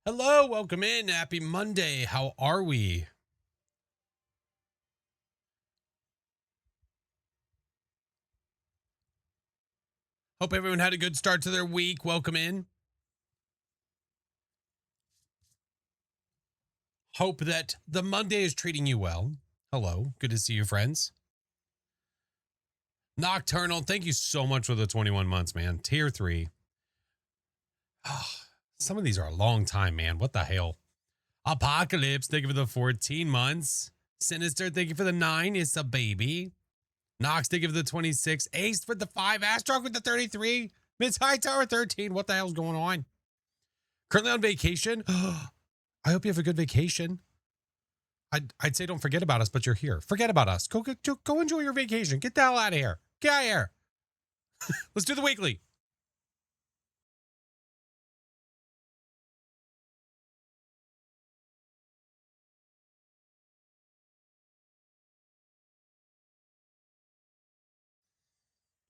Hello, welcome in. Happy Monday. How are we? Hope everyone had a good start to their week. Welcome in. Hope that the Monday is treating you well. Hello, good to see you, friends. Nocturnal, thank you so much for the 21 months, man. Tier 3. Some of these are a long time, man. What the hell? Apocalypse, thank you for the 14 months. Sinister, thank you for the 9. It's a baby. Nox, thank you for the 26. Ace for the 5. Astrock with the 33. Miss Hightower 13. What the hell's going on? Currently on vacation. I hope you have a good vacation. I'd say don't forget about us, but you're here. Forget about us. Go enjoy your vacation. Get the hell out of here. Get out of here. Let's do the weekly.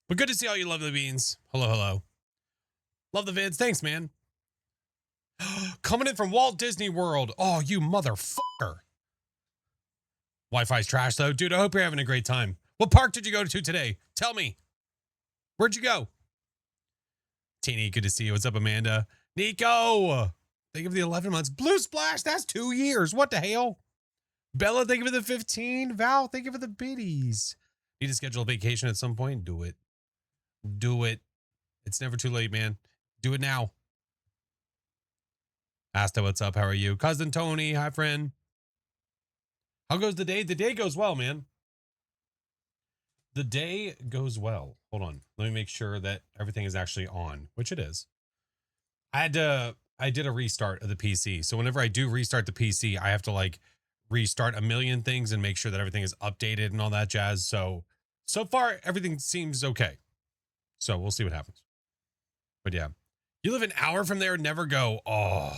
But good to see all you lovely beans. Hello. Love the vids. Thanks, man. Coming in from Walt Disney World. Oh, you motherfucker. Wi-Fi's trash, though. Dude, I hope you're having a great time. What park did you go to today? Tell me. Where'd you go? Teeny, good to see you. What's up, Amanda? Nico! Thank you for the 11 months. Blue Splash, that's 2 years. What the hell? Bella, thank you for the 15. Val, thank you for the biddies. Need to schedule a vacation at some point? Do it. Do it. It's never too late, man. Do it now. Asta, what's up? How are you? Cousin Tony, hi, friend. How goes the day? The day goes well, man. The day goes well. Hold on. Let me make sure that everything is actually on, which it is. I did a restart of the PC. So whenever I do restart the PC, I have to like restart a million things and make sure that everything is updated and all that jazz. So far, everything seems okay. So we'll see what happens. But yeah, you live an hour from there and never go. Oh,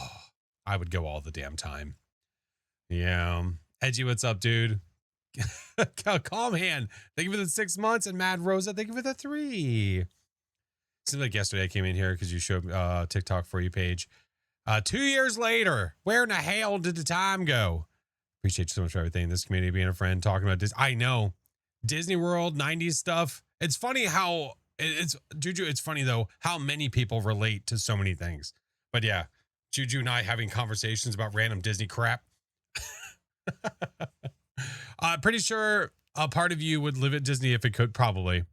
I would go all the damn time. Yeah. Edgy, what's up, dude? Calm hand. Thank you for the 6 months. And Mad Rosa, thank you for the 3. Seems like yesterday I came in here because you showed TikTok for you page. 2 years later, where in the hell did the time go? Appreciate you so much for everything. This community, being a friend, talking about this. I know. Disney World, 90s stuff. It's funny how it's Juju. It's funny though how many people relate to so many things. But yeah, Juju and I having conversations about random Disney crap. Pretty sure a part of you would live at Disney if it could. Probably,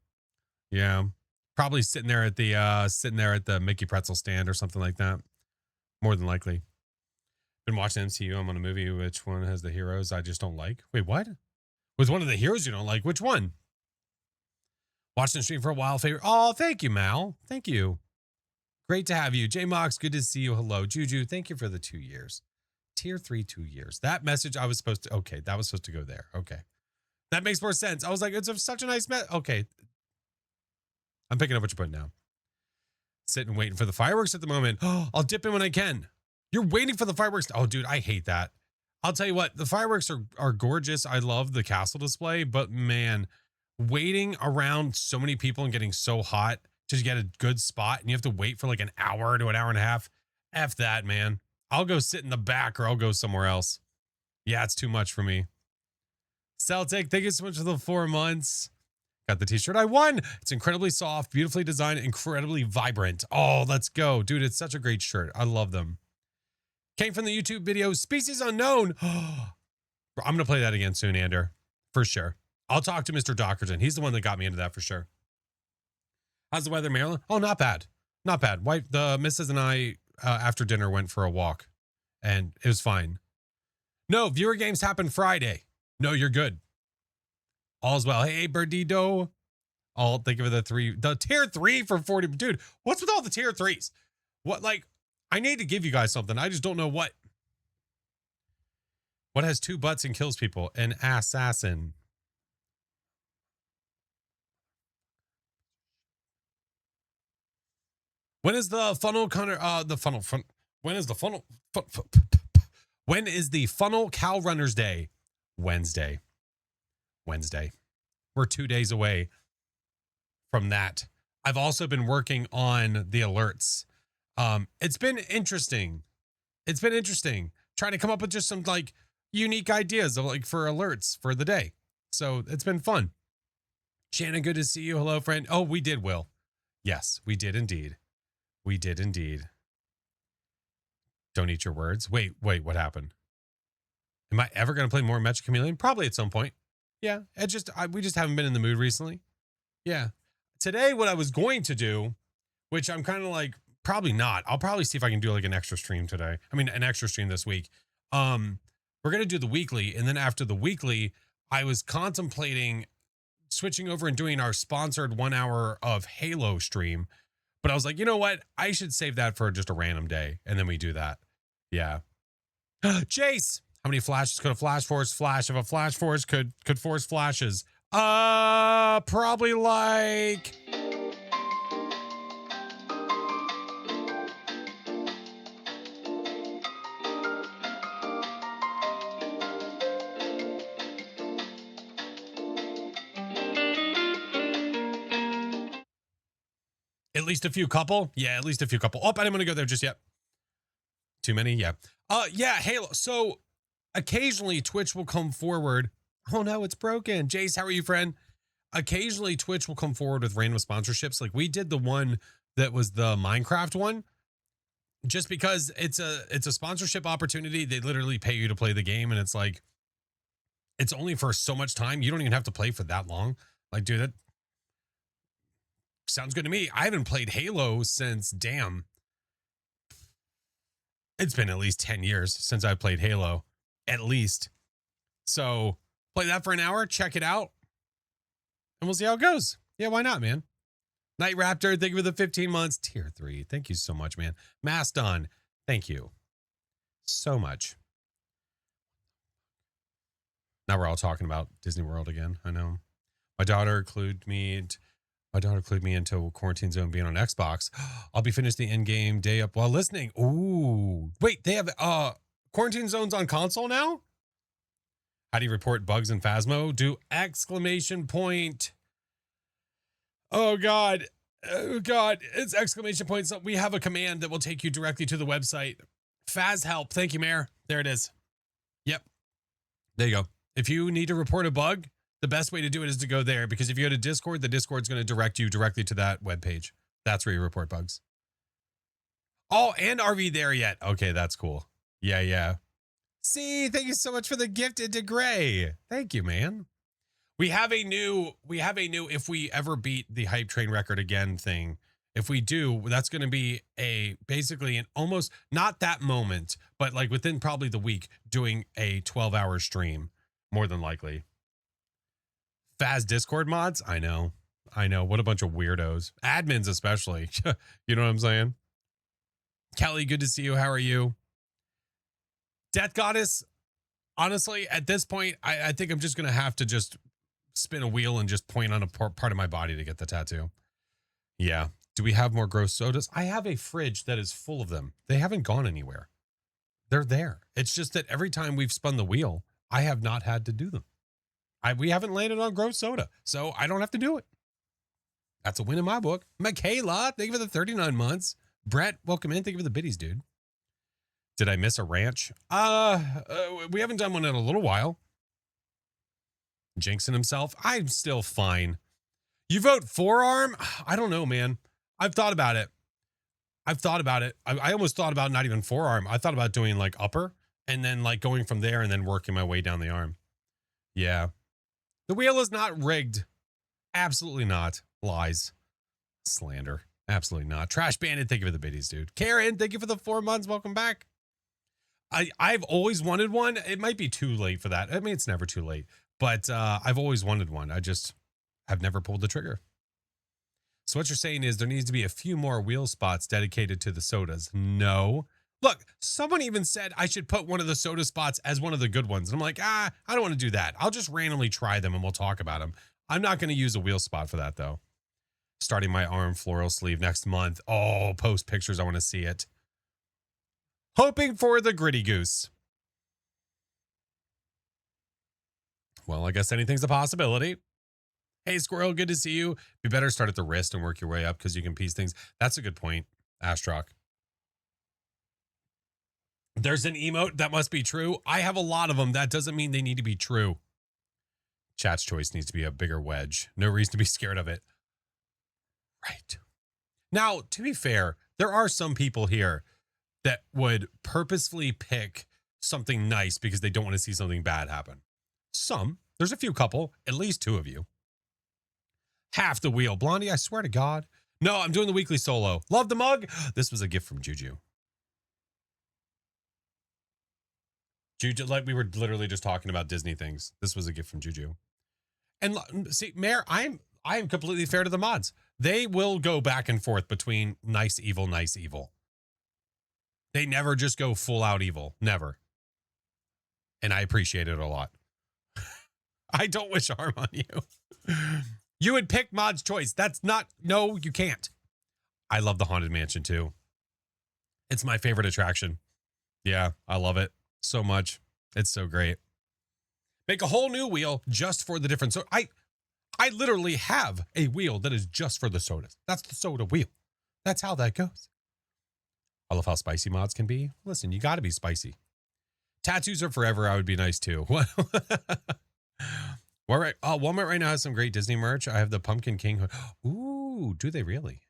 yeah. Probably sitting there at the Mickey pretzel stand or something like that. More than likely. Been watching MCU. I'm on a movie. Which one has the heroes I just don't like? Wait, what? With one of the heroes you don't like? Which one? Watching the stream for a while. Favorite. Oh, thank you, Mal. Thank you. Great to have you. J Mox, good to see you. Hello. Juju, thank you for the 2 years. Tier 3, 2 years. That message I was supposed to. Okay, that was supposed to go there. Okay. That makes more sense. I was like, it's such a nice message. Okay. I'm picking up what you're putting down. Sitting waiting for the fireworks at the moment. Oh, I'll dip in when I can. You're waiting for the fireworks. Oh, dude, I hate that. I'll tell you what, the fireworks are gorgeous. I love the castle display, but man, waiting around so many people and getting so hot to get a good spot and you have to wait for like an hour to an hour and a half. F that, man. I'll go sit in the back or I'll go somewhere else. Yeah, it's too much for me. Celtic, thank you so much for the 4 months. Got the t-shirt. I won. It's incredibly soft, beautifully designed, incredibly vibrant. Oh, let's go. Dude, it's such a great shirt. I love them. Came from the YouTube video, Species Unknown. I'm going to play that again soon, Ander. For sure. I'll talk to Mr. Dockerton. He's the one that got me into that for sure. How's the weather, Maryland? Oh, not bad. Not bad. The missus and I, after dinner, went for a walk. And it was fine. No, viewer games happen Friday. No, you're good. All's well. Hey, Birdido. I'll think of the tier 3 for 40. Dude, what's with all the tier 3s? What, like, I need to give you guys something. I just don't know what. What has 2 butts and kills people? An assassin. When is the funnel when is the funnel? When is the funnel cow runners day? Wednesday. We're 2 days away from that. I've also been working on the alerts. It's been interesting. It's been interesting trying to come up with just some like unique ideas of like for alerts for the day. So it's been fun. Shannon, good to see you. Hello, friend. Oh, we did, Will. Yes, we did indeed. We did indeed. Don't eat your words. Wait, what happened? Am I ever going to play more Magic Chameleon? Probably at some point. Yeah, we just haven't been in the mood recently. Yeah. Today, what I was going to do, which I'm kind of like, probably not. I'll probably see if I can do like an extra stream today. I mean, an extra stream this week. We're going to do the weekly. And then after the weekly, I was contemplating switching over and doing our sponsored 1 hour of Halo stream. But I was like, you know what? I should save that for just a random day. And then we do that. Yeah. Chase, how many flashes could a FlashForce flash? If a FlashForce could force flashes? Probably like... At least a few couple. Yeah, at least a few couple. Oh, I didn't want to go there just yet. Too many? Yeah. Yeah, Halo. So occasionally Twitch will come forward. Oh no, it's broken. Jace, how are you, friend? Occasionally Twitch will come forward with random sponsorships. Like we did the one that was the Minecraft one. Just because it's a sponsorship opportunity. They literally pay you to play the game, and it's like it's only for so much time. You don't even have to play for that long. Like, dude, that sounds good to me. I haven't played Halo since, damn. It's been at least 10 years since I played Halo. At least. So play that for an hour, check it out, and we'll see how it goes. Yeah, why not, man? Night Raptor, thank you for the 15 months. Tier 3. Thank you so much, man. Maston, thank you so much. Now we're all talking about Disney World again. I know. My daughter clued me into Quarantine Zone being on Xbox. I'll be finished the in-game day up while listening. Ooh. Wait, they have Quarantine Zone's on console now? How do you report bugs in Phasmo? Do exclamation point. Oh God. Oh God. It's exclamation point. So we have a command that will take you directly to the website. Phaz help. Thank you, Mayor. There it is. Yep. There you go. If you need to report a bug, the best way to do it is to go there, because if you go to Discord, the Discord's going to direct you directly to that webpage. That's where you report bugs. Oh, and RV there yet. Okay, that's cool. Yeah. See, thank you so much for the gifted to Gray. Thank you, man. We have a new if we ever beat the hype train record again thing. If we do, that's going to be basically an almost not that moment, but like within probably the week, doing a 12-hour stream, more than likely. Faz Discord mods? I know. What a bunch of weirdos. Admins especially. You know what I'm saying? Kelly, good to see you. How are you? Death Goddess, honestly, at this point, I think I'm just going to have to just spin a wheel and just point on a part of my body to get the tattoo. Yeah. Do we have more gross sodas? I have a fridge that is full of them. They haven't gone anywhere. They're there. It's just that every time we've spun the wheel, I have not had to do them. We haven't landed on gross soda, so I don't have to do it. That's a win in my book. Michaela, thank you for the 39 months. Brett, welcome in. Thank you for the biddies, dude. Did I miss a ranch? We haven't done one in a little while. Jinxing himself. I'm still fine. You vote forearm? I don't know, man. I've thought about it. I almost thought about not even forearm. I thought about doing like upper and then like going from there and then working my way down the arm. Yeah. The wheel is not rigged. Absolutely not. Lies. Slander. Absolutely not. Trash Bandit, thank you for the biddies, dude. Karen, thank you for the 4 months. Welcome back. I've always wanted one. It might be too late for that. I mean, it's never too late, but I've always wanted one. I've never pulled the trigger. So what you're saying is there needs to be a few more wheel spots dedicated to the sodas. No. Look, someone even said I should put one of the soda spots as one of the good ones. And I'm like, I don't want to do that. I'll just randomly try them and we'll talk about them. I'm not going to use a wheel spot for that though. Starting my arm floral sleeve next month. Oh, post pictures. I want to see it. Hoping for the gritty goose. Well, I guess anything's a possibility. Hey, Squirrel, good to see you. You better start at the wrist and work your way up because you can piece things. That's a good point, Astrock. There's an emote that must be true. I have a lot of them. That doesn't mean they need to be true. Chat's choice needs to be a bigger wedge. No reason to be scared of it. Right. Now, to be fair, there are some people here that would purposefully pick something nice because they don't want to see something bad happen. Some. There's a few couple, at least two of you. Half the wheel. Blondie, I swear to God. No, I'm doing the weekly solo. Love the mug. This was a gift from Juju. Juju, like we were literally just talking about Disney things. This was a gift from Juju. And see, Mayor, I am completely fair to the mods. They will go back and forth between nice, evil, nice, evil. They never just go full out evil. Never. And I appreciate it a lot. I don't wish harm on you. You would pick mod's choice. That's not, no, you can't. I love the Haunted Mansion too. It's my favorite attraction. Yeah, I love it so much. It's so great. Make a whole new wheel just for the different. So I literally have a wheel that is just for the sodas. That's the soda wheel. That's how that goes. I love how spicy mods can be. Listen, you got to be spicy. Tattoos are forever. I would be nice too. Walmart right now has some great Disney merch. I have the Pumpkin King hood. Ooh, do they really?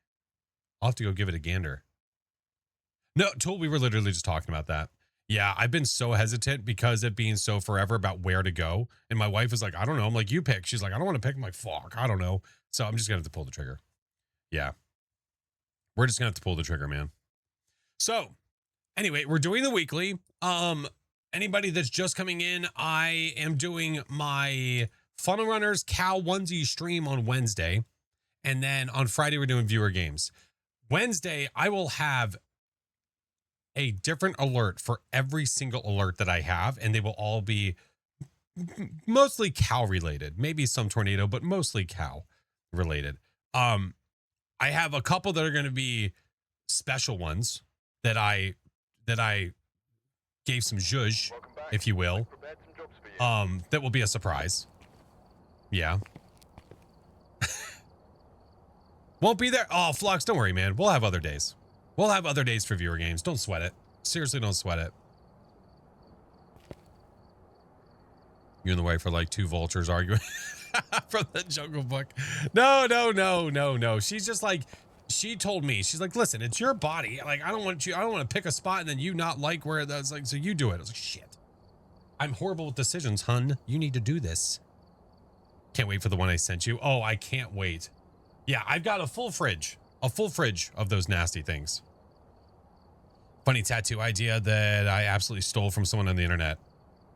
I'll have to go give it a gander. No, Tool, we were literally just talking about that. Yeah, I've been so hesitant because it being so forever about where to go. And my wife is like, I don't know. I'm like, you pick. She's like, I don't want to pick. I'm like, fuck, I don't know. So I'm just going to have to pull the trigger. Yeah. We're just going to have to pull the trigger, man. So anyway, we're doing the weekly. Anybody that's just coming in, I am doing my Funnel Runners Cow Onesie stream on Wednesday. And then on Friday, we're doing viewer games. Wednesday, I will have a different alert for every single alert that I have, and they will all be mostly cow related, maybe some tornado, but mostly cow related. I have a couple that are going to be special ones that I gave some zhuzh, if you will. That will be a surprise. Yeah. Won't be there. Oh, Flux, don't worry, man. We'll have other days. We'll have other days for viewer games. Don't sweat it. Seriously, don't sweat it. You and the wife are like two vultures arguing from the Jungle Book. No. She's just like, she told me, she's like, listen, it's your body. Like, I don't want to pick a spot and then you not like where that's like, so you do it. I was like, shit. I'm horrible with decisions, hun. You need to do this. Can't wait for the one I sent you. Oh, I can't wait. Yeah, I've got a full fridge of those nasty things. Funny tattoo idea that I absolutely stole from someone on the internet.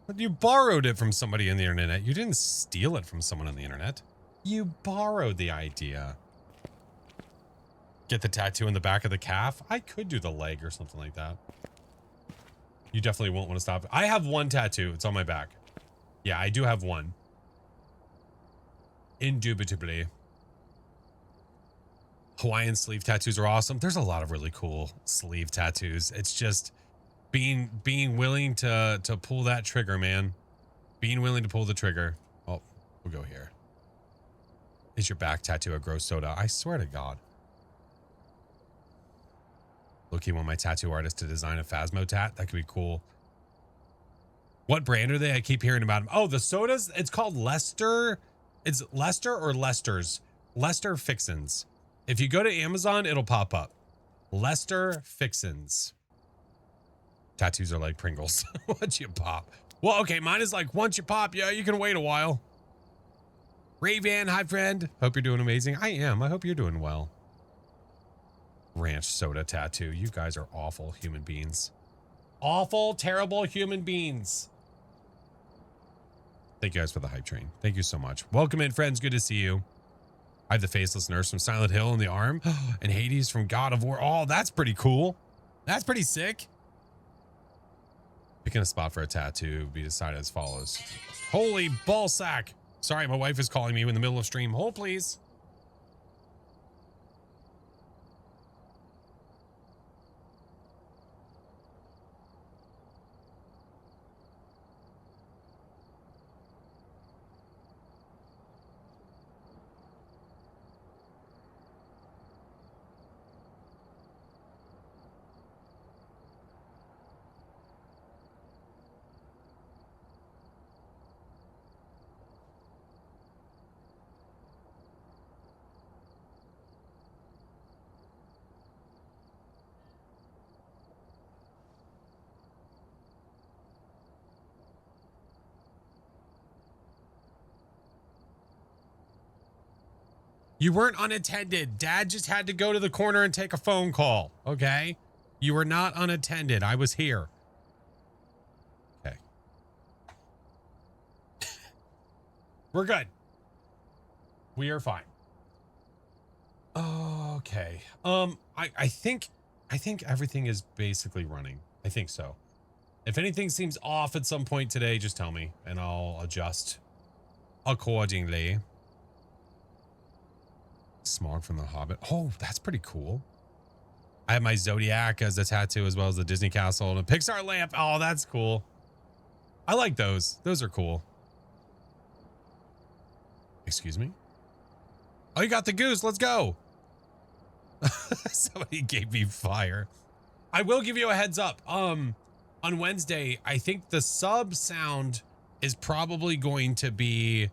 But you borrowed it from somebody on the internet. You didn't steal it from someone on the internet. You borrowed the idea. Get the tattoo in the back of the calf. I could do the leg or something like that. You definitely won't want to stop. I have one tattoo. It's on my back. Yeah, I do have one. Indubitably. Hawaiian sleeve tattoos are awesome. There's a lot of really cool sleeve tattoos. It's just being willing to pull that trigger, man. Being willing to pull the trigger. Oh, we'll go here. Is your back tattoo a gross soda? I swear to God. Look, you want my tattoo artist to design a Phasmo tat? That could be cool. What brand are they? I keep hearing about them. Oh, the sodas. It's called Lester. It's Lester or Lester's. Lester Fixins. If you go to Amazon, it'll pop up. Lester Fixins. Tattoos are like Pringles. Once you pop. Well, okay, mine is like once you pop, yeah, you can wait a while. Ray-Van, hi friend. Hope you're doing amazing. I am. I hope you're doing well. Ranch soda tattoo. You guys are awful human beings. Awful, terrible human beings. Thank you guys for the hype train. Thank you so much. Welcome in, friends. Good to see you. I have the faceless nurse from Silent Hill in the arm and Hades from God of War. Oh, that's pretty cool. That's pretty sick. Picking a spot for a tattoo be decided as follows. Holy ball sack. Sorry, my wife is calling me in the middle of stream. Hold, please. You weren't unattended. Dad just had to go to the corner and take a phone call. Okay? You were not unattended. I was here. Okay. We're good. We are fine. Okay. I think everything is basically running. I think so. If anything seems off at some point today, just tell me and I'll adjust accordingly. Smog from the Hobbit. Oh, that's pretty cool. I have my Zodiac as a tattoo as well as the Disney Castle and a Pixar lamp. Oh, that's cool. I like those. Those are cool. Excuse me? Oh, you got the goose. Let's go. Somebody gave me fire. I will give you a heads up. On Wednesday, I think the sub sound is probably going to be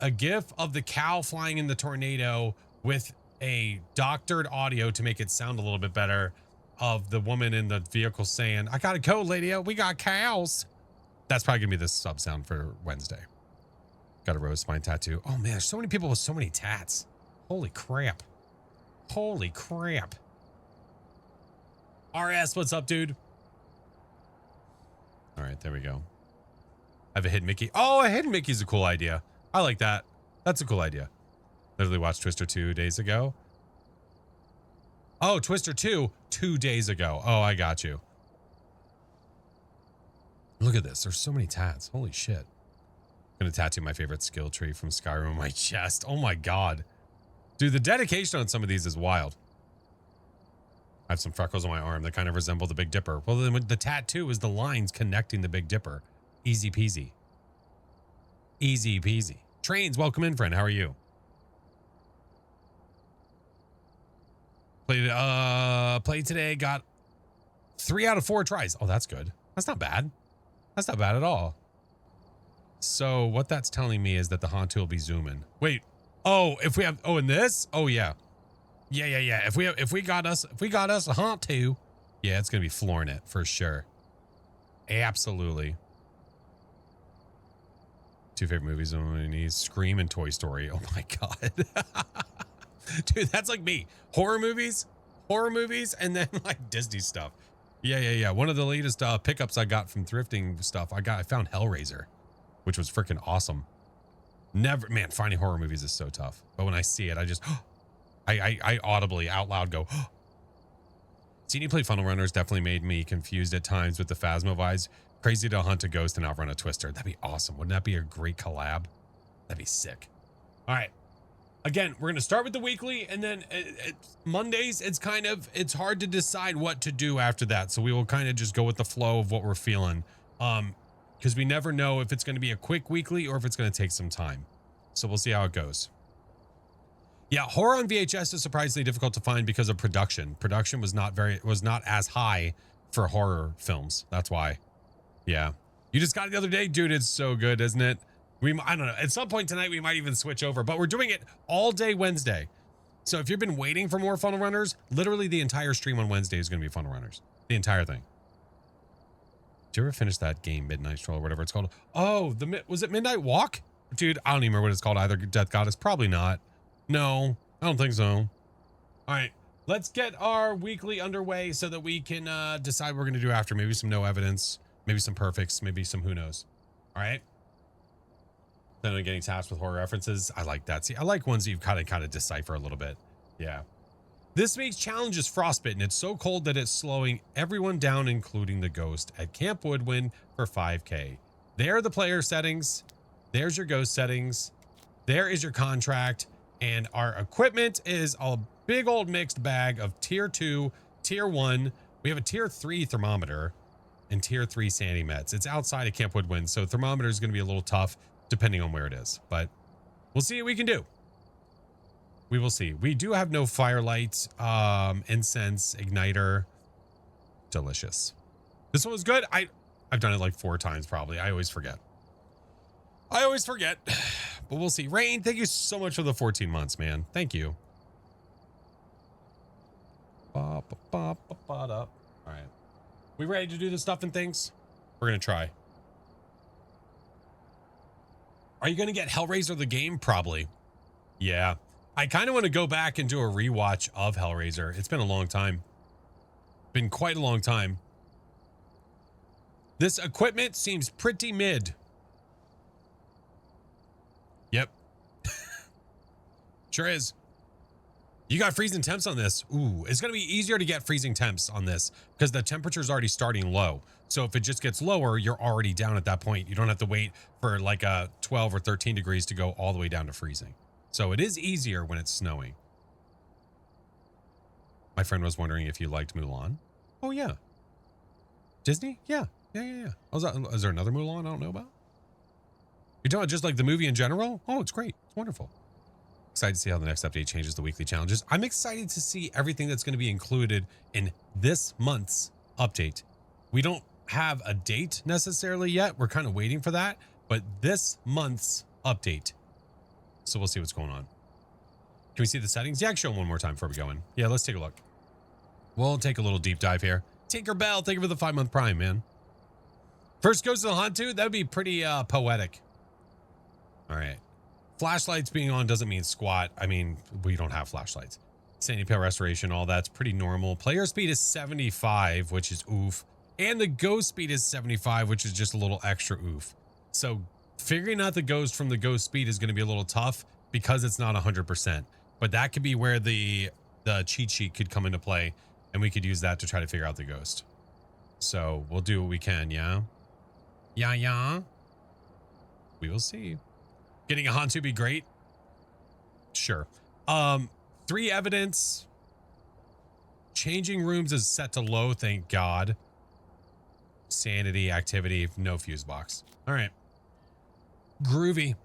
a gif of the cow flying in the tornado with a doctored audio to make it sound a little bit better of the woman in the vehicle saying, I got a code, lady. We got cows. That's probably gonna be the sub sound for Wednesday. Got a rose spine tattoo. Oh man, there's so many people with so many tats. Holy crap. Holy crap. RS, what's up, dude? All right, there we go. I have a hidden Mickey. Oh, a hidden Mickey's a cool idea. I like that. That's a cool idea. Literally watched Twister 2 days ago. Oh, Twister 2 2 days ago. Oh, I got you. Look at this. There's so many tats. Holy shit. I'm gonna tattoo my favorite skill tree from Skyrim on my chest. Oh my god. Dude, the dedication on some of these is wild. I have some freckles on my arm that kind of resemble the Big Dipper. Well, then the tattoo is the lines connecting the Big Dipper. Easy peasy. Easy peasy. Trains, welcome in, friend. How are you? Played today, got 3 out of 4 tries. Oh, that's good. That's not bad. That's not bad at all. So what that's telling me is that the Hantu will be zooming. Wait. Oh, if we have, oh, in this? Oh yeah. Yeah. If we got us a Hantu, yeah, it's gonna be flooring it for sure. Absolutely. 2 favorite movies on my knees: Scream and Toy Story. Oh my god. Dude, that's like me. Horror movies, and then like Disney stuff. Yeah. One of the latest pickups I got from thrifting stuff, I found Hellraiser, which was freaking awesome. Man, finding horror movies is so tough. But when I see it, I just, I audibly out loud go, seeing you play Funnel Runners definitely made me confused at times with the Phasmophobia. Crazy to hunt a ghost and outrun a twister. That'd be awesome. Wouldn't that be a great collab? That'd be sick. All right. Again, we're going to start with the weekly, and then Mondays, it's hard to decide what to do after that. So we will kind of just go with the flow of what we're feeling. Because we never know if it's going to be a quick weekly or if it's going to take some time. So we'll see how it goes. Yeah, horror on VHS is surprisingly difficult to find because of production. Production was not as high for horror films. That's why. Yeah. You just got it the other day, dude. It's so good, isn't it? I don't know. At some point tonight, we might even switch over, but we're doing it all day Wednesday. So if you've been waiting for more Funnel Runners, literally the entire stream on Wednesday is going to be Funnel Runners. The entire thing. Did you ever finish that game, Midnight Stroll, or whatever it's called? Oh, was it Midnight Walk? Dude, I don't even remember what it's called either. Death Goddess. Probably not. No, I don't think so. All right. Let's get our weekly underway so that we can decide what we're going to do after. Maybe some no evidence. Maybe some perfects. Maybe some who knows. All right. Then I'm getting tasked with horror references. I like that. See, I like ones that you kind of decipher a little bit. Yeah. This week's challenge is Frostbitten. It's so cold that it's slowing everyone down, including the ghost, at Camp Woodwind for 5K. There are the player settings. There's your ghost settings. There is your contract. And our equipment is a big old mixed bag of tier 2, tier 1. We have a tier 3 thermometer and tier 3 Sandy Mets. It's outside of Camp Woodwind, so thermometer is going to be a little tough depending on where it is, but we'll see what we can do. We will see. We do have no firelight, incense, igniter. Delicious. This one was good. I've done it like 4 times probably. I always forget. But we'll see. Rain, thank you so much for the 14 months, man. Thank you. All right. We ready to do the stuff and things? We're going to try. Are you going to get Hellraiser the game? Probably. Yeah. I kind of want to go back and do a rewatch of Hellraiser. It's been a long time. Been quite a long time. This equipment seems pretty mid. Yep. Sure is. You got freezing temps on this. Ooh, it's going to be easier to get freezing temps on this because the temperature's already starting low. So if it just gets lower, you're already down at that point. You don't have to wait for like a 12 or 13 degrees to go all the way down to freezing. So it is easier when it's snowing. My friend was wondering if you liked Mulan. Oh, yeah. Disney? Yeah. Yeah. Oh, is there another Mulan I don't know about? You're talking about just like the movie in general? Oh, it's great. It's wonderful. Excited to see how the next update changes the weekly challenges. I'm excited to see everything that's going to be included in this month's update. We don't have a date necessarily yet. We're kind of waiting for that, but this month's update. So we'll see what's going on. Can we see the settings? Yeah, I can show them one more time before we go in. Yeah, let's take a look. We'll take a little deep dive here. Tinkerbell, thank you for the 5-month prime, man. First goes to the Hantu. That would be pretty poetic. All right. Flashlights being on doesn't mean squat. I mean, we don't have flashlights. Sandy Pale Restoration, all that's pretty normal. Player speed is 75, which is oof. And the ghost speed is 75, which is just a little extra oof. So figuring out the ghost from the ghost speed is going to be a little tough because it's not 100%. But that could be where the cheat sheet could come into play, and we could use that to try to figure out the ghost. So we'll do what we can, yeah? Yeah. We will see. Getting a Hantu be great? Sure. 3 evidence. Changing rooms is set to low, thank God. Sanity, activity, no fuse box. All right. Groovy.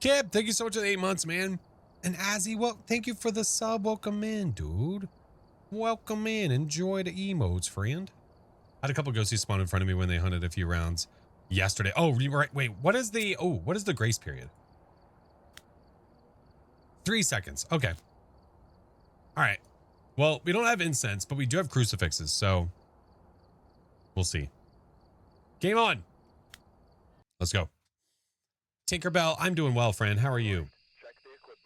Kip, thank you so much for the 8 months, man. And Azzy, well, thank you for the sub. Welcome in, dude. Welcome in. Enjoy the emotes, friend. I had a couple ghosties spawn in front of me when they hunted a few rounds yesterday. Oh, right. Wait, what is the grace period? 3 seconds. Okay. All right. Well, we don't have incense, but we do have crucifixes, so we'll see. Game on. Let's go. Tinkerbell, I'm doing well, friend. How are you?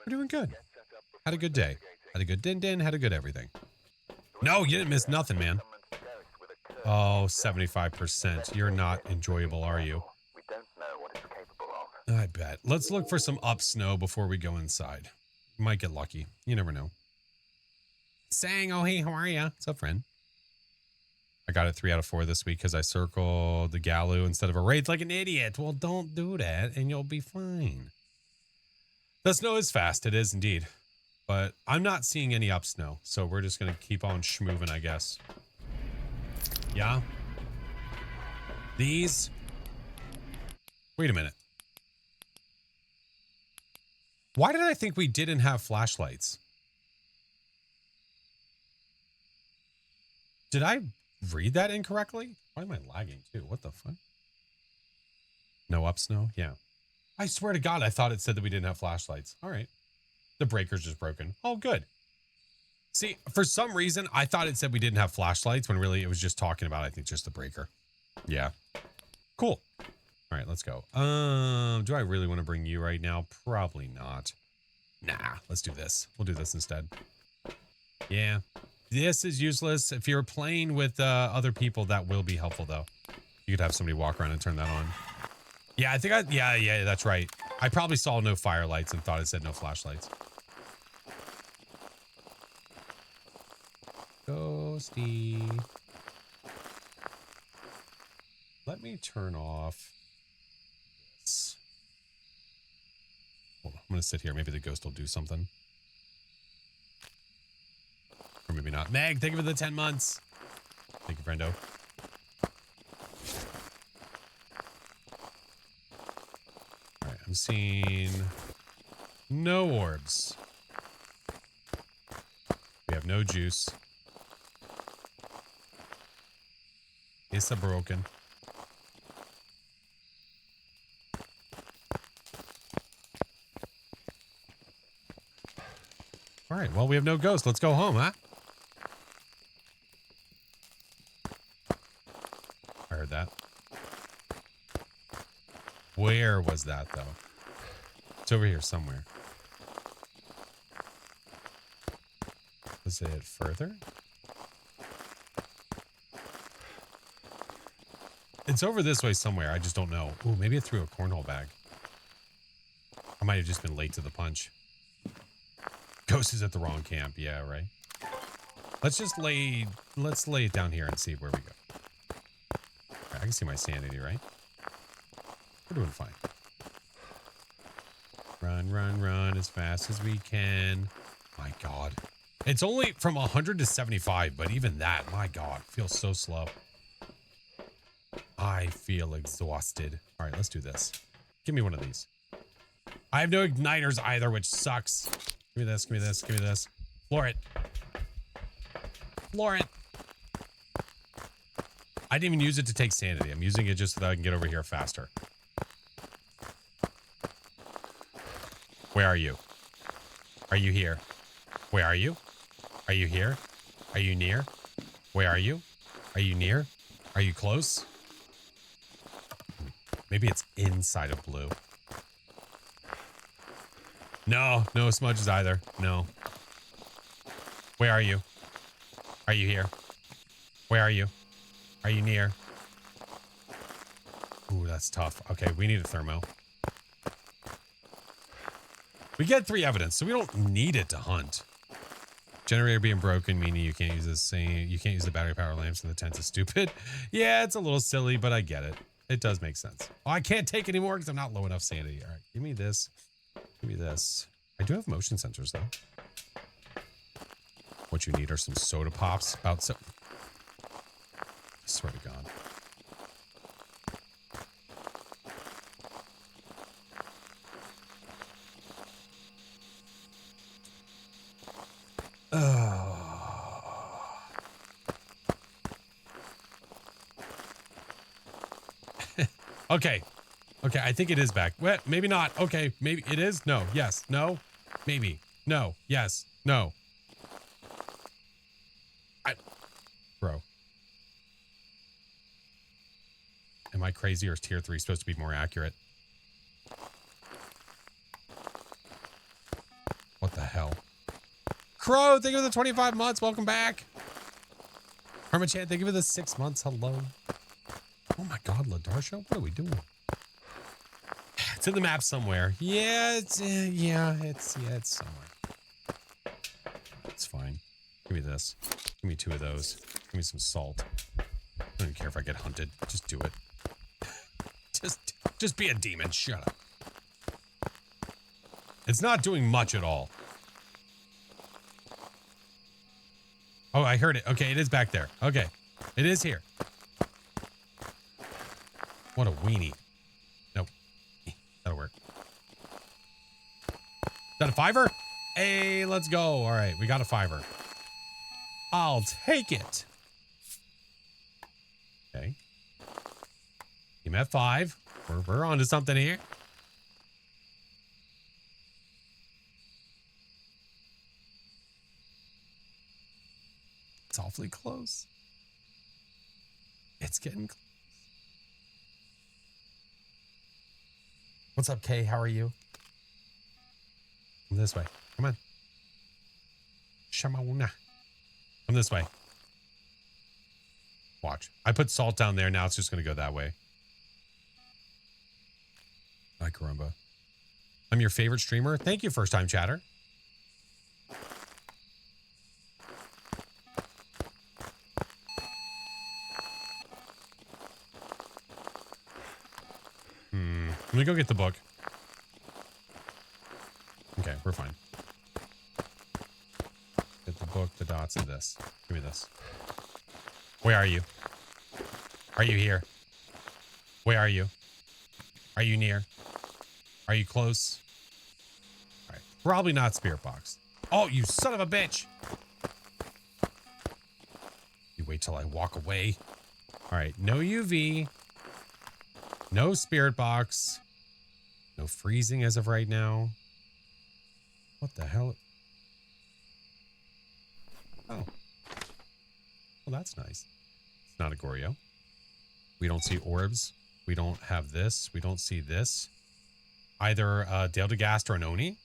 We're doing good. Had a good day. Had a good din-din. Had a good everything. No, you didn't miss nothing, man. Oh, 75%. You're not enjoyable, are you? I bet. Let's look for some up snow before we go inside. Might get lucky. You never know. Sang, oh, hey, how are ya? What's up, friend? I got it 3 out of 4 this week because I circled the Galu instead of a Wraith like an idiot. Well, don't do that and you'll be fine. The snow is fast. It is indeed. But I'm not seeing any up snow. So we're just going to keep on schmoving, I guess. Yeah. These. Wait a minute. Why did I think we didn't have flashlights? Did I read that incorrectly? Why am I lagging too? What the fuck? No up snow? Yeah. I swear to God, I thought it said that we didn't have flashlights. All right. The breaker's just broken. Oh, good. See, for some reason, I thought it said we didn't have flashlights when really it was just talking about, I think, just the breaker. Yeah. Cool. All right, let's go. Do I really want to bring you right now? Probably not. Nah, let's do this. We'll do this instead. Yeah. This is useless. If you're playing with other people, that will be helpful, though. You could have somebody walk around and turn that on. Yeah, I think yeah, that's right. I probably saw no firelights and thought it said no flashlights. Ghosty. Let me turn off this. Hold on, I'm going to sit here. Maybe the ghost will do something. Or maybe not. Meg, thank you for the 10 months. Thank you, friendo. All right, I'm seeing no orbs. We have no juice. It's a broken. All right, well, we have no ghost. Let's go home, huh? I heard that. Where was that, though? It's over here somewhere. Was it further? It's over this way somewhere. I just don't know. Ooh, maybe it threw a cornhole bag. I might have just been late to the punch. Ghost is at the wrong camp. Yeah, right. Let's lay it down here and see where we go. Right, I can see my sanity, right? We're doing fine. Run, run, run as fast as we can. My God. It's only from 100 to 75, but even that, my God, feels so slow. I feel exhausted. All right, let's do this. Give me one of these. I have no igniters either, which sucks. Give me this, give me this, give me this. Floor it. Floor it. I didn't even use it to take sanity. I'm using it just so that I can get over here faster. Where are you? Are you here? Where are you? Are you here? Are you near? Where are you? Are you near? Are you close? Maybe it's inside of blue. No, no smudges either. No. Where are you? Are you here? Where are you? Are you near? Ooh, that's tough. Okay, we need a thermo. We get 3 evidence, so we don't need it to hunt. Generator being broken, meaning you can't use the battery power lamps in the tent is stupid. Yeah, it's a little silly, but I get it. It does make sense. Oh, I can't take anymore because I'm not low enough sanity. All right, give me this. Give me this. I do have motion sensors, though. What you need are some soda pops. About so. I swear to God. Okay. Okay, I think it is back. Well, maybe not. Okay, maybe it is. No. Yes. No. Maybe. No. Yes. No. Bro. Am I crazy, or is tier 3 supposed to be more accurate? What the hell? Crow, thank you for the 25 months. Welcome back. Hermit-chan, thank you for the 6 months. Hello. Oh my God, Ladarsha, what are we doing? It's in the map somewhere. Yeah, it's somewhere. It's fine. Give me this. Give me 2 of those. Give me some salt. I don't even care if I get hunted. Just do it. Just be a demon. Shut up. It's not doing much at all. Oh, I heard it. Okay, it is back there. Okay. It is here. What a weenie. Nope. That'll work. Is that a 5er? Hey, let's go. All right, we got a 5er. I'll take it. Okay. Team at 5. We're on to something here. It's awfully close. It's getting close. What's up, Kay? How are you? Come this way. Come on. Shamona. Come this way. Watch. I put salt down there. Now it's just going to go that way. Hi, Karumba. I'm your favorite streamer. Thank you, first time chatter. Let me go get the book. Okay, we're fine. Get the book, the dots, and this. Give me this. Where are you? Are you here? Where are you? Are you near? Are you close? All right. Probably not spirit box. Oh, you son of a bitch. You wait till I walk away. All right. No UV. No spirit box. No freezing as of right now. What the hell? Oh. Well, that's nice. It's not a Goryo. We don't see orbs. We don't have this. We don't see this. Either Dale DeGast or an Oni.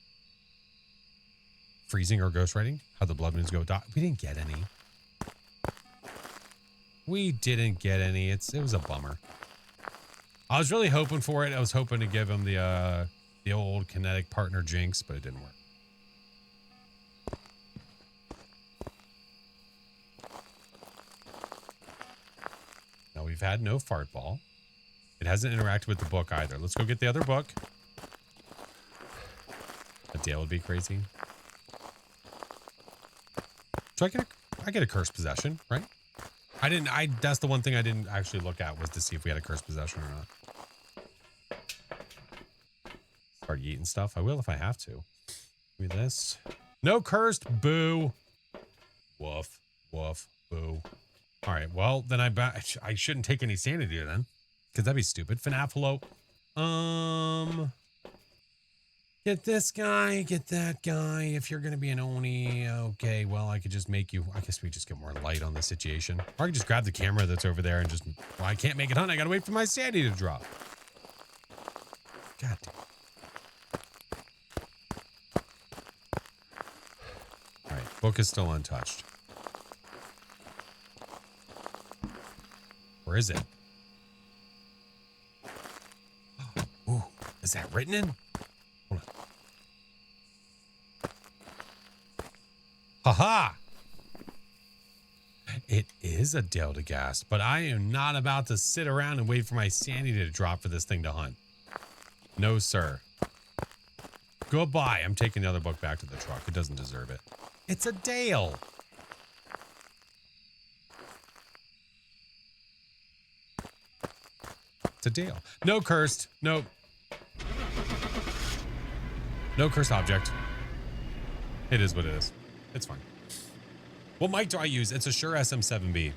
freezing or ghostwriting? How the blood moons go. We didn't get any. We didn't get any. It was a bummer. I was really hoping for it. I was hoping to give him the old kinetic partner jinx, but it didn't work. Now we've had no fart ball. It hasn't interacted with the book either. Let's go get the other book. A Dale would be crazy. So I get a cursed possession, right? That's the one thing I didn't actually look at, was to see if we had a cursed possession or not. Start eating stuff. I will if I have to. Give me this. No cursed. Boo. Woof. Woof. Boo. All right. Well, then I shouldn't take any sanity then, because that'd be stupid. FNAF, hello. Get this guy, get that guy. If you're going to be an Oni, okay, well, I could just make you, I guess we just get more light on the situation. Or I could just grab the camera that's over there and just, well, I can't make it hunt. I got to wait for my sanity to drop. God damn. All right, book is still untouched. Where is it? Ooh, is that written in? Hold on. Haha! It is a Delta-Gast, but I am not about to sit around and wait for my sanity to drop for this thing to hunt. No, sir. Goodbye. I'm taking the other book back to the truck. It doesn't deserve it. It's a Dale. It's a Dale. No cursed. Nope. No cursed object. It is what it is. It's fine. What mic do I use? It's a Shure SM7B.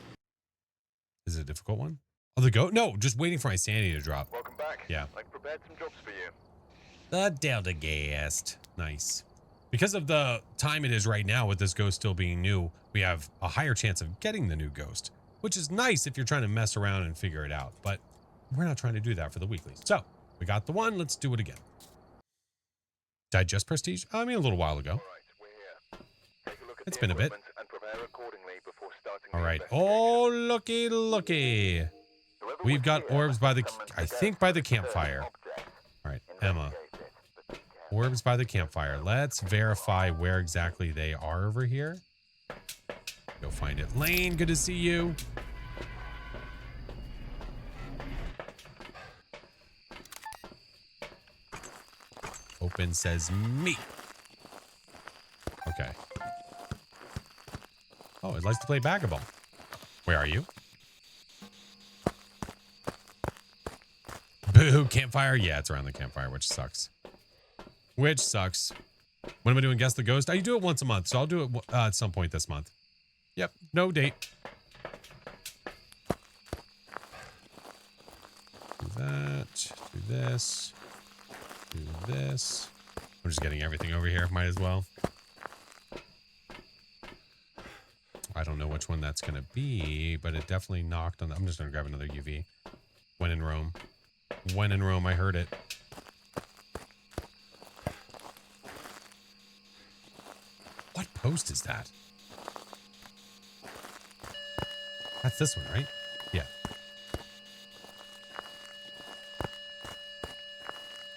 Is it a difficult one? Oh, the goat? No, just waiting for my sanity to drop. Welcome back. Yeah. I've prepared some jobs for you. The Delta-Gast. Nice. Because of the time it is right now with this ghost still being new, we have a higher chance of getting the new ghost, which is nice if you're trying to mess around and figure it out. But we're not trying to do that for the weeklies. So we got the one. Let's do it again. Did I just prestige? I mean, a little while ago. All right, we're here. Take a look at It's the been a bit. equipment and prepare accordingly before starting All the right. investigation. Oh, looky. Whoever We've was got here orbs by the, must summon I the think by the certain campfire. object. All right, Emma. Investigate it, but be careful. Orbs by the campfire. Let's verify where exactly they are over here. Go find it. Lane, good to see you. Open says me. Okay. Oh, it likes to play basketball. Where are you? Boo, campfire. Yeah, it's around the campfire, which sucks. Which sucks. When am I doing Guess the Ghost? I do it once a month, so I'll do it at some point this month. Yep, no date. Do that. Do this. Do this. I'm just getting everything over here. Might as well. I don't know which one that's going to be, but it definitely knocked on the... I'm just going to grab another UV. When in Rome. When in Rome, I heard it. What post is that? That's this one, right? Yeah.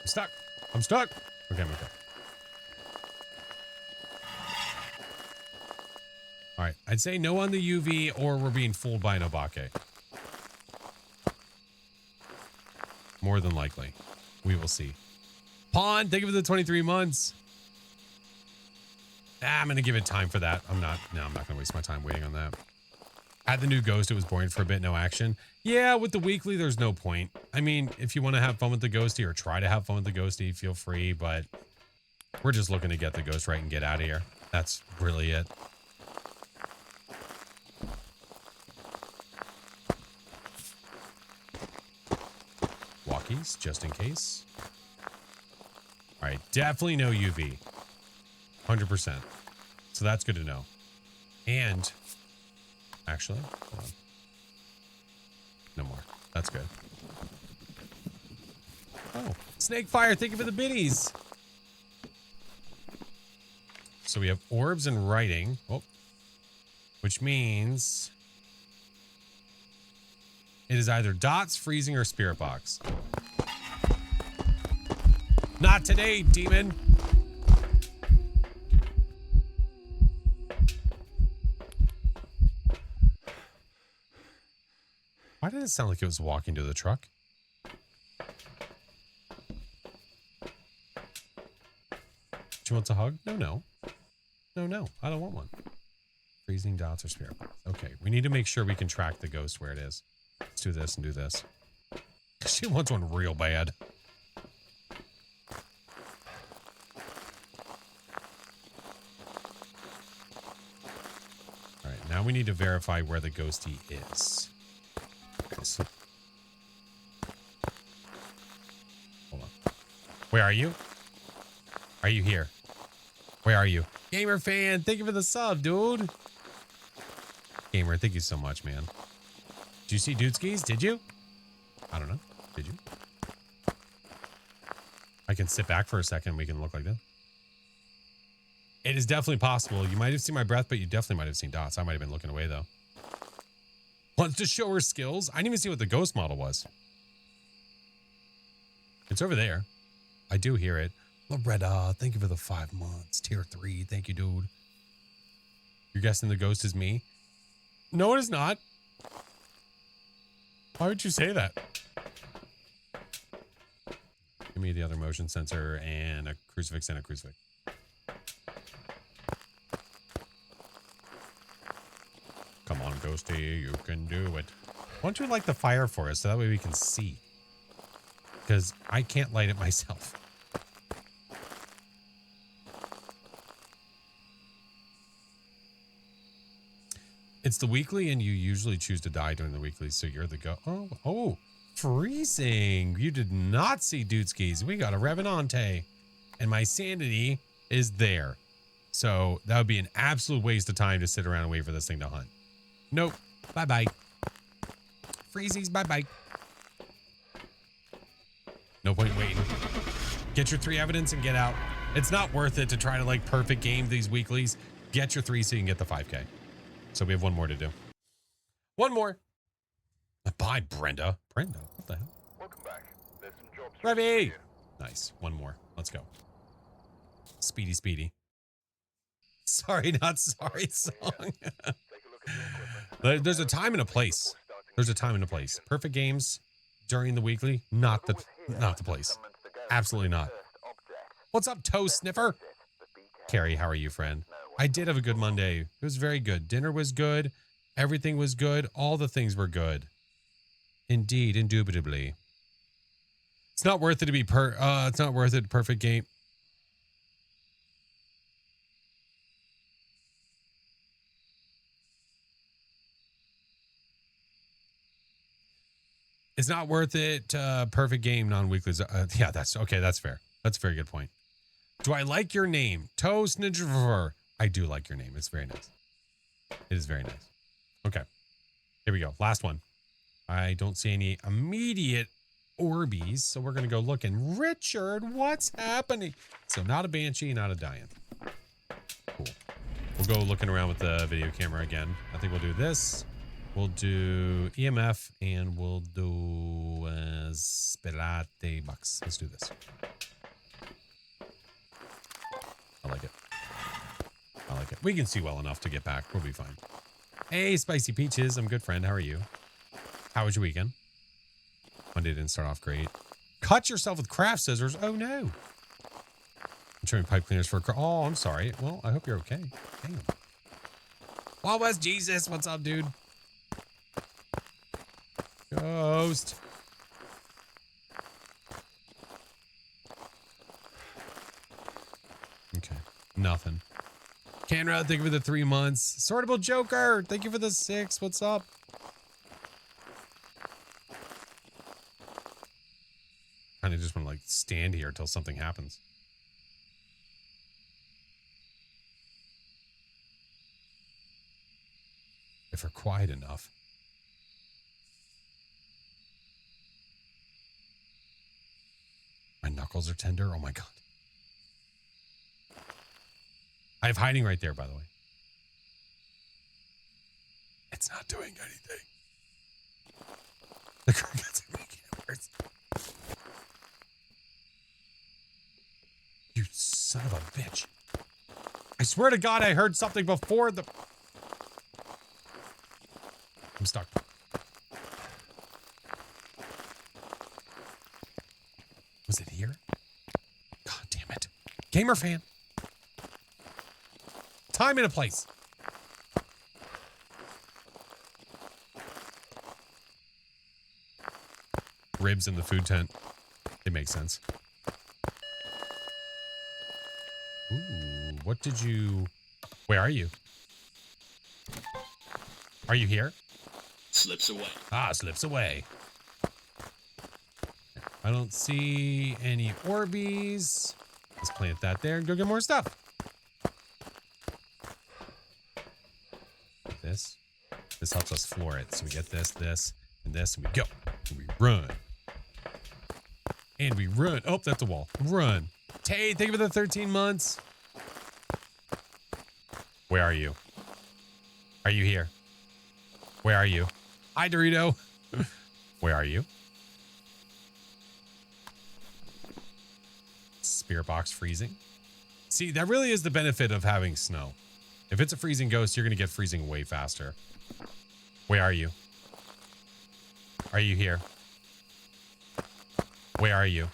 I'm stuck. I'm stuck. Okay, I'm okay. All right. I'd say no on the UV or we're being fooled by an Obake. More than likely. We will see. Pawn, thank you for the 23 months. I'm going to give it time for that. I'm not going to waste my time waiting on that. Had the new ghost, it was boring for a bit, no action. Yeah, with the weekly, there's no point. I mean, if you want to have fun with the ghosty or try to have fun with the ghosty, feel free, but we're just looking to get the ghost right and get out of here. That's really it. Walkies, just in case. All right, definitely no UV. 100%. So that's good to know. And actually, hold on. No more. That's good. Oh, Snake Fire, thank you for the biddies. So we have orbs and writing. Oh, which means it is either dots, freezing, or spirit box. Not today, demon. Why did it sound like it was walking to the truck? She wants a hug? No, no. No, no. I don't want one. Freezing, dots, or spirit box. Okay, we need to make sure we can track the ghost where it is. Let's do this and do this. She wants one real bad. All right, now we need to verify where the ghostie is. Okay, so hold on. Where are you? Are you here? Where are you? Gamer fan, thank you for the sub, dude. Gamer, thank you so much, man. Did you see Dude Skis? Did you? I don't know. Did you? I can sit back for a second. We can look like this. It is definitely possible. You might have seen my breath, but you definitely might have seen dots. I might have been looking away, though. Wants to show her skills. I didn't even see what the ghost model was. It's over there. I do hear it. Loretta, thank you for the 5 months. Tier 3. Thank you, dude. You're guessing the ghost is me? No, it is not. Why would you say that? Give me the other motion sensor and a crucifix and a crucifix. Come on, ghosty. You can do it. Why don't you light the fire for us so that way we can see? Because I can't light it myself. It's the weekly, and you usually choose to die during the weekly, so you're the Oh, freezing. You did not see Dude Skis. We got a Revenante, and my sanity is there. So that would be an absolute waste of time to sit around and wait for this thing to hunt. Nope. Bye-bye. Freezies, bye-bye. No point waiting. Get your 3 evidence and get out. It's not worth it to try to like perfect game these weeklies. Get your 3 so you can get the 5K. So we have 1 more to do. 1 more. Bye, Brenda. Brenda, what the hell? Welcome back. There's some jobs. Revy! Nice. 1 more. Let's go. Speedy, speedy. Sorry, not sorry song. Take a look at the equipment. There's a time and a place. There's a time and a place. Perfect games during the weekly, not the place. Absolutely not. What's up, toe sniffer? Carrie, how are you, friend? I did have a good Monday. It was very good. Dinner was good. Everything was good. All the things were good. Indeed, indubitably. It's not worth it to be it's not worth it. Perfect game. It's not worth it. Perfect game, non-weeklies. Yeah, that's okay. That's fair. That's a very good point. Do I like your name? Toast Ninja. I do like your name. It's very nice. It is very nice. Okay. Here we go. Last one. I don't see any immediate Orbeez, so we're going to go looking. Richard, what's happening? So not a Banshee, not a Dian. Cool. We'll go looking around with the video camera again. I think we'll do this. We'll do EMF, and we'll do Spirate Box. Let's do this. I like it. I like it. We can see well enough to get back. We'll be fine. Hey, Spicy Peaches. I'm good, friend. How are you? How was your weekend? Monday didn't start off great. Cut yourself with craft scissors. Oh, no. I'm trimming pipe cleaners for a... Oh, I'm sorry. Well, I hope you're okay. Damn. What was Jesus? What's up, dude? Ghost. Okay. Nothing. Canra, thank you for the 3 months. Sortable Joker, thank you for the 6. What's up? Kind of just want to like stand here until something happens. If we're quiet enough. My knuckles are tender. Oh my God. I have hiding right there, by the way. It's not doing anything. The crickets are making it worse. You son of a bitch. I swear to God, I heard something before the... I'm stuck. Was it here? God damn it. Gamer fan. Time and a place. Ribs in the food tent. It makes sense. Ooh, what did you... Where are you? Are you here? Slips away. Ah, slips away. I don't see any Orbeez. Let's plant that there and go get more stuff. This. This helps us floor it. So we get this, this, and this, and we go. And we run. And we run. Oh, that's a wall. Run. Tay, thank you for the 13 months. Where are you? Are you here? Where are you? Hi, Dorito. Where are you? Spirit box freezing. See, that really is the benefit of having snow. If it's a freezing ghost, you're going to get freezing way faster. Where are you? Are you here? Where are you?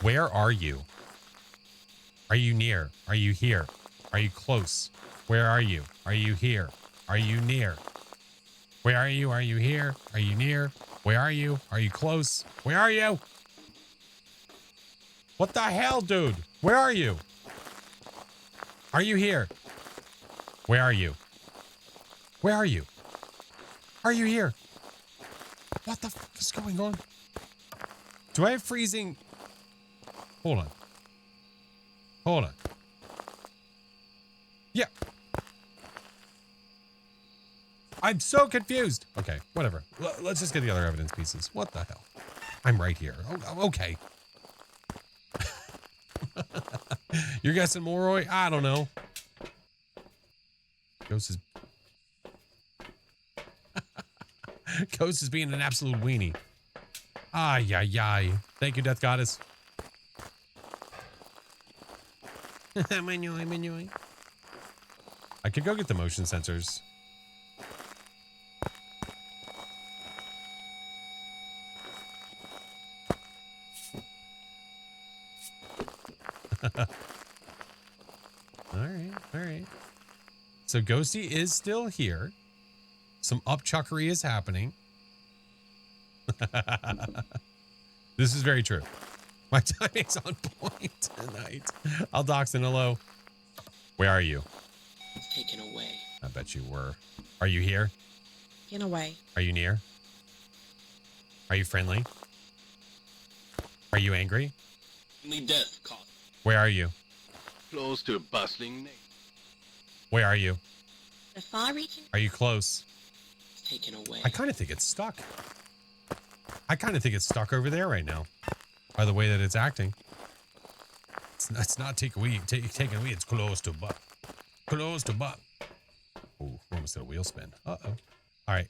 Where are you? Are you near? Are you here? Are you close? Where are you? Are you here? Are you near? Where are you? Are you here? Are you near? Where are you? Are you close? Where are you? What the hell, dude? Where are you? Are you here? Where are you? Where are you? Are you here? What the fuck is going on? Do I have freezing? Hold on. Hold on. Yeah. I'm so confused. Okay, whatever. Let's just get the other evidence pieces. What the hell? I'm right here. Oh, okay. You're guessing Moroi? I don't know. Ghost is... Ghost is being an absolute weenie. Ay, ay, ay. Thank you, Death Goddess. I could go get the motion sensors. All right. So Ghosty is still here. Some upchuckery is happening. This is very true. My timing's on point tonight. I'll dox in hello. Where are you? Taken away. I bet you were. Are you here? Taken away. Are you near? Are you friendly? Are you angry? Only death caught. Where are you? Close to bustling name. Where are you? The far-reaching. Are you close? Taken away. I kind of think it's stuck. I kind of think it's stuck over there right now. By the way that it's acting. It's not taking away. It's close to butt. Close to butt. Ooh, we almost did a wheel spin. Uh-oh. All right.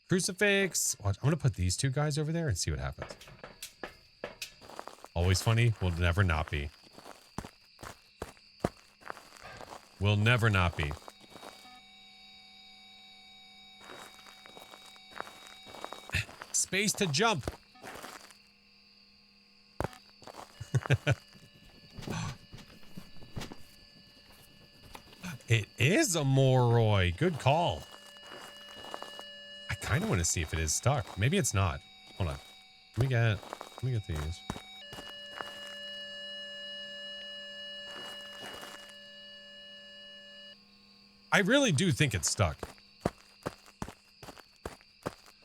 Crucifix. Watch, I'm going to put these two guys over there and see what happens. Always funny. Will never not be. Will never not be. Space to jump. It is a Moroi. Good call. I kind of want to see if it is stuck. Maybe it's not. Hold on. Let me get these. I really do think it's stuck.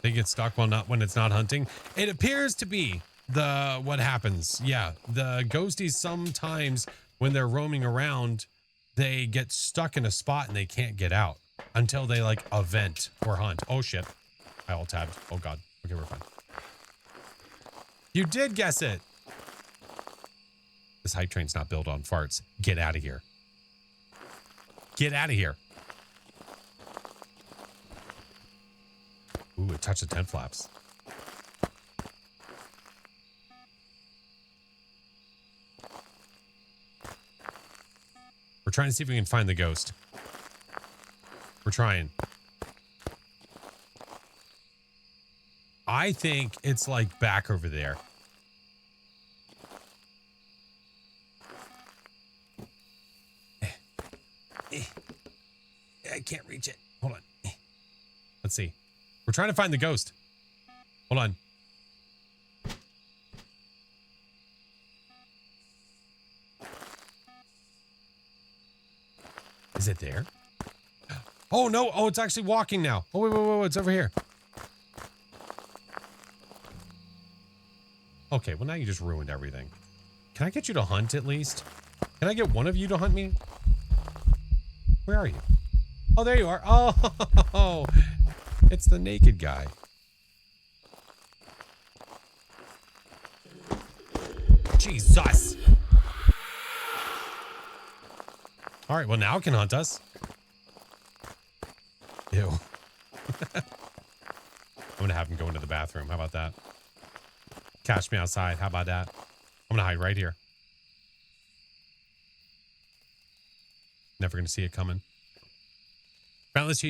Think it's stuck when it's not hunting. It appears to be what happens. Yeah, the ghosties sometimes when they're roaming around, they get stuck in a spot and they can't get out until they like event or hunt. Oh shit! I all tabbed. Oh god. Okay, we're fine. You did guess it. This hype train's not built on farts. Get out of here. Get out of here. Ooh, it touched the tent flaps. We're trying to see if we can find the ghost. We're trying. I think it's like back over there. I can't reach it. Hold on. Let's see. We're trying to find the ghost. Hold on. Is it there? Oh, no. Oh, it's actually walking now. Oh, wait. It's over here. Okay, well, now you just ruined everything. Can I get you to hunt at least? Can I get one of you to hunt me? Where are you? Oh, there you are. Oh, it's the naked guy. Jesus. All right, well, now it can hunt us. Ew. I'm going to have him go into the bathroom. How about that? Catch me outside. How about that? I'm going to hide right here. Never going to see it coming. Found this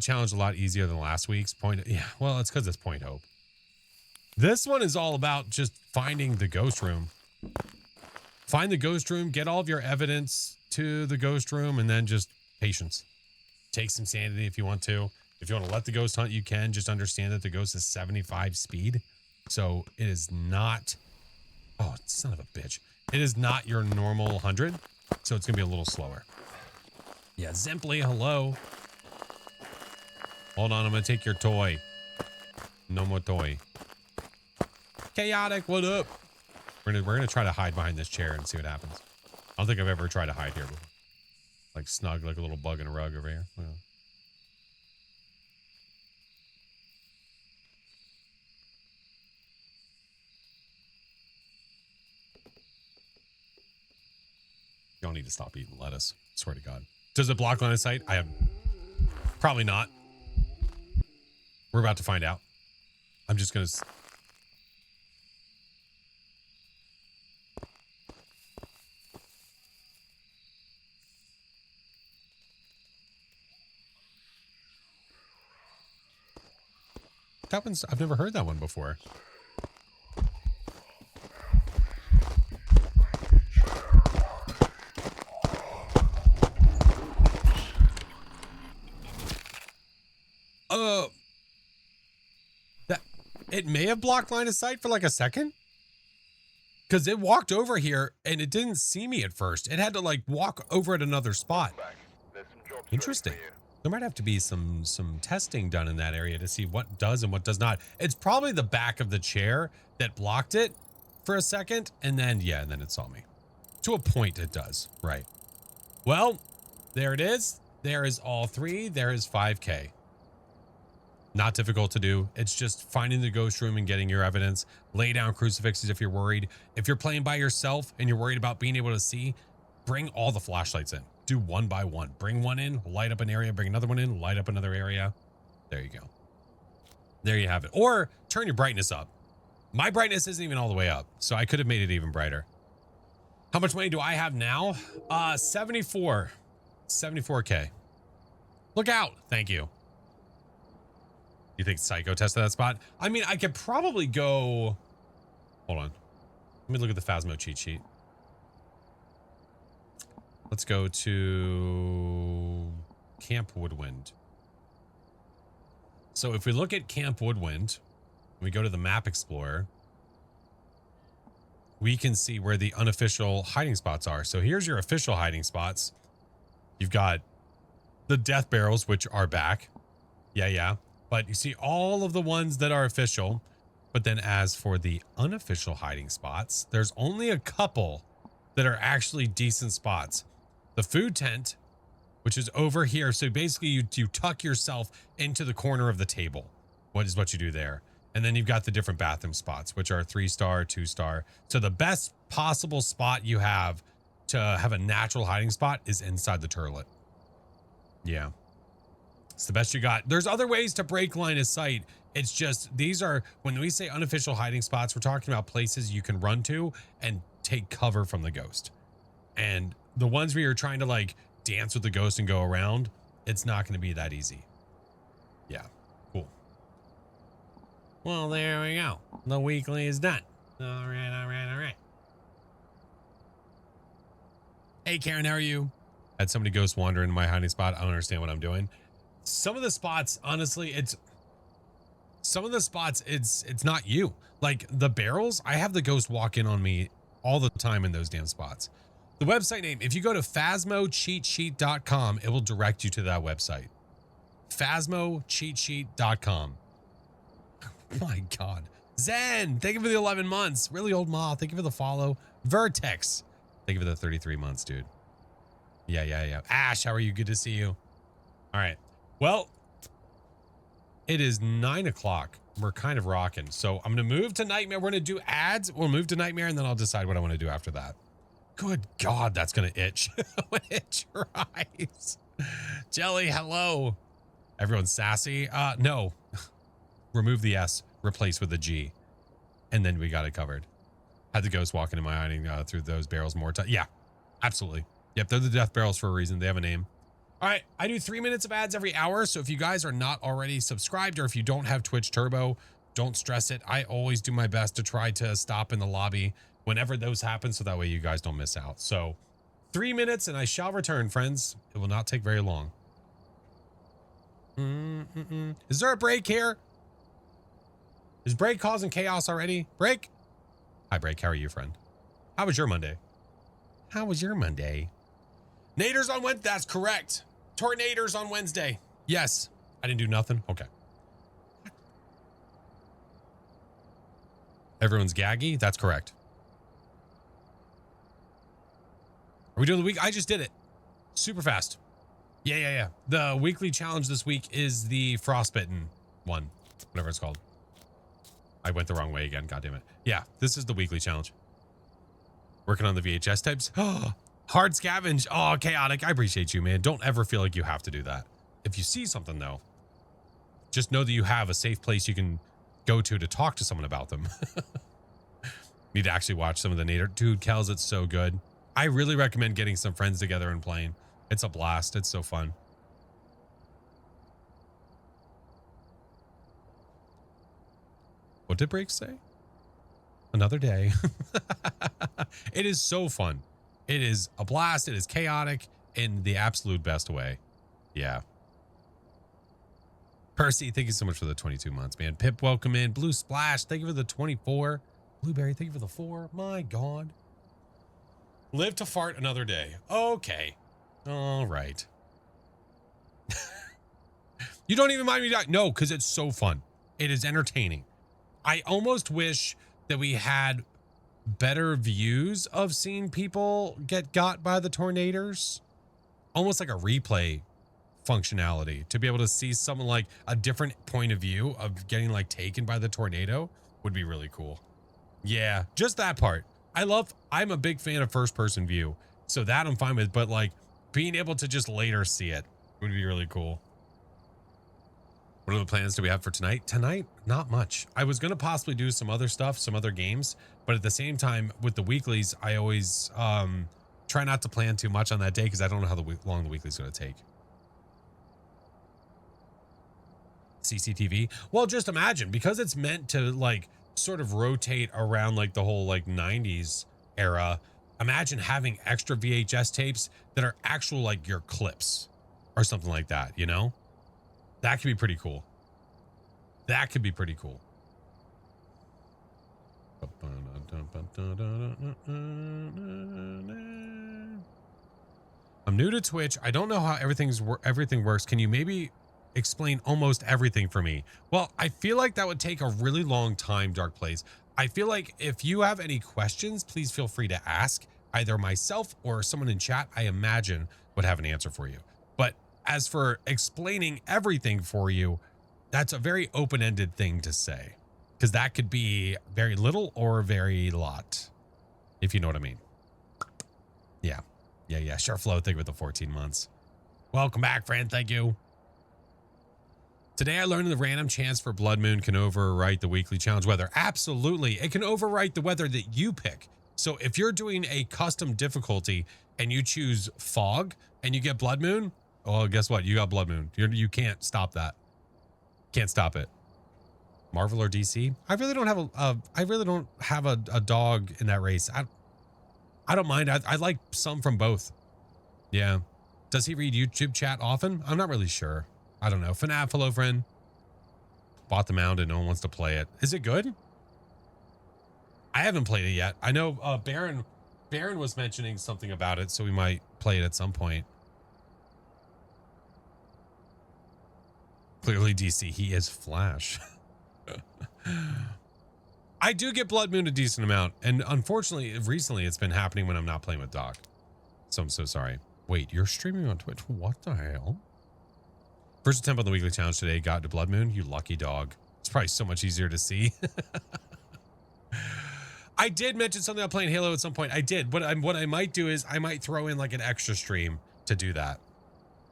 challenge a lot easier than last week's point. Yeah, well, it's because it's Point Hope. This one is all about just finding the ghost room. Find the ghost room, get all of your evidence to the ghost room, and then just patience. Take some sanity if you want to. If you want to let the ghost hunt, you can. Just understand that the ghost is 75 speed. So it is not... Oh, son of a bitch. It is not your normal 100. So it's going to be a little slower. Yeah, Zemply, hello. Hold on, I'm going to take your toy. No more toy. Chaotic, what up? We're gonna try to hide behind this chair and see what happens. I don't think I've ever tried to hide here before. Like snug like a little bug in a rug over here. Yeah. Y'all need to stop eating lettuce. Swear to God. Does it block line of sight? I have... Probably not. We're about to find out. I'm just gonna... That one's... I've never heard that one before. It may have blocked line of sight for like a second. Because it walked over here and it didn't see me at first. It had to like walk over at another spot. Interesting. There might have to be some testing done in that area to see what does and what does not. It's probably the back of the chair that blocked it for a second. And then, yeah, and then it saw me. To a point it does. Right. Well, there it is. There is all three. There is 5K. Not difficult to do. It's just finding the ghost room and getting your evidence. Lay down crucifixes if you're worried. If you're playing by yourself and you're worried about being able to see, bring all the flashlights in. Do one by one. Bring one in, light up an area, bring another one in, light up another area. There you go. There you have it. Or turn your brightness up. My brightness isn't even all the way up, so I could have made it even brighter. How much money do I have now? 74K. Look out. Thank you. You think Psycho tested that spot? I mean, I could probably go... Hold on. Let me look at the Phasmo cheat sheet. Let's go to Camp Woodwind. So if we look at Camp Woodwind, we go to the Map Explorer, we can see where the unofficial hiding spots are. So here's your official hiding spots. You've got the death barrels, which are back. Yeah. But you see all of the ones that are official. But then as for the unofficial hiding spots, there's only a couple that are actually decent spots. The food tent, which is over here. So basically you tuck yourself into the corner of the table. What is what you do there. And then you've got the different bathroom spots, which are 3-star, 2-star. So the best possible spot you have to have a natural hiding spot is inside the turlet. Yeah. It's the best you got. There's other ways to break line of sight. It's just, these are, when we say unofficial hiding spots, we're talking about places you can run to and take cover from the ghost. And the ones where you're trying to like dance with the ghost and go around, it's not going to be that easy. Yeah. Cool. Well, there we go. The weekly is done. All right. Hey, Karen, how are you? Had somebody ghost wander into my hiding spot. I don't understand what I'm doing. Some of the spots, honestly, it's not you. Like the barrels, I have the ghost walk in on me all the time in those damn spots. The website name, if you go to phasmocheatsheet.com, it will direct you to that website. Phasmocheatsheet.com. Oh my God. Zen, thank you for the 11 months. Really old Ma, thank you for the follow. Vertex, thank you for the 33 months, dude. Yeah. Ash, how are you? Good to see you. All right. Well, it is 9 o'clock. We're kind of rocking. So I'm going to move to Nightmare. We're going to do ads. We'll move to Nightmare and then I'll decide what I want to do after that. Good God, that's going to itch when it dries. Jelly, hello. Everyone's sassy. No. Remove the S, replace with the G. And then we got it covered. Had the ghost walking in my hiding through those barrels more time. Yeah, absolutely. Yep, they're the death barrels for a reason. They have a name. All right, I do 3 minutes of ads every hour. So if you guys are not already subscribed or if you don't have Twitch Turbo, don't stress it. I always do my best to try to stop in the lobby whenever those happen, so that way you guys don't miss out. So 3 minutes and I shall return, friends. It will not take very long. Is there a break here? Is break causing chaos already? Break? Hi, break. How are you, friend? How was your Monday? How was your Monday? Naders on Wednesday. That's correct. Tornadoes on Wednesday. Yes. I didn't do nothing. Okay. Everyone's gaggy. That's correct. Are we doing the week? I just did it. Super fast. Yeah. The weekly challenge this week is the frostbitten one. Whatever it's called. I went the wrong way again. God damn it. Yeah, this is the weekly challenge. Working on the VHS tapes. Oh, hard scavenge. Oh, chaotic. I appreciate you, man. Don't ever feel like you have to do that. If you see something, though, just know that you have a safe place you can go to talk to someone about them. Need to actually watch some of the Nader. Dude, Kells, it's so good. I really recommend getting some friends together and playing. It's a blast. It's so fun. What did Break say? Another day. It is so fun. It is a blast. It is chaotic in the absolute best way. Yeah. Percy, thank you so much for the 22 months, man. Pip, welcome in. Blue Splash, thank you for the 24. Blueberry, thank you for the 4. My God. Live to fart another day. Okay. All right. You don't even mind me dying. No, because it's so fun. It is entertaining. I almost wish that we had better views of seeing people get got by the tornadoes. Almost like a replay functionality to be able to see someone like a different point of view of getting like taken by the tornado would be really cool. Yeah, just that part. I'm a big fan of first person view. So that I'm fine with, but like being able to just later see it would be really cool. What are the plans do we have for tonight? Tonight, not much. I was going to possibly do some other stuff, some other games, but at the same time with the weeklies, I always try not to plan too much on that day because I don't know how long the weekly is going to take. CCTV? Well, just imagine, because it's meant to like sort of rotate around like the whole like 90s era. Imagine having extra VHS tapes that are actual like your clips or something like that, you know? That could be pretty cool. That could be pretty cool. I'm new to Twitch. I don't know how everything works. Can you maybe explain almost everything for me? Well, I feel like that would take a really long time, Dark Place. I feel like if you have any questions, please feel free to ask either myself or someone in chat. I imagine would have an answer for you. But as for explaining everything for you, that's a very open-ended thing to say, because that could be very little or very lot, if you know what I mean. Yeah. Sure, Flo, think with the 14 months. Welcome back, friend. Thank you. Today I learned the random chance for Blood Moon can overwrite the weekly challenge weather. Absolutely. It can overwrite the weather that you pick. So if you're doing a custom difficulty and you choose fog and you get Blood Moon, well, guess what? You got Blood Moon. You can't stop that. Can't stop it. Marvel or DC? I really don't have a dog in that race. I don't mind. I like some from both. Yeah. Does he read YouTube chat often? I'm not really sure. I don't know. FNAF, hello friend. Bought the mound and no one wants to play it. Is it good? I haven't played it yet. I know Baron was mentioning something about it, so we might play it at some point. Clearly DC, he is Flash. I do get Blood Moon a decent amount, and unfortunately, recently it's been happening when I'm not playing with Doc. So I'm so sorry. Wait, you're streaming on Twitch? What the hell? First attempt on the weekly challenge today got to Blood Moon. You lucky dog. It's probably so much easier to see. I did mention something about playing Halo at some point. I did. What I might do is I might throw in like an extra stream to do that.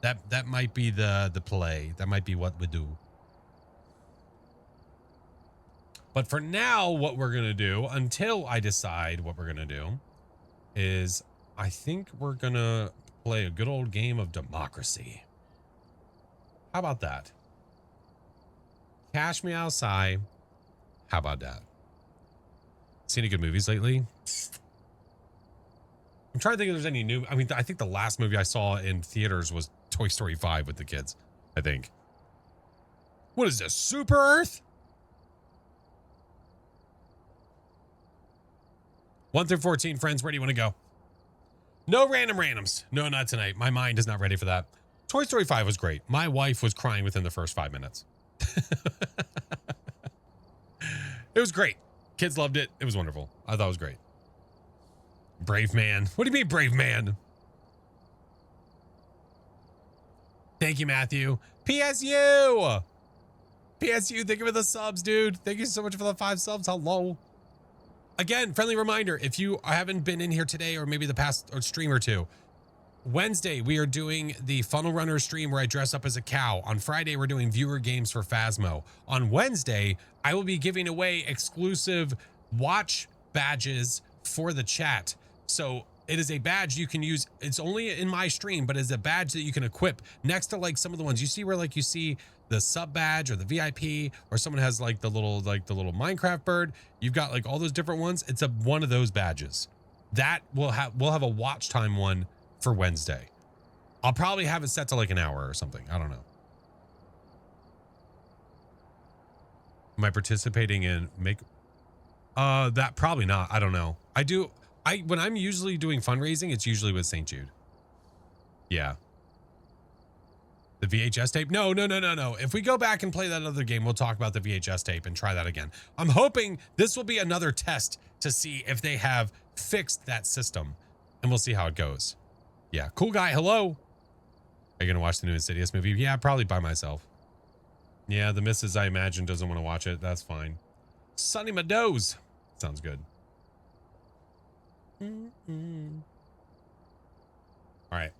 That might be the play. That might be what we do. But for now, what we're going to do, until I decide what we're going to do, is I think we're going to play a good old game of democracy. How about that? Cash me outside. How about that? Seen any good movies lately? I'm trying to think if there's any new. I mean, I think the last movie I saw in theaters was Toy Story 5 with the kids, I think. What is this, Super Earth? 1 through 14, friends, where do you want to go? No random randoms. No, not tonight. My mind is not ready for that. Toy Story 5 was great. My wife was crying within the first 5 minutes. It was great. Kids loved it. It was wonderful. I thought it was great. Brave man. What do you mean, brave man? Thank you, Matthew. PSU. PSU, thank you for the subs, dude. Thank you so much for the 5 subs. Hello. Again, friendly reminder, if you haven't been in here today or maybe the past stream or two, Wednesday, we are doing the Funnel Runner stream where I dress up as a cow. On Friday, we're doing viewer games for Phasmo. On Wednesday, I will be giving away exclusive watch badges for the chat. So it is a badge you can use. It's only in my stream, but it's a badge that you can equip next to like some of the ones you see where like you see the sub badge or the VIP, or someone has like the little Minecraft bird. You've got like all those different ones. It's one of those badges that we'll have a watch time one for Wednesday. I'll probably have it set to like an hour or something. I don't know. Am I participating in that? Probably not. I don't know. When I'm usually doing fundraising, it's usually with St. Jude. Yeah. The VHS tape? No. If we go back and play that other game, we'll talk about the VHS tape and try that again. I'm hoping this will be another test to see if they have fixed that system, and we'll see how it goes. Yeah, cool guy. Hello. Are you going to watch the new Insidious movie? Yeah, probably by myself. Yeah, the missus, I imagine, doesn't want to watch it. That's fine. Sunny Meadows. Sounds good. All right.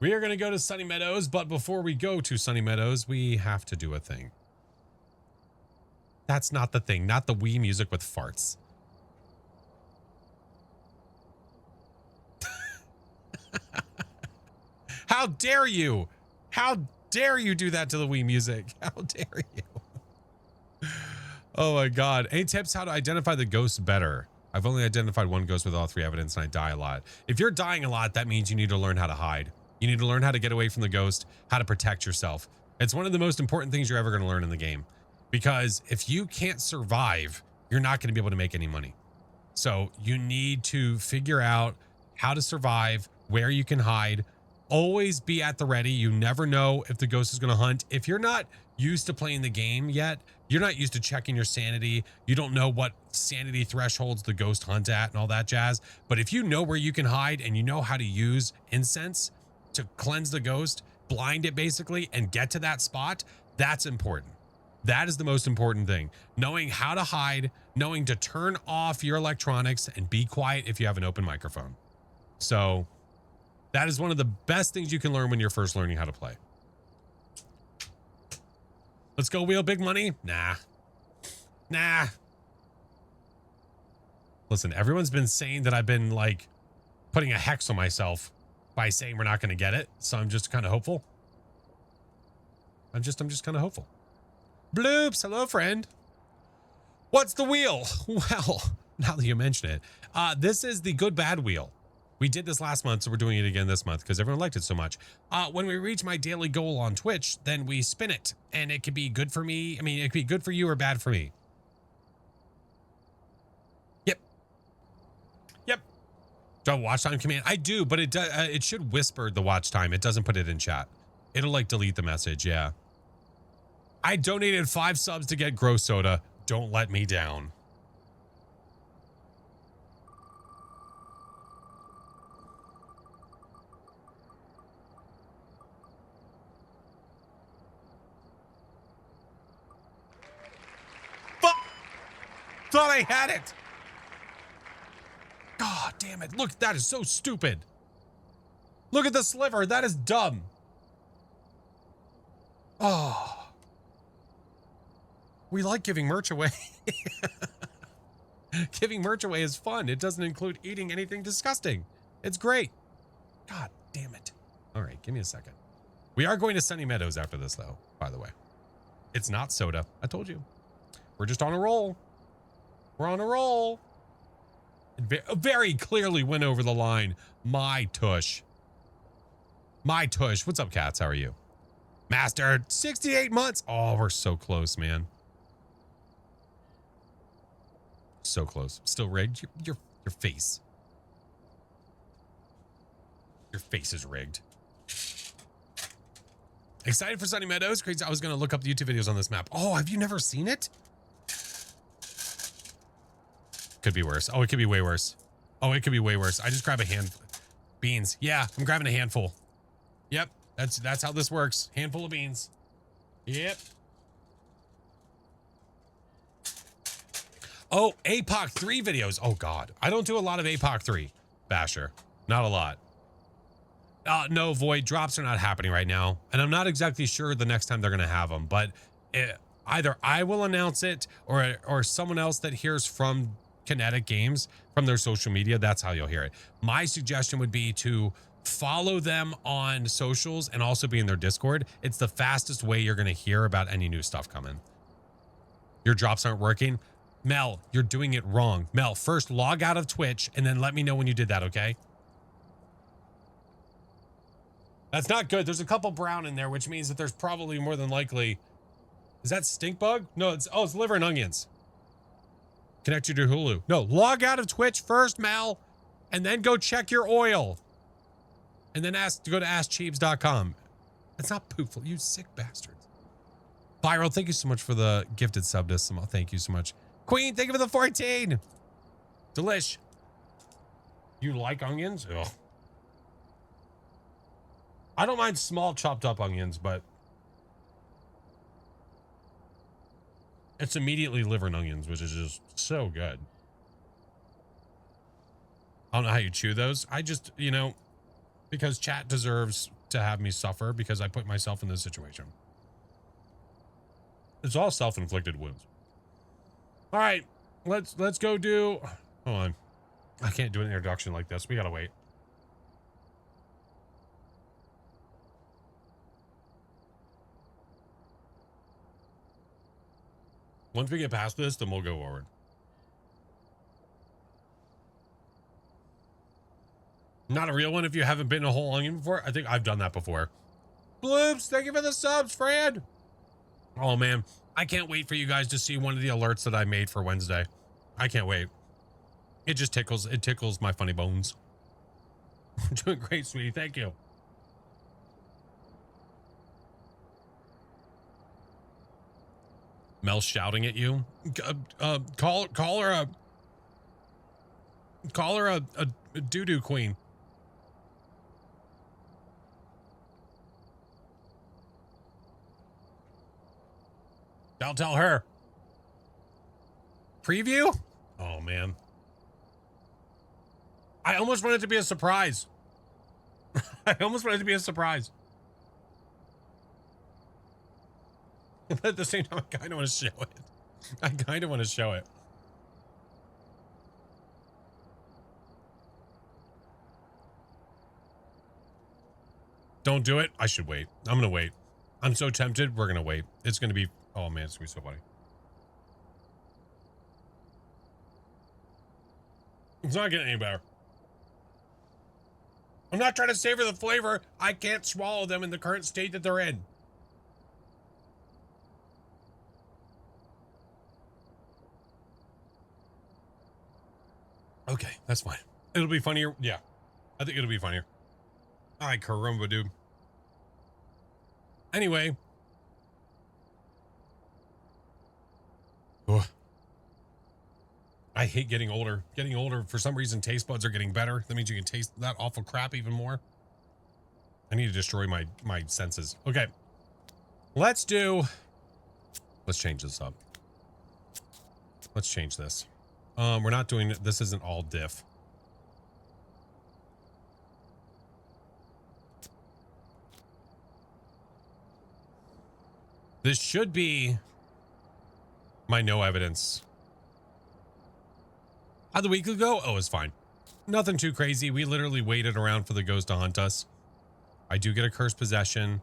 We are going to go to Sunny Meadows, but before we go to Sunny Meadows, we have to do a thing. That's not the thing. Not the Wii music with farts. How dare you? How dare you do that to the Wii music? How dare you? Oh my God. Any tips how to identify the ghosts better? I've only identified one ghost with all 3 evidence and I die a lot. If you're dying a lot, that means you need to learn how to hide. You need to learn how to get away from the ghost, how to protect yourself. It's one of the most important things you're ever going to learn in the game. Because if you can't survive, you're not going to be able to make any money. So you need to figure out how to survive, where you can hide. Always be at the ready. You never know if the ghost is going to hunt. If you're not used to playing the game yet, you're not used to checking your sanity. You don't know what sanity thresholds the ghost hunt at and all that jazz. But if you know where you can hide and you know how to use incense to cleanse the ghost, blind it basically, and get to that spot, that's important. That is the most important thing. Knowing how to hide, knowing to turn off your electronics and be quiet if you have an open microphone. So That is one of the best things you can learn when you're first learning how to play. Let's go wheel big money. Nah. Listen, everyone's been saying that I've been like putting a hex on myself by saying we're not going to get it. So I'm just kind of hopeful. I'm just kind of hopeful. Bloops. Hello, friend. What's the wheel? Well, now that you mention it, this is the good bad wheel. We did this last month, so we're doing it again this month because everyone liked it so much. When we reach my daily goal on Twitch, then we spin it, and it could be good for me. I mean, it could be good for you or bad for me. Yep. Do I watch time command? I do, but it should whisper the watch time. It doesn't put it in chat. It'll like delete the message. Yeah. I donated 5 subs to get Grow Soda. Don't let me down. Thought I had it. God damn it. Look, that is so stupid. Look at the sliver. That is dumb. Oh. We like giving merch away. Giving merch away is fun. It doesn't include eating anything disgusting. It's great. God damn it. All right, give me a second. We are going to Sunny Meadows after this, though, by the way. It's not soda. I told you. We're just on a roll. We're on a roll. It very clearly went over the line. My tush. My tush. What's up, cats? How are you? Master, 68 months. Oh, we're so close, man. So close. Still rigged. Your face. Your face is rigged. Excited for Sunny Meadows? Crazy. I was going to look up the YouTube videos on this map. Oh, have you never seen it? Could be worse. Oh, it could be way worse. Oh, it could be way worse. I just grab a handful. Beans. Yeah, I'm grabbing a handful. Yep. That's how this works. Handful of beans. Yep. Oh, APOC 3 videos. Oh, God. I don't do a lot of APOC 3. Basher. Not a lot. No, Void. Drops are not happening right now. And I'm not exactly sure the next time they're going to have them. But either I will announce it or someone else that hears from Kinetic Games from their social media. That's how you'll hear it. My suggestion would be to follow them on socials and also be in their Discord. It's the fastest way you're going to hear about any new stuff coming. Your drops aren't working. Mel, you're doing it wrong. Mel, first log out of Twitch and then let me know when you did that, okay? That's not good. There's a couple brown in there, which means that there's probably more than likely... Is that stink bug? No, it's liver and onions. Connect you to Hulu. No, log out of Twitch first, Mel, and then go check your oil. And then go to askcheebs.com. It's not poopful, you sick bastards. Viral, thank you so much for the gifted sub to Samal. Thank you so much. Queen, thank you for the 14. Delish. You like onions? Ugh. I don't mind small chopped up onions, but it's immediately liver and onions, which is just so good. I don't know how you chew those. I just, because chat deserves to have me suffer because I put myself in this situation. It's all self-inflicted wounds. All right, let's go do. Hold on, I can't do an introduction like this. We gotta wait. Once we get past this, then we'll go forward. Not a real one if you haven't bitten a whole onion before. I think I've done that before. Bloops, thank you for the subs, Fran. Oh, man. I can't wait for you guys to see one of the alerts that I made for Wednesday. I can't wait. It just tickles. It tickles my funny bones. Doing great, sweetie. Thank you. Mel shouting at you. Call her a doo-doo queen. I'll tell her. Preview? Oh, man. I almost want it to be a surprise. I almost wanted it to be a surprise. But at the same time, I kind of want to show it. I kind of want to show it. Don't do it. I should wait. I'm going to wait. I'm so tempted. We're going to wait. It's going to be... Oh, man. It's going to be so funny. It's not getting any better. I'm not trying to savor the flavor. I can't swallow them in the current state that they're in. Okay, that's fine. It'll be funnier. Yeah, I think it'll be funnier. Ay, caramba, dude. Anyway. Ugh. I hate getting older. Getting older, for some reason, taste buds are getting better. That means you can taste that awful crap even more. I need to destroy my senses. Okay. Let's change this up. Let's change this. We're not doing it. This isn't all diff. This should be my no evidence. How'd the week go? Oh, it's fine. Nothing too crazy. We literally waited around for the ghost to hunt us. I do get a cursed possession.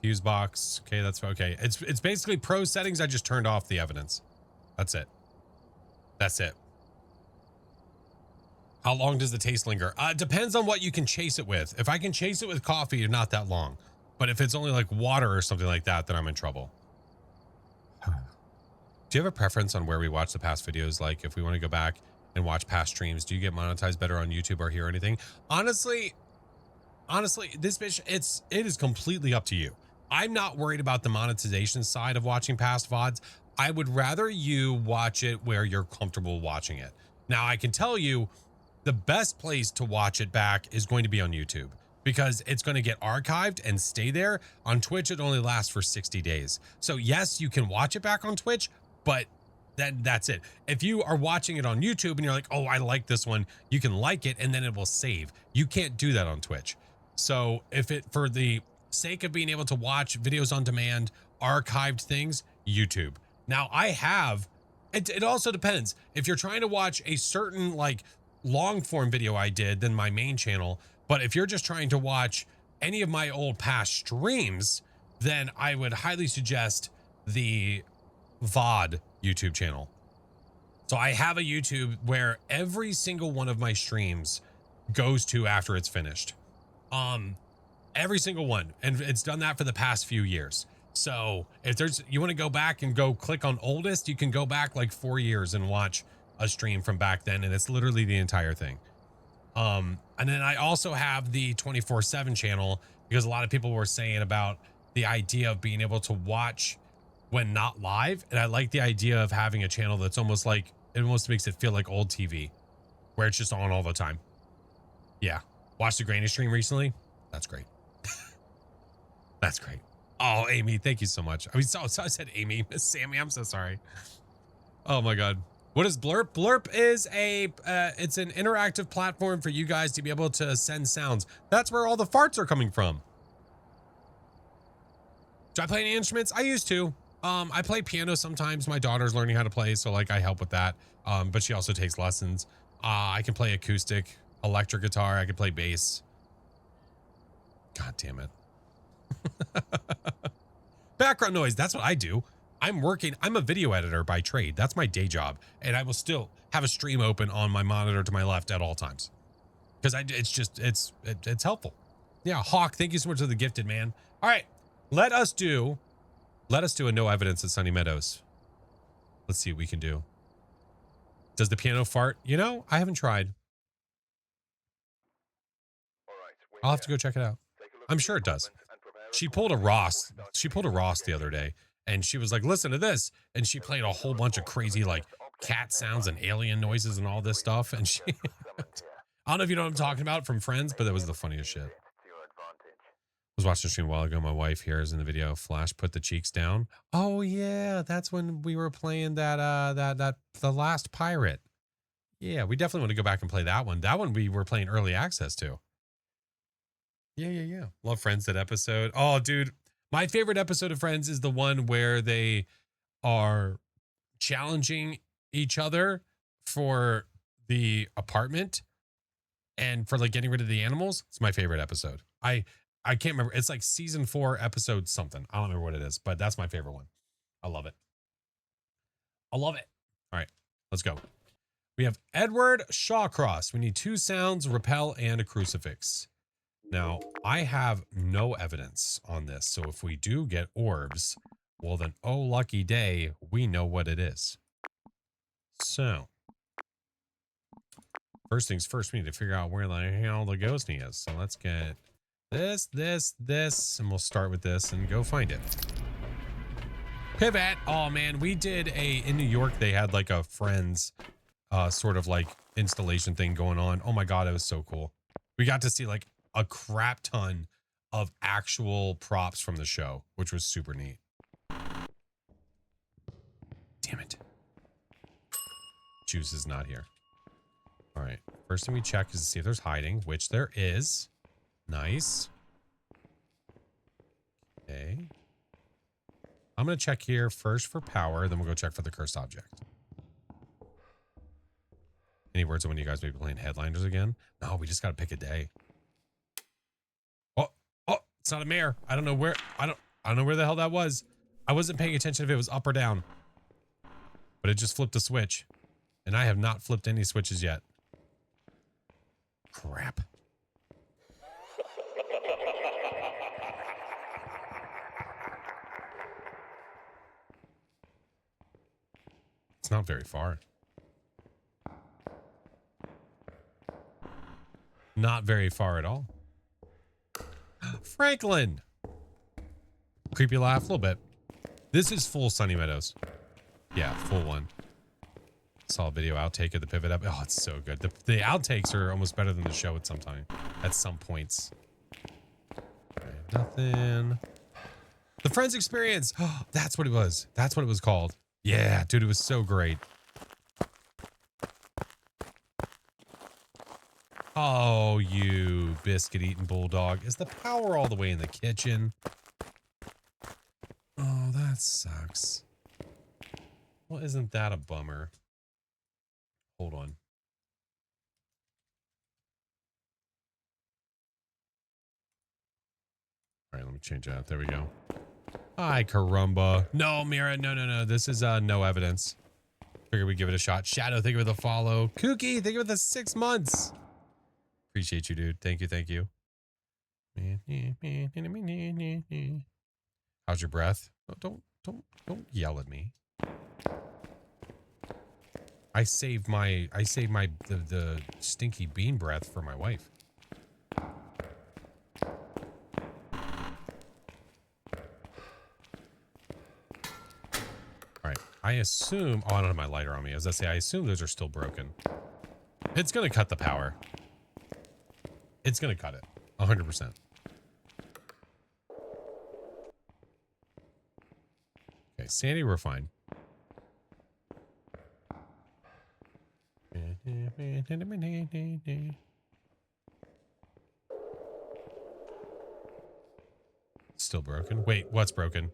Fuse box. Okay, that's okay. It's basically pro settings. I just turned off the evidence. That's it. That's it. How long does the taste linger? It depends on what you can chase it with. If I can chase it with coffee, not that long. But if it's only like water or something like that, then I'm in trouble. Do you have a preference on where we watch the past videos? Like if we want to go back and watch past streams, do you get monetized better on YouTube or here or anything? Honestly, this bitch, it is completely up to you. I'm not worried about the monetization side of watching past VODs. I would rather you watch it where you're comfortable watching it. Now, I can tell you the best place to watch it back is going to be on YouTube because it's going to get archived and stay there. On Twitch, it only lasts for 60 days. So yes, you can watch it back on Twitch, but that's it. If you are watching it on YouTube and you're like, oh, I like this one, you can like it and then it will save. You can't do that on Twitch. So if it, for the sake of being able to watch videos on demand, archived things, YouTube. Now I have, it also depends. If you're trying to watch a certain like long form video I did, then my main channel. But if you're just trying to watch any of my old past streams, then I would highly suggest the VOD YouTube channel. So I have a YouTube where every single one of my streams goes to after it's finished. Every single one. And it's done that for the past few years. So if you want to go back and go click on oldest, you can go back like 4 years and watch a stream from back then. And it's literally the entire thing. And then I also have the 24/7 channel because a lot of people were saying about the idea of being able to watch when not live. And I like the idea of having a channel that's almost like, it almost makes it feel like old TV where it's just on all the time. Yeah. Watched the Granny stream recently. That's great. That's great. Oh, Amy, thank you so much. I mean, so I said Amy, Miss Sammy, I'm so sorry. Oh my God. What is Blurp? Blurp is it's an interactive platform for you guys to be able to send sounds. That's where all the farts are coming from. Do I play any instruments? I used to. I play piano sometimes. My daughter's learning how to play, so like I help with that. But she also takes lessons. I can play acoustic, electric guitar. I can play bass. God damn it. Background noise. That's what I do. I'm a video editor by trade. That's my day job. And I will still have a stream open on my monitor to my left at all times. Because it's helpful. Yeah, Hawk, thank you so much for the gifted, man. All right, let us do a no evidence at Sunny Meadows. Let's see what we can do. Does the piano fart? You know, I haven't tried. I'll have to go check it out. I'm sure it does. She pulled a Ross the other day. And she was like, listen to this. And she played a whole bunch of crazy like cat sounds and alien noises and all this stuff. And she, I don't know if you know what I'm talking about from Friends, but that was the funniest shit. I was watching a stream a while ago. My wife here is in the video. Flash put the cheeks down. Oh yeah. That's when we were playing the Last Pirate. Yeah. We definitely want to go back and play that one. That one we were playing early access to. Yeah. Love Friends, that episode. Oh, dude. My favorite episode of Friends is the one where they are challenging each other for the apartment and for like getting rid of the animals. It's my favorite episode. I can't remember. It's like season 4, episode something. I don't remember what it is, but that's my favorite one. I love it. I love it. All right, let's go. We have Edward Shawcross. We need 2 sounds, repel, and a crucifix. Now, I have no evidence on this, so if we do get orbs, well then, oh lucky day, we know what it is. So, first things first, we need to figure out where the hell the ghostie is. So let's get this, and we'll start with this and go find it. Pivot. Oh man, we did in New York, they had like a Friends sort of like installation thing going on. Oh my God, it was so cool. We got to see like a crap ton of actual props from the show, which was super neat. Damn it. Juice is not here. All right. First thing we check is to see if there's hiding, which there is. Nice. Okay. I'm going to check here first for power, then we'll go check for the cursed object. Any words on when you guys may be playing Headliners again? No, we just got to pick a day. Oh, it's not a mare. I don't know where. I don't know where the hell that was. I wasn't paying attention if it was up or down. But it just flipped a switch. And I have not flipped any switches yet. Crap. It's not very far. Not very far at all. Franklin. Creepy laugh, a little bit. This is full Sunny Meadows. Yeah, full one. Saw a video outtake of the pivot up. Oh, it's so good. The outtakes are almost better than the show at some points. Okay, nothing. The Friends Experience. Oh, that's what it was. That's what it was called. Yeah, dude, it was so great. Oh, you biscuit-eating bulldog. Is the power all the way in the kitchen? Oh, that sucks. Well, isn't that a bummer? Hold on. All right, let me change that. There we go. Hi, caramba. No, Mira, no. This is no evidence. Figured we'd give it a shot. Shadow, thank you for the follow. Kooky, thank you for the 6 months. Appreciate you, dude. Thank you. How's your breath? Oh, don't yell at me. I saved the stinky bean breath for my wife. All right. I assume, oh, I don't have my lighter on me. As I say, I assume those are still broken. It's going to cut the power. It's going to cut it. 100%. Okay, Sandy, we're fine. Still broken. Wait, what's broken?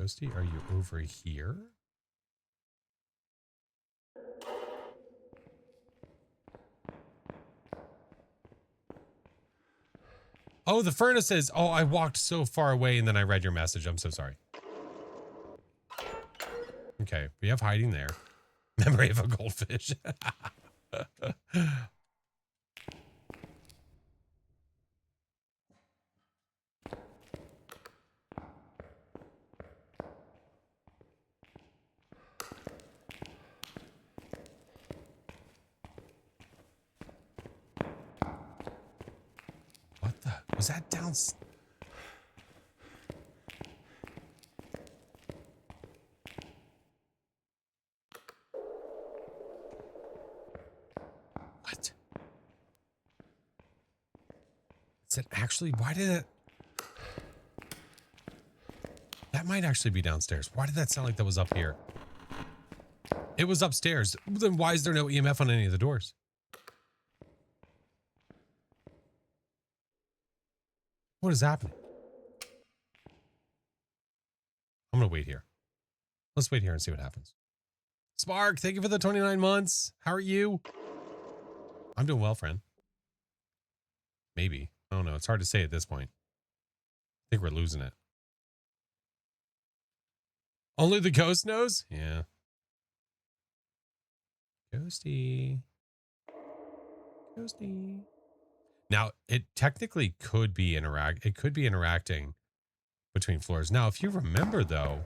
Ghosty, are you over here? Oh, the furnaces. Oh, I walked so far away and then I read your message. I'm so sorry. Okay, we have hiding there. Memory of a goldfish. What the? Was that down? What? Is it actually? Why did it? That might actually be downstairs. Why did that sound like that was up here? It was upstairs. Then why is there no EMF on any of the doors? What is happening? I'm going to wait here. Let's wait here and see what happens. Spark, thank you for the 29 months. How are you? I'm doing well, friend. Maybe. I don't know. It's hard to say at this point. I think we're losing it. Only the ghost knows? Yeah. Ghosty. Ghosty. Now, it technically could be interacting between floors. Now, if you remember though,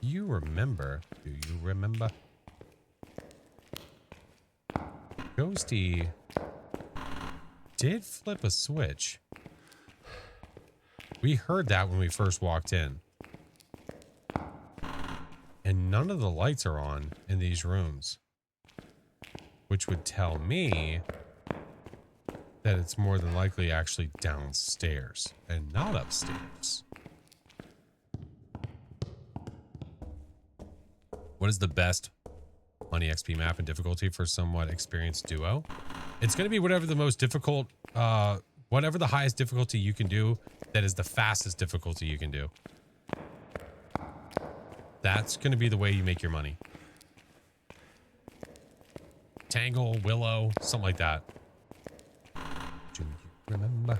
do you remember? Ghosty did flip a switch. We heard that when we first walked in. And none of the lights are on in these rooms, which would tell me that it's more than likely actually downstairs and not upstairs. What is the best Money XP map and difficulty for somewhat experienced duo? It's going to be whatever the most difficult, whatever the highest difficulty you can do, that is the fastest difficulty you can do. That's going to be the way you make your money. Tangle, Willow, something like that. Do you remember?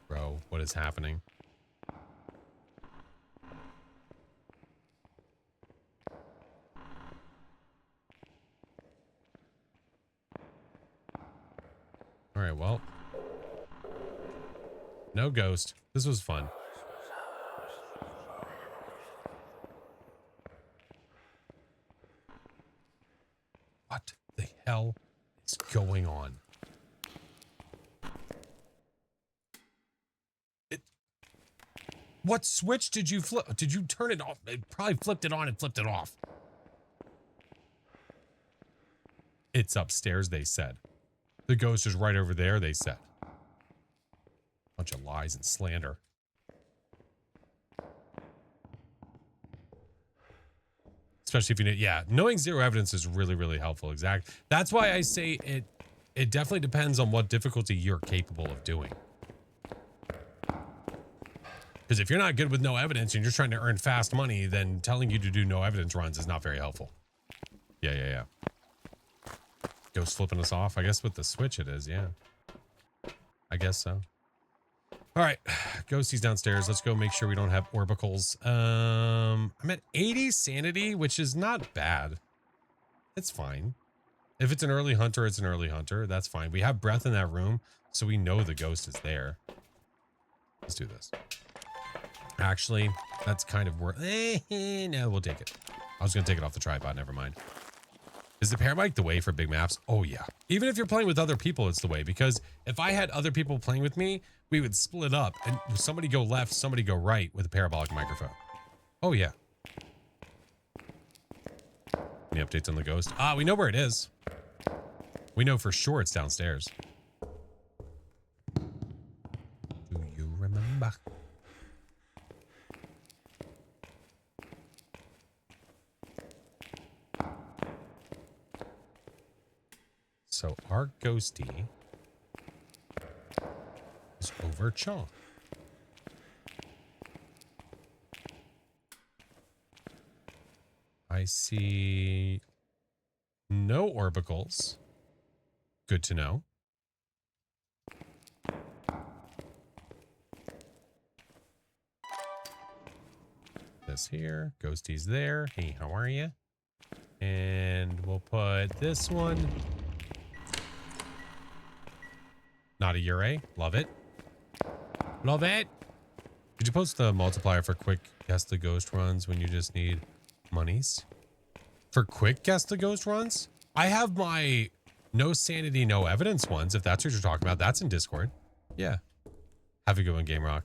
Bro, what is happening? All right, well. No ghost. This was fun. What the hell is going on? What switch did you flip? Did you turn it off? It probably flipped it on and flipped it off. It's upstairs, they said. The ghost is right over there, they said. Bunch of lies and slander. Especially if you know, yeah, knowing zero evidence is really, really helpful. Exactly. That's why I say it definitely depends on what difficulty you're capable of doing. Because if you're not good with no evidence and you're trying to earn fast money, then telling you to do no evidence runs is not very helpful. Yeah. Ghost flipping us off. I guess with the switch it is, yeah. I guess so. All right, Ghosty's downstairs. Let's go make sure we don't have orbicals. I'm at 80 sanity, which is not bad. It's fine. If it's an early hunter, it's an early hunter. That's fine. We have breath in that room, so we know the ghost is there. Let's do this. Actually, that's kind of worth. No, we'll take it. I was gonna take it off the tripod. Never mind. Is the parabolic the way for big maps? Oh yeah. Even if you're playing with other people, it's the way. Because if I had other people playing with me, we would split up and somebody go left, somebody go right with a parabolic microphone. Oh yeah. Any updates on the ghost? We know where it is. We know for sure it's downstairs. Do you remember? So our ghosty is over Chong. I see no orbicals. Good to know. This here. Ghosty's there. Hey, how are you? And we'll put this one. Not a Ure. Love it. Love it. Did you post the multiplier for quick guess the ghost runs when you just need monies? For quick guess the ghost runs? I have my no sanity, no evidence ones, if that's what you're talking about. That's in Discord. Yeah. Have a good one, Game Rock.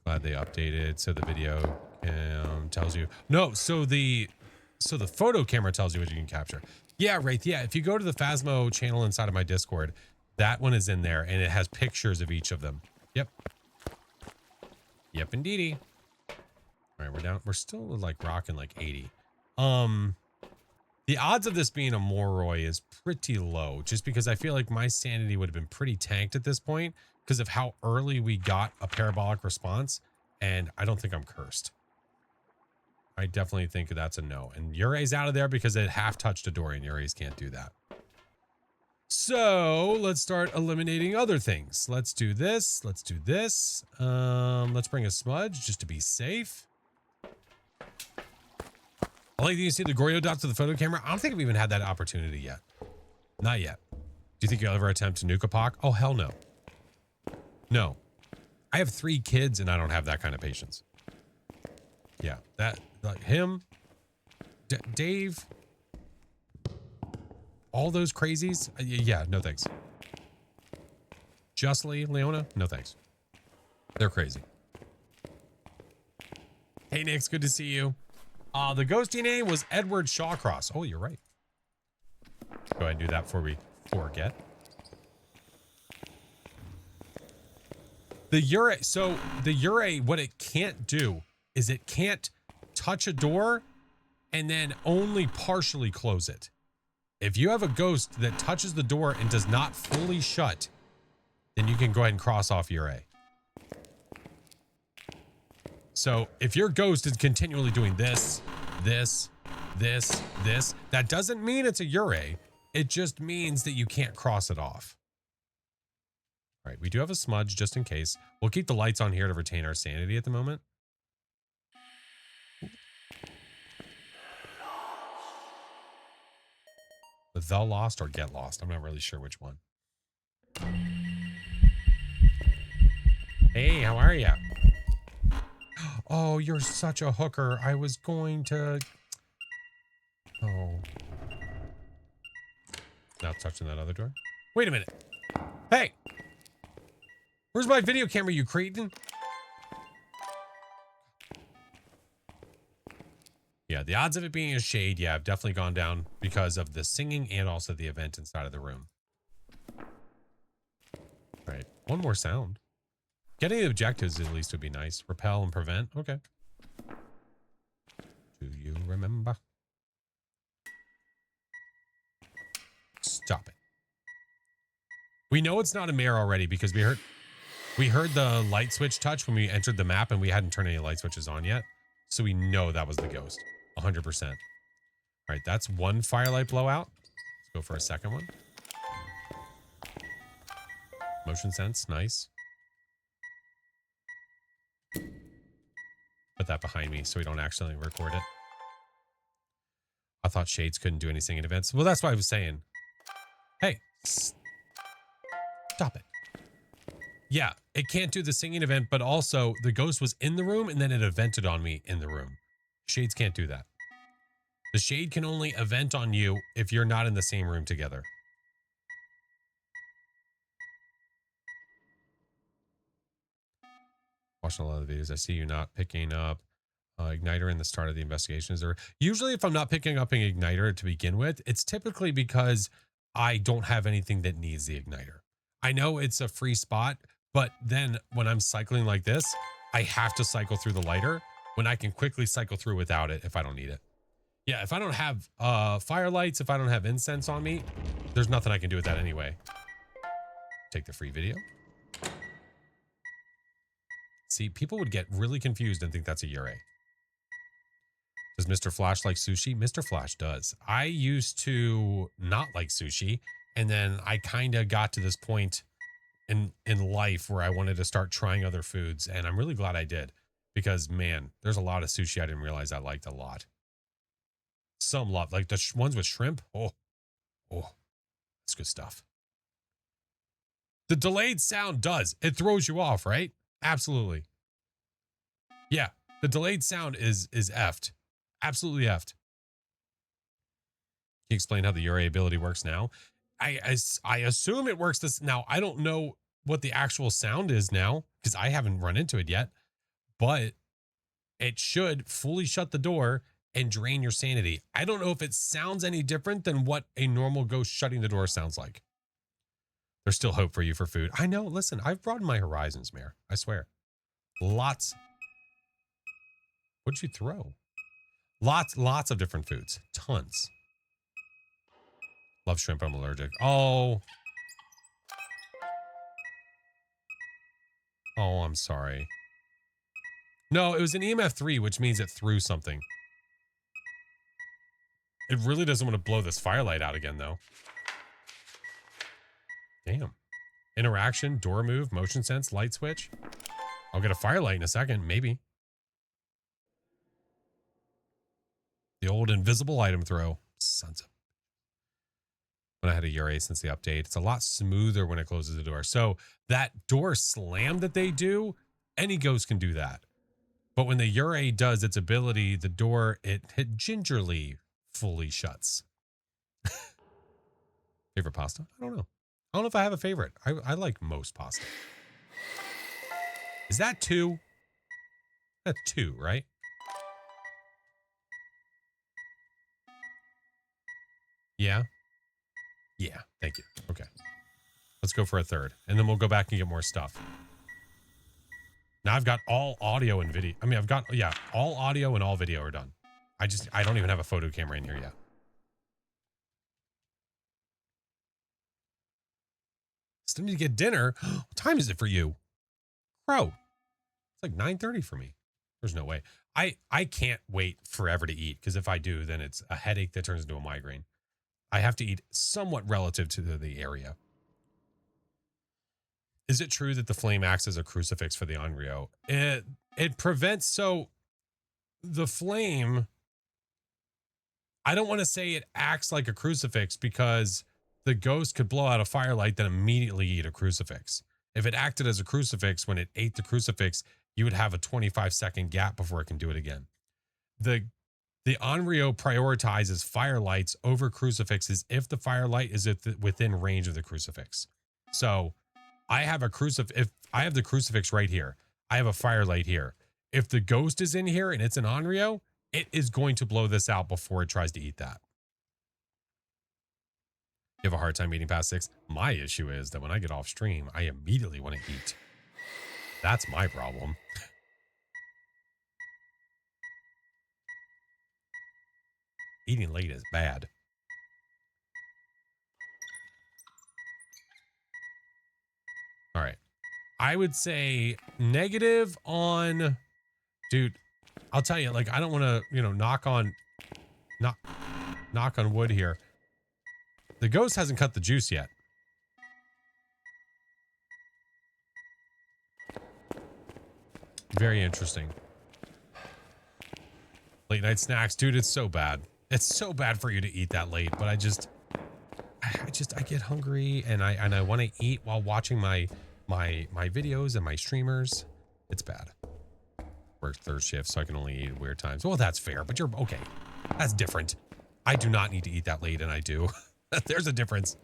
Glad they updated so the video tells you. No, so the photo camera tells you what you can capture. Yeah, right. Yeah, if you go to the Phasmo channel inside of my Discord, that one is in there and it has pictures of each of them. Yep. Yep, indeedy. All right, we're down. We're still like rocking like 80. The odds of this being a Moroi is pretty low, just because I feel like my sanity would have been pretty tanked at this point because of how early we got a parabolic response, and I don't think I'm cursed. I definitely think that's a no. And Uray's out of there because it half touched a door, and Uray's can't do that. So let's start eliminating other things. Let's do this. Let's do this. Let's bring a smudge just to be safe. I like that you see the Goryo dots to the photo camera. I don't think I've even had that opportunity yet. Not yet. Do you think you'll ever attempt to nuke a POC? Oh, hell no. No. I have 3 kids and I don't have that kind of patience. Yeah, that, like him, Dave, all those crazies. Yeah, no thanks. Justly, Leona, no thanks. They're crazy. Hey, Nix, good to see you. The ghosty name was Edward Shawcross. Oh, you're right. Go ahead and do that before we forget. The Ure, so the Ure, what it can't do is it can't touch a door and then only partially close it. If you have a ghost that touches the door and does not fully shut, then you can go ahead and cross off Ure. So if your ghost is continually doing this, that doesn't mean it's a Ure. It just means that you can't cross it off. All right, we do have a smudge just in case. We'll keep the lights on here to retain our sanity at the moment. The lost or get lost. I'm not really sure which one. Hey, how are you? Oh, you're such a hooker. I was going to... Oh. Now touching that other door. Wait a minute. Hey! Where's my video camera, you cretin? Yeah, the odds of it being a shade, yeah, have definitely gone down because of the singing and also the event inside of the room. All right, one more sound. Getting the objectives at least would be nice. Repel and prevent. Okay. Do you remember? Stop it. We know it's not a mare already because we heard the light switch touch when we entered the map and we hadn't turned any light switches on yet. So we know that was the ghost. 100%. All right, that's one firelight blowout. Let's go for a second one. Motion sense, nice. Put that behind me so we don't accidentally record it. I thought shades couldn't do anything in events. Well, that's what I was saying. Hey, stop it. Yeah, it can't do the singing event, but also the ghost was in the room and then it evented on me in the room. Shades can't do that. The shade can only event on you if you're not in the same room together. Watching a lot of the videos, I see you not picking up igniter in the start of the investigation. Is there usually if I'm not picking up an igniter to begin with, it's typically because I don't have anything that needs the igniter. I know it's a free spot, but then when I'm cycling like this, I have to cycle through the lighter when I can quickly cycle through without it if I don't need it. Yeah, if I don't have firelights, if I don't have incense on me, there's nothing I can do with that anyway. Take the free video. See, people would get really confused and think that's a Ure. Does Mr. Flash like sushi? Mr. Flash does. I used to not like sushi, and then I kind of got to this point in life where I wanted to start trying other foods, and I'm really glad I did because, man, there's a lot of sushi I didn't realize I liked a lot. Some love, like the ones with shrimp. Oh, that's good stuff. The delayed sound does. It throws you off, right? Absolutely. Yeah, the delayed sound is effed. Absolutely effed. Can you explain how the Ure ability works now? I assume it works this now. I don't know what the actual sound is now because I haven't run into it yet, but it should fully shut the door and drain your sanity. I don't know if it sounds any different than what a normal ghost shutting the door sounds like. There's still hope for you for food. I know. Listen, I've broadened my horizons, Mayor. I swear. Lots. What'd you throw? Lots of different foods. Tons. Love shrimp. I'm allergic. Oh. Oh, I'm sorry. No, it was an EMF 3, which means it threw something. It really doesn't want to blow this firelight out again, though. Damn. Interaction, door move, motion sense, light switch. I'll get a firelight in a second, maybe. The old invisible item throw. Sons of... When I had a Ure since the update, it's a lot smoother when it closes the door. So that door slam that they do, any ghost can do that. But when the Ure does its ability, the door, it gingerly fully shuts. Favorite pasta? I don't know. I don't know if I have a favorite. I like most pasta. Is that 2? That's 2, right? Yeah. Yeah, thank you. Okay. Let's go for a third. And then we'll go back and get more stuff. Now I've got all audio and video. I mean, I've got, yeah, all audio and all video are done. I don't even have a photo camera in here yet. Still need to get dinner. What time is it for you? Bro, it's like 9:30 for me. There's no way. I can't wait forever to eat, because if I do, then it's a headache that turns into a migraine. I have to eat somewhat relative to the area. Is it true that the flame acts as a crucifix for the Onryo? It prevents, so the flame, I don't want to say it acts like a crucifix, because the ghost could blow out a firelight then immediately eat a crucifix. If it acted as a crucifix when it ate the crucifix, you would have a 25-second gap before it can do it again. The Onryo prioritizes firelights over crucifixes if the firelight is within range of the crucifix. So I have a if I have the crucifix right here, I have a firelight here. If the ghost is in here and it's an Onryo, it is going to blow this out before it tries to eat that. You have a hard time eating past 6? My issue is that when I get off stream, I immediately want to eat. That's my problem. Eating late is bad. All right. I would say negative on, dude, I'll tell you, like, I don't want to, knock on wood here. The ghost hasn't cut the juice yet. Very interesting. Late night snacks, dude, it's so bad. It's so bad for you to eat that late, but I get hungry and I want to eat while watching my videos and my streamers. It's bad. Work third shift, so I can only eat at weird times. Well, that's fair, but you're okay. That's different. I do not need to eat that late, and I do. There's a difference.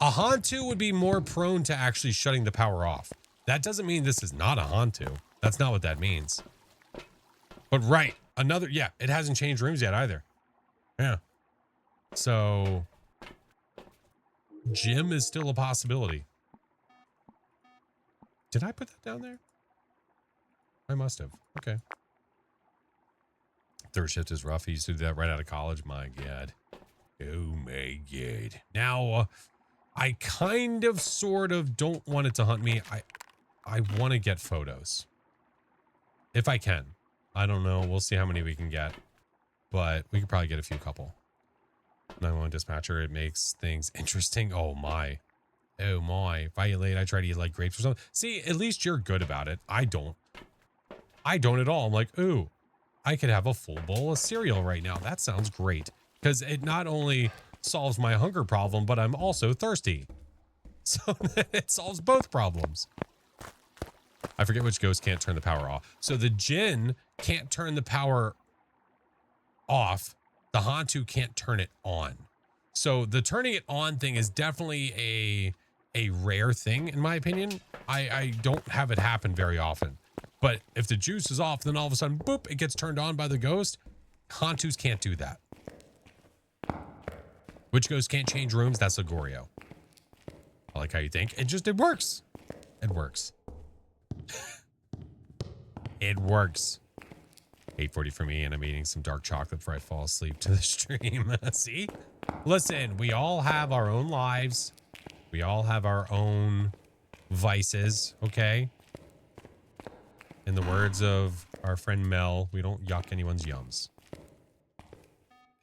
A Hantu would be more prone to actually shutting the power off. That doesn't mean this is not a Hantu. That's not what that means. But right, another, yeah, it hasn't changed rooms yet either. Yeah. So, gym is still a possibility. Did I put that down there? I must have. Okay. Third shift is rough. He used to do that right out of college. My God. Oh my God. Now, I kind of, sort of don't want it to hunt me. I want to get photos. If I can. I don't know. We'll see how many we can get. But we could probably get a few couple. 911 dispatcher. It makes things interesting. Oh my. Oh my. If I eat late, I try to eat like grapes or something. See, at least you're good about it. I don't. I don't at all. I'm like, ooh, I could have a full bowl of cereal right now. That sounds great. Because it not only solves my hunger problem, but I'm also thirsty. So it solves both problems. I forget which ghost can't turn the power off. So the Jinn can't turn the power off. The Hantu can't turn it on. So the turning it on thing is definitely a rare thing, in my opinion. I don't have it happen very often. But if the juice is off, then all of a sudden, boop, it gets turned on by the ghost. Hantus can't do that. Which ghost can't change rooms? That's Ligorio. I like how you think. It works. It works. It works. 8:40 for me, and I'm eating some dark chocolate before I fall asleep to the stream. See? Listen, we all have our own lives. We all have our own vices, okay? In the words of our friend Mel, we don't yuck anyone's yums.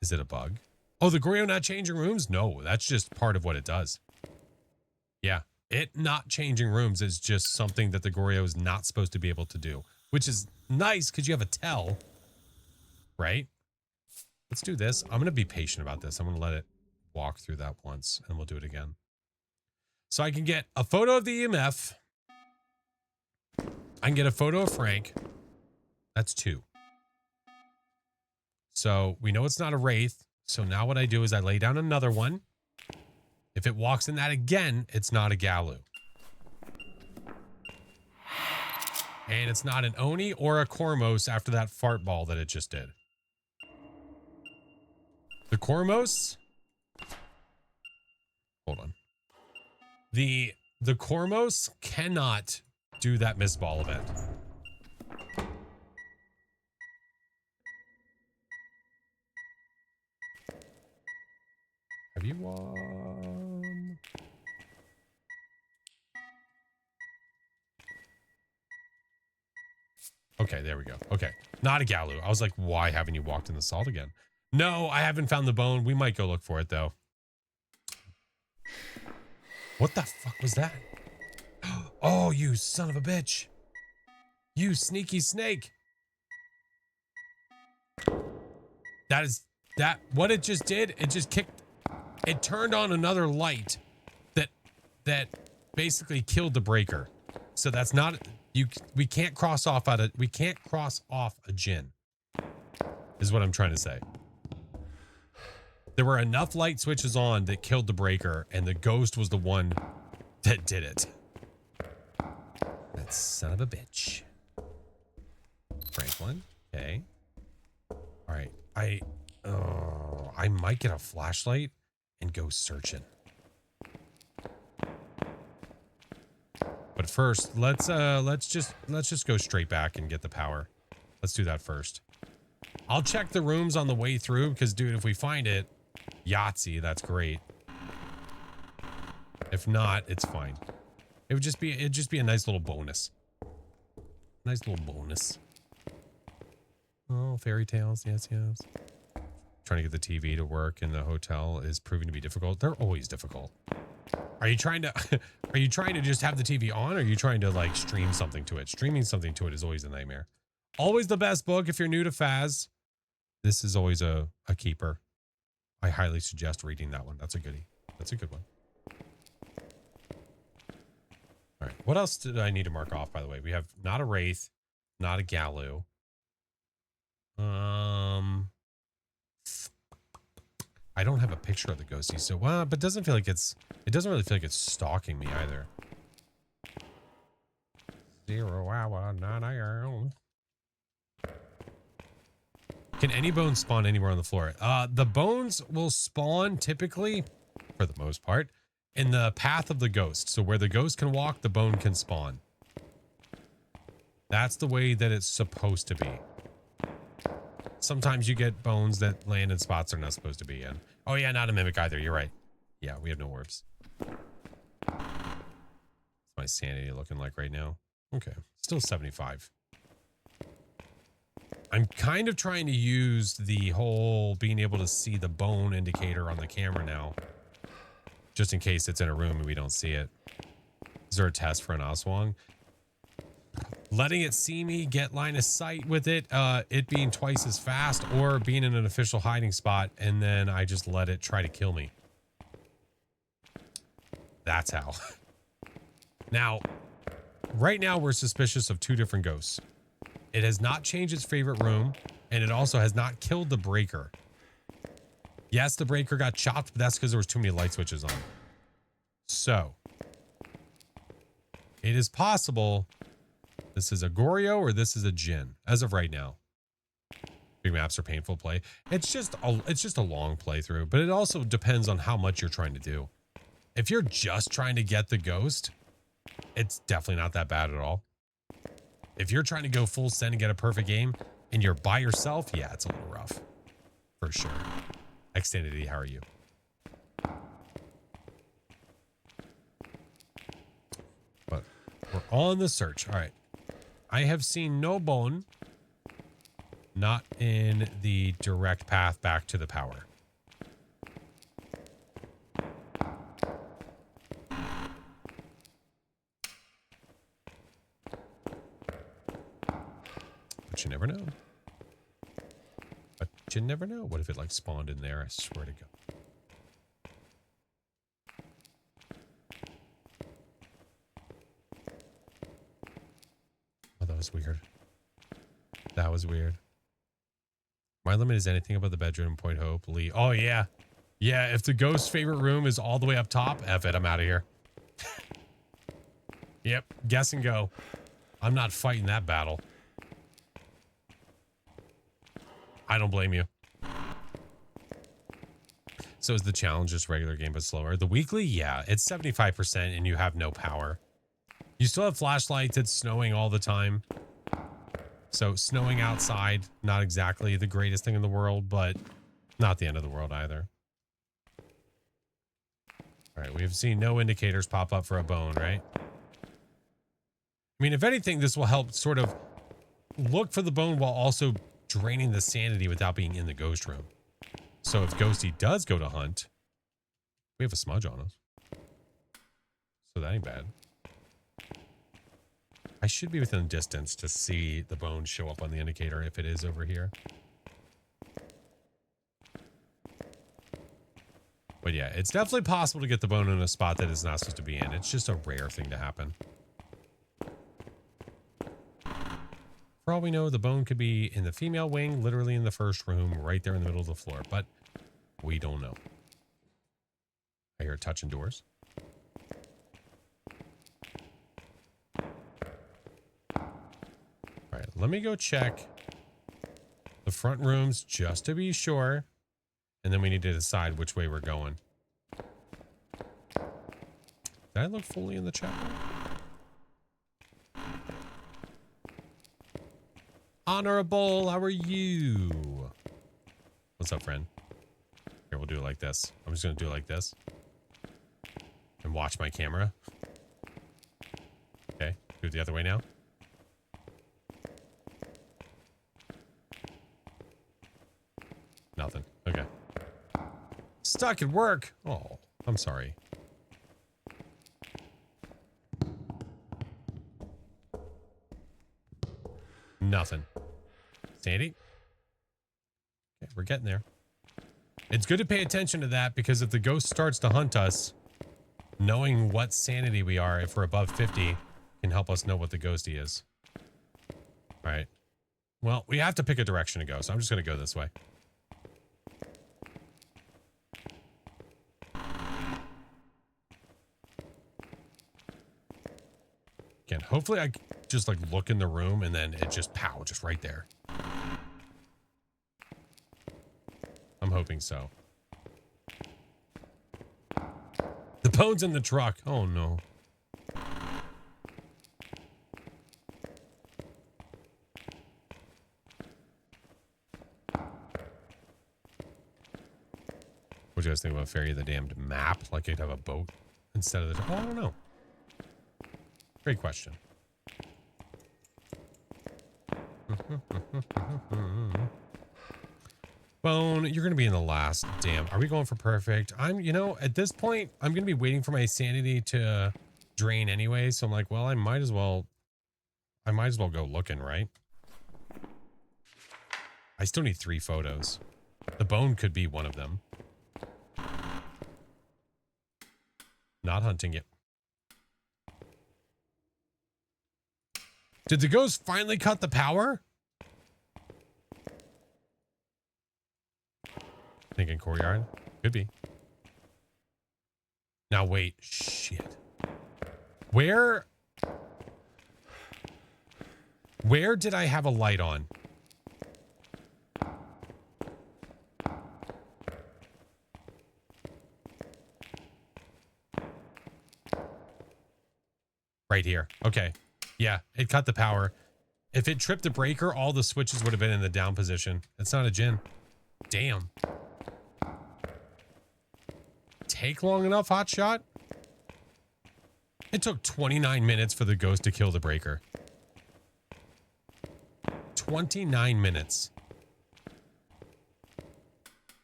Is it a bug? Oh, the Goryo not changing rooms? No, that's just part of what it does. Yeah, it not changing rooms is just something that the Goryo is not supposed to be able to do, which is nice because you have a tell, right? Let's do this. I'm going to be patient about this. I'm going to let it walk through that once, and we'll do it again. So I can get a photo of the EMF. I can get a photo of Frank. That's 2. So we know it's not a wraith. So now what I do is I lay down another one. If it walks in that again, it's not a Galu. And it's not an Oni or a Kormos after that fart ball that it just did. The Kormos? Hold on. The Kormos cannot do that miss ball event. Have you Okay, there we go. Okay, not a Galu. I was like, why haven't you walked in the salt again? No, I haven't found the bone. We might go look for it, though. What the fuck was that? Oh, you son of a bitch. You sneaky snake. What it just did, it just kicked, it turned on another light that basically killed the breaker. So that's not, we can't cross off a Jinn, is what I'm trying to say. There were enough light switches on that killed the breaker, and the ghost was the one that did it. That son of a bitch. Franklin. Okay. All right. I might get a flashlight and go searching. But first, let's just go straight back and get the power. Let's do that first. I'll check the rooms on the way through because, dude, if we find it, Yahtzee, that's great. If not, it's fine. It'd just be a nice little bonus. Nice little bonus. Oh, fairy tales. Yes, yes. Trying to get the TV to work in the hotel is proving to be difficult. They're always difficult. Are you trying to just have the TV on, or are you trying to like stream something to it? Streaming something to it is always a nightmare. Always the best book if you're new to Phas. This is always a keeper. I highly suggest reading that one. That's a goodie. That's a good one. All right. What else did I need to mark off, by the way? We have not a Wraith, not a Galu. I don't have a picture of the ghostie, so but it doesn't really feel like it's stalking me either. 0 hour 9 a.m. Can any bones spawn anywhere on the floor? The bones will spawn typically, for the most part, in the path of the ghost. So where the ghost can walk, the bone can spawn. That's the way that it's supposed to be. Sometimes you get bones that land in spots they're not supposed to be in. Oh yeah, not a mimic either. You're right. Yeah, we have no orbs. What's my sanity looking like right now? Okay, still 75. I'm kind of trying to use the whole being able to see the bone indicator on the camera now, just in case it's in a room and we don't see it. Is there a test for an Aswang? Letting it see me, get line of sight with it, it being twice as fast, or being in an official hiding spot, and then I just let it try to kill me. That's how. Now, right now we're suspicious of 2 different ghosts. It has not changed its favorite room, and it also has not killed the breaker. Yes, the breaker got chopped, but that's because there was too many light switches on. So, it is possible this is a Goryo or this is a Jinn, as of right now. Big maps are painful to play. It's just a long playthrough, but it also depends on how much you're trying to do. If you're just trying to get the ghost, it's definitely not that bad at all. If you're trying to go full send and get a perfect game and you're by yourself, yeah, it's a little rough. For sure. Xfinity, how are you? But we're on the search. All right. I have seen no bone. Not in the direct path back to the power. But you never know. But you never know. What if it like spawned in there? I swear to God. Oh, that was weird. That was weird. My limit is anything above the bedroom, Point Hope, Lee. Oh, yeah. Yeah, if the ghost's favorite room is all the way up top, F it, I'm out of here. Yep, guess and go. I'm not fighting that battle. I don't blame you. So is the challenge just regular game but slower? The weekly, yeah, it's 75% and you have no power. You still have flashlights, it's snowing all the time. So snowing outside, not exactly the greatest thing in the world, but not the end of the world either. All right, we've seen no indicators pop up for a bone, right? I mean, if anything, this will help sort of look for the bone while also draining the sanity without being in the ghost room. So if Ghosty does go to hunt, we have a smudge on us. So that ain't bad. I should be within distance to see the bone show up on the indicator if it is over here. But yeah, it's definitely possible to get the bone in a spot that it's not supposed to be in. It's just a rare thing to happen. For all we know, the bone could be in the female wing, literally in the first room, right there in the middle of the floor. But we don't know. I hear touching doors. All right, let me go check the front rooms just to be sure. And then we need to decide which way we're going. Did I look fully in the chat? Honorable, how are you? What's up, friend? Here, we'll do it like this. I'm just going to do it like this. And watch my camera. Okay, do it the other way now. Nothing. Okay. Stuck at work. Oh, I'm sorry. Nothing. Sandy? Okay, we're getting there. It's good to pay attention to that because if the ghost starts to hunt us, knowing what sanity we are, if we're above 50, can help us know what the ghosty is. All right. Well, we have to pick a direction to go, so I'm just going to go this way. Again, hopefully I just like look in the room and then it just pow, just right there. I'm hoping so. The bone's in the truck. Oh no. What do you guys think about Ferry the damned map? Like you'd have a boat instead of the... Oh, I don't know. Great question. Bone, you're going to be in the last. Damn. Are we going for perfect? You know, at this point, I'm going to be waiting for my sanity to drain anyway. So I'm like, well, I might as well go looking, right? I still need 3 photos. The bone could be one of them. Not hunting it. Did the ghost finally cut the power? Thinking courtyard? Could be. Now wait. Shit. Where did I have a light on? Right here. Okay. Yeah, it cut the power. If it tripped the breaker, all the switches would have been in the down position. It's not a Jinn. Damn. Take long enough, hotshot? It took 29 minutes for the ghost to kill the breaker. 29 minutes.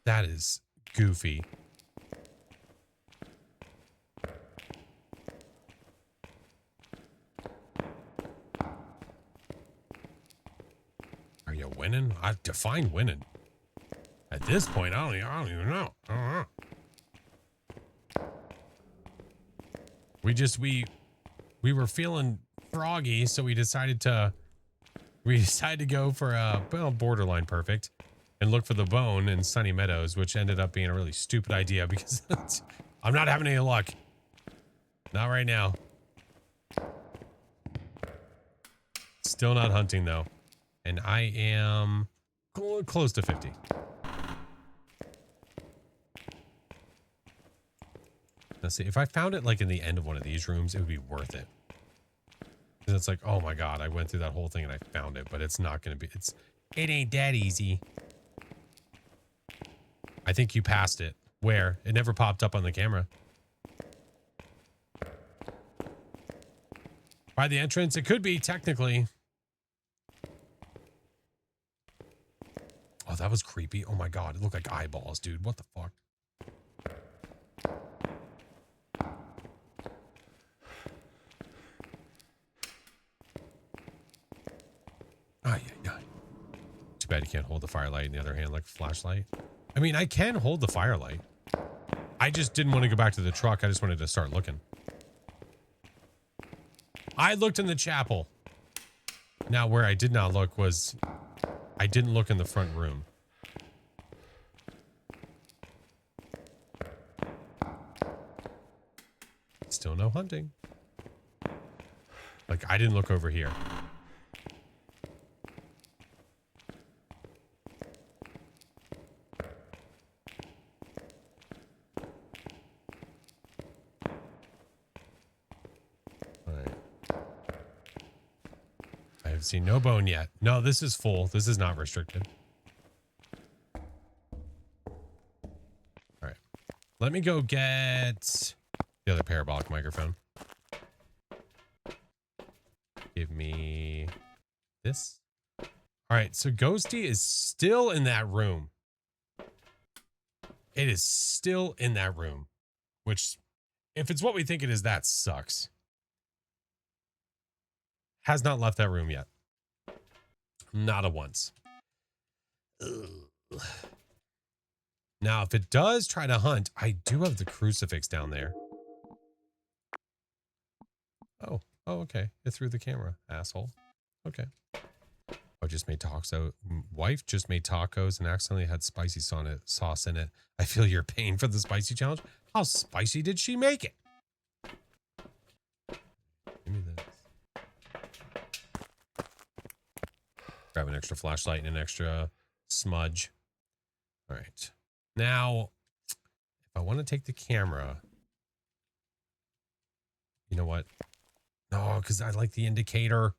That is goofy. Are you winning? I define winning. At this point, I don't even know. I don't know. We were feeling froggy, so we decided to go for a borderline perfect and look for the bone in Sunny Meadows, which ended up being a really stupid idea because I'm not having any luck. Not right now. Still not hunting though. And I am close to 50. Let's see. If I found it like in the end of one of these rooms, it would be worth it. Because it's like, oh my God, I went through that whole thing and I found it, but it's not going to be, it ain't that easy. I think you passed it. Where? It never popped up on the camera. By the entrance, it could be technically. Oh, that was creepy. Oh my God. It looked like eyeballs, dude. What the fuck? Too bad you can't hold the firelight in the other hand like a flashlight. I mean, I can hold the firelight. I just didn't want to go back to the truck. I just wanted to start looking. I looked in the chapel. Now, where I did not look was... I didn't look in the front room. Still no hunting. Like, I didn't look over here. I've seen no bone yet. No, this is full. This is not restricted. All right. Let me go get the other parabolic microphone. Give me this. All right. So Ghosty is still in that room. It is still in that room, which if it's what we think it is, that sucks. Has not left that room yet. Not a once. Ugh. Now, if it does try to hunt, I do have the crucifix down there. Oh, okay. It threw the camera, asshole. Okay. I just made tacos. So, wife just made tacos and accidentally had spicy sauce in it. I feel your pain for the spicy challenge. How spicy did she make it? Give me this. Grab an extra flashlight and an extra smudge. All right. Now, if I want to take the camera, you know what? No, because I like the indicator,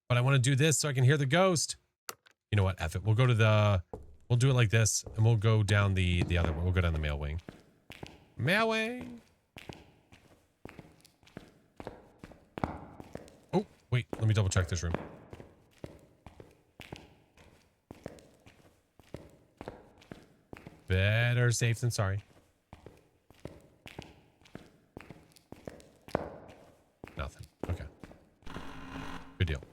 but I want to do this so I can hear the ghost. You know what? F it. We'll go to the, we'll do it like this and we'll go down the other one. We'll go down the mail wing. Mail wing. Oh, wait. Let me double check this room. Better safe than sorry. Nothing. Okay. Good deal.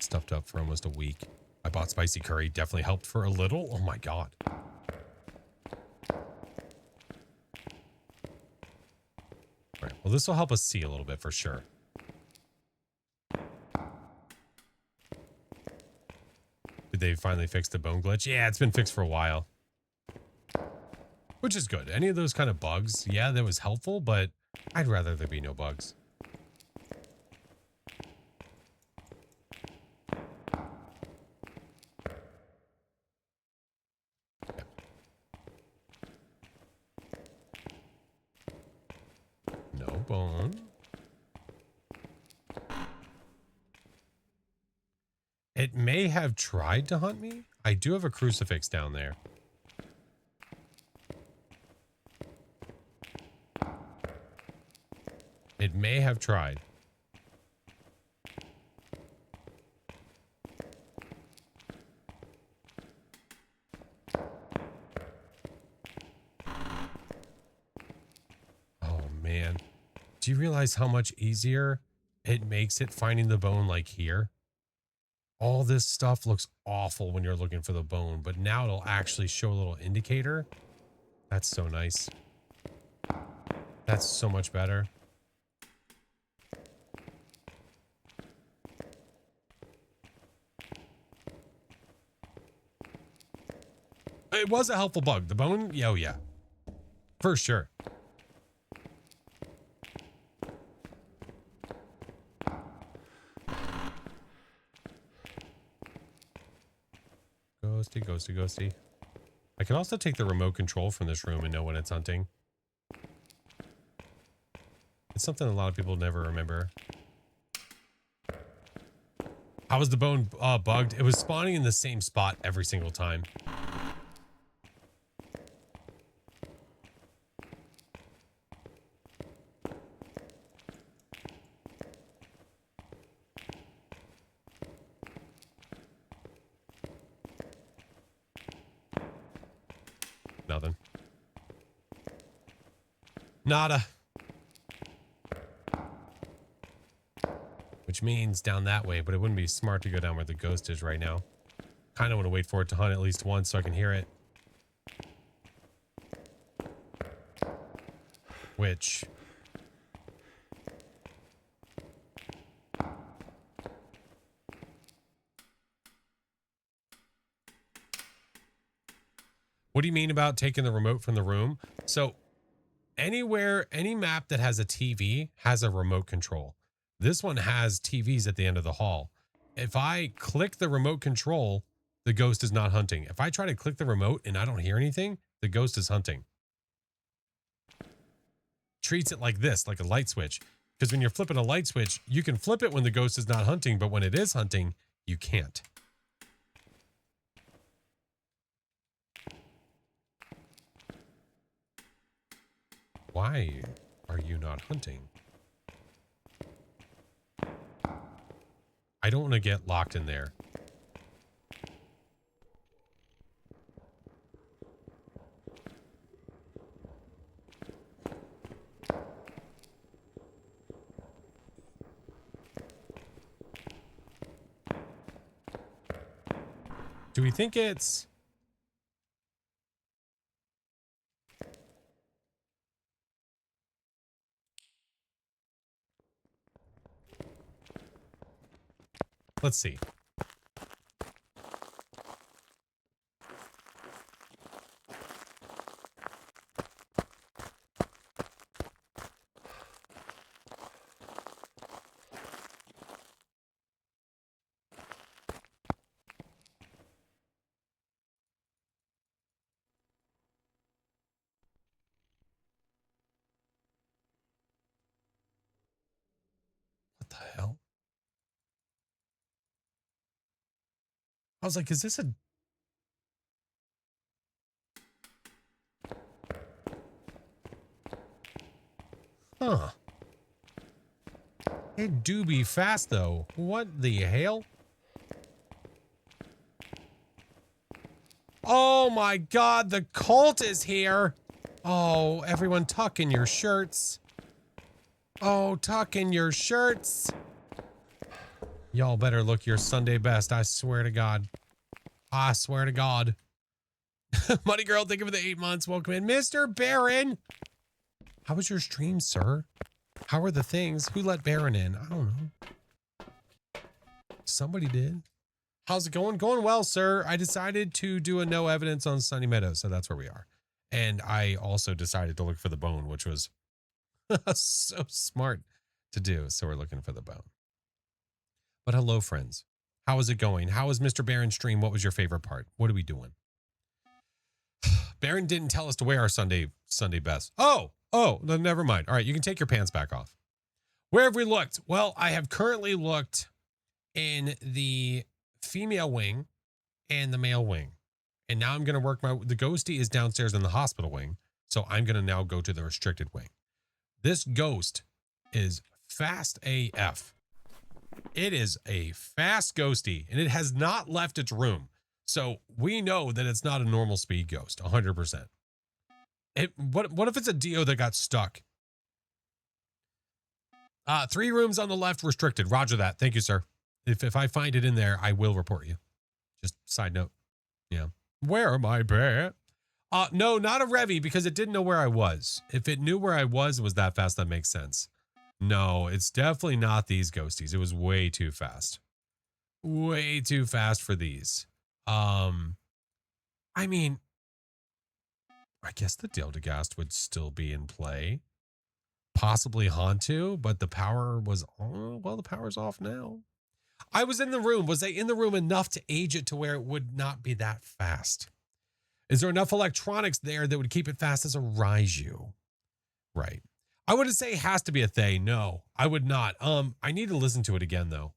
Stuffed up for almost a week. I bought spicy curry. Definitely helped for a little. Oh my God. All right. Well, this will help us see a little bit for sure. Did they finally fix the bone glitch? Yeah, it's been fixed for a while. Which is good. Any of those kind of bugs, yeah, that was helpful, but I'd rather there be no bugs. Yeah. No bone. It may have tried to hunt me. I do have a crucifix down there. It may have tried. Oh, man. Do you realize how much easier it makes it finding the bone like here? All this stuff looks awful when you're looking for the bone, but now it'll actually show a little indicator. That's so nice. That's so much better. It was a helpful bug. The bone? Yeah, oh yeah. For sure. Ghosty, ghosty, ghosty. I can also take the remote control from this room and know when it's hunting. It's something a lot of people never remember. How was the bone bugged? It was spawning in the same spot every single time. Nothing. Nada. Which means down that way, but it wouldn't be smart to go down where the ghost is right now. Kind of want to wait for it to hunt at least once so I can hear it. Which... What do you mean about taking the remote from the room? So anywhere, any map that has a TV has a remote control. This one has TVs at the end of the hall. If I click the remote control, the ghost is not hunting. If I try to click the remote and I don't hear anything, the ghost is hunting. Treats it like this, like a light switch. Because when you're flipping a light switch, you can flip it when the ghost is not hunting, but when it is hunting, you can't. Why are you not hunting? I don't want to get locked in there. Do we think it's... Let's see. What the hell? I was like, is this a... Huh. It do be fast, though. What the hell? Oh my god, the cult is here. Oh, everyone tuck in your shirts. Oh, tuck in your shirts. Y'all better look your Sunday best. I swear to God. I swear to God. Money Girl, thank you for the 8 months. Welcome in. Mr. Baron. How was your stream, sir? How are the things? Who let Baron in? I don't know. Somebody did. How's it going? Going well, sir. I decided to do a no evidence on Sunny Meadows, so that's where we are. And I also decided to look for the bone, which was so smart to do. So we're looking for the bone. But hello, friends. How is it going? How was Mr. Baron's stream? What was your favorite part? What are we doing? Baron didn't tell us to wear our Sunday best. Oh, no, never mind. All right, you can take your pants back off. Where have we looked? Well, I have currently looked in the female wing and the male wing. And now I'm going to work the ghosty is downstairs in the hospital wing. So I'm going to now go to the restricted wing. This ghost is fast AF. It is a fast ghosty and it has not left its room. So we know that it's not a normal speed ghost, 100%. What if it's a Dio that got stuck? 3 rooms on the left restricted. Roger that. Thank you, sir. If I find it in there, I will report you. Just side note. Yeah. Where am I, Pat? No, not a Revy because it didn't know where I was. If it knew where I was and was that fast, that makes sense. No, it's definitely not these ghosties. It was way too fast. Way too fast for these. I mean, I guess the Deltagast would still be in play. Possibly Hantu, but the power was on. Well, the power's off now. I was in the room. Was I in the room enough to age it to where it would not be that fast? Is there enough electronics there that would keep it fast as a Raiju? Right. I wouldn't say it has to be a Thay. No, I would not. I need to listen to it again, though.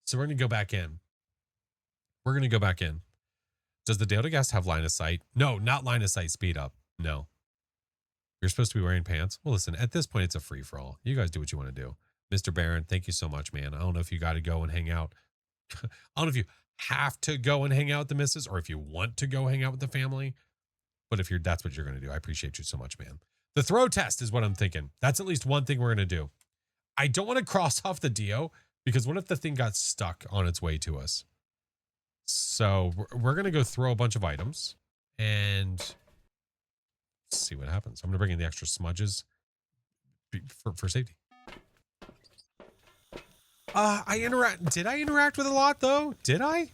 So we're going to go back in. We're going to go back in. Does the Deltagast have line of sight? No, not line of sight speed up. No. You're supposed to be wearing pants? Well, listen, at this point, it's a free-for-all. You guys do what you want to do. Mr. Barron, thank you so much, man. I don't know if you got to go and hang out. I don't know if you have to go and hang out with the missus or if you want to go hang out with the family. But if that's what you're going to do, I appreciate you so much, man. The throw test is what I'm thinking. That's at least one thing we're going to do. I don't want to cross off the Dio because what if the thing got stuck on its way to us? So we're going to go throw a bunch of items and see what happens. I'm going to bring in the extra smudges for safety. Did I interact with a lot though? Did I?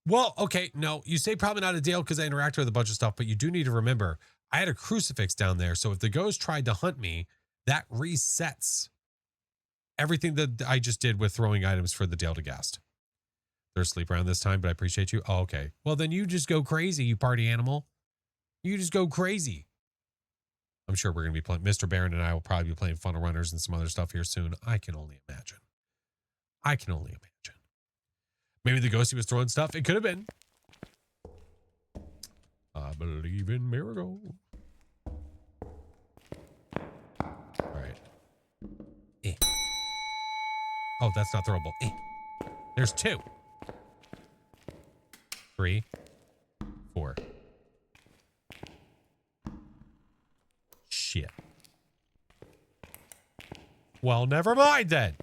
Well, okay. No, you say probably not a deal because I interacted with a bunch of stuff, but you do need to remember I had a crucifix down there. So if the ghost tried to hunt me, that resets everything that I just did with throwing items for the Deltagast. They're asleep around this time, but I appreciate you. Oh, okay. Well, then you just go crazy, you party animal. You just go crazy. I'm sure we're going to be playing. Mr. Barron and I will probably be playing Funnel Runners and some other stuff here soon. I can only imagine. I can only imagine. Maybe the ghosty was throwing stuff. It could have been. I believe in miracles. All right. Eh. Oh, that's not throwable. Eh. There's 2. 3, 4. Shit. Well, never mind then.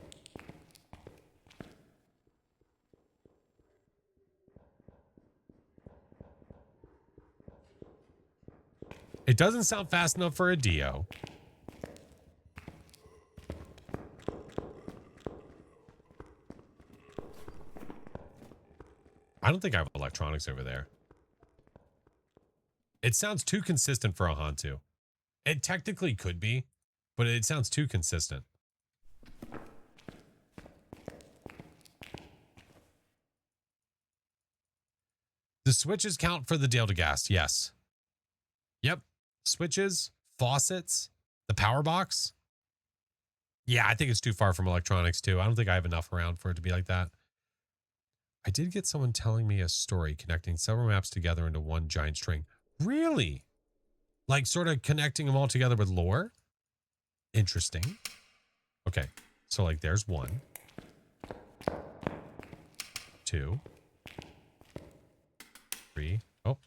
It doesn't sound fast enough for a Dio. I don't think I have electronics over there. It sounds too consistent for a Hantu. It technically could be, but it sounds too consistent. The switches count for the Deltagast, yes. Yep. Switches, faucets, the power box. Yeah, I think it's too far from electronics too. I don't think I have enough around for it to be like that. I did get someone telling me a story connecting several maps together into one giant string. Really? Like sort of connecting them all together with lore? Interesting. Okay. So like there's 1. 2. 3. Oh.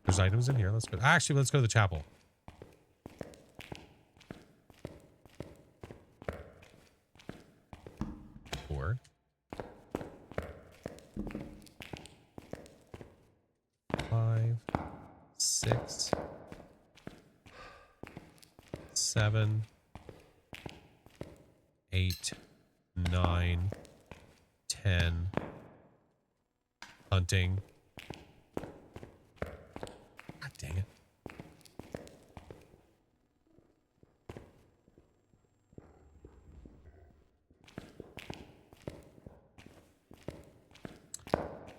There's items in here. Let's go. Actually, let's go to the chapel. Four. 5. 6. 7. 8. 9. 10. Hunting. God dang it.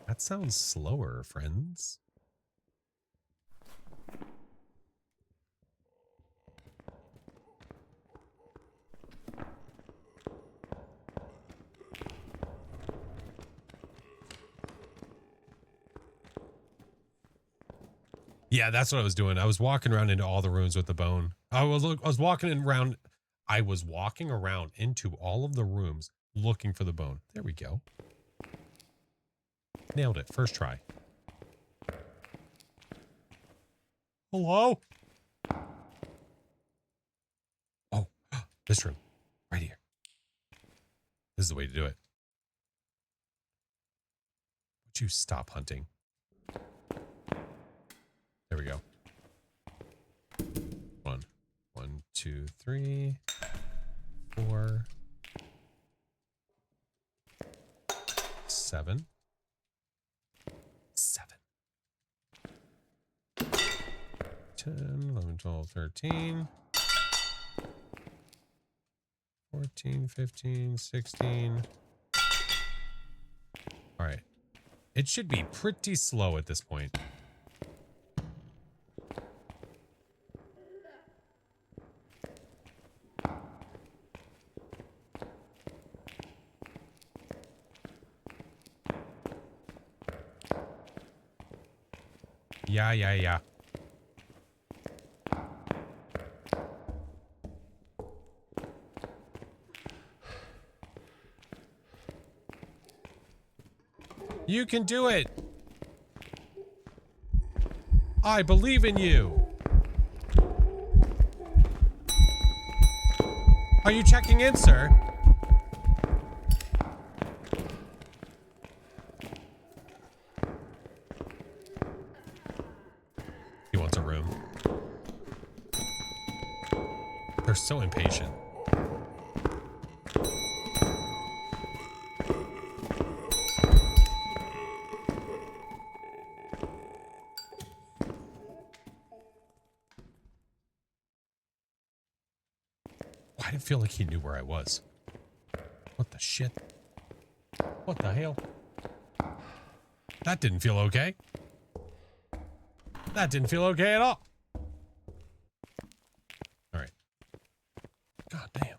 That sounds slower, friends. Yeah, that's what I was doing. I was walking around into all the rooms with the bone. I was walking around. I was walking around into all of the rooms looking for the bone. There we go. Nailed it. First try. Hello? Oh, this room. Right here. This is the way to do it. Would you stop hunting? There we go. 1, 2, 3, 4, 7. 10, 11, 12, 13, 14, 15, 16. All right. It should be pretty slow at this point. Yeah. You can do it. I believe in you. Are you checking in, sir? He wants a room. They're so impatient. Why did it feel like he knew where I was? What the shit? What the hell? That didn't feel okay. That didn't feel okay at all. All right. God damn.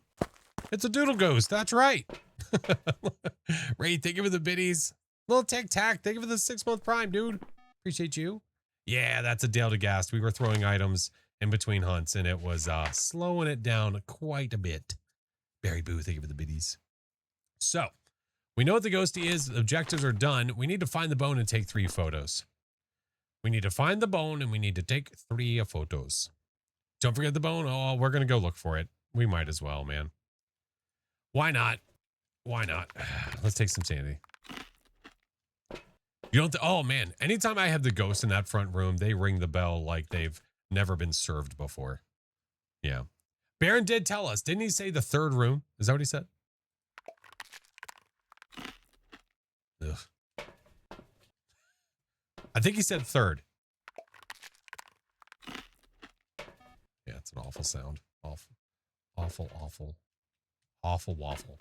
It's a doodle ghost. That's right. Ray, thank you for the biddies. Little tic tac. Thank you for the 6-month prime, dude. Appreciate you. Yeah, that's a Dale to Gast. We were throwing items in between hunts and it was slowing it down quite a bit. Barry Boo, thank you for the biddies. So we know what the ghosty is. Objectives are done. We need to find the bone and take 3 photos. We need to find the bone and we need to take 3 photos. Don't forget the bone. Oh, we're going to go look for it. We might as well, man. Why not? Why not? Let's take some sanity. You don't, oh man, anytime I have the ghost in that front room, they ring the bell like they've never been served before. Yeah. Baron did tell us, didn't he say the 3rd room? Is that what he said? Ugh. I think he said 3rd. Yeah, it's an awful sound. Awful. Awful waffle.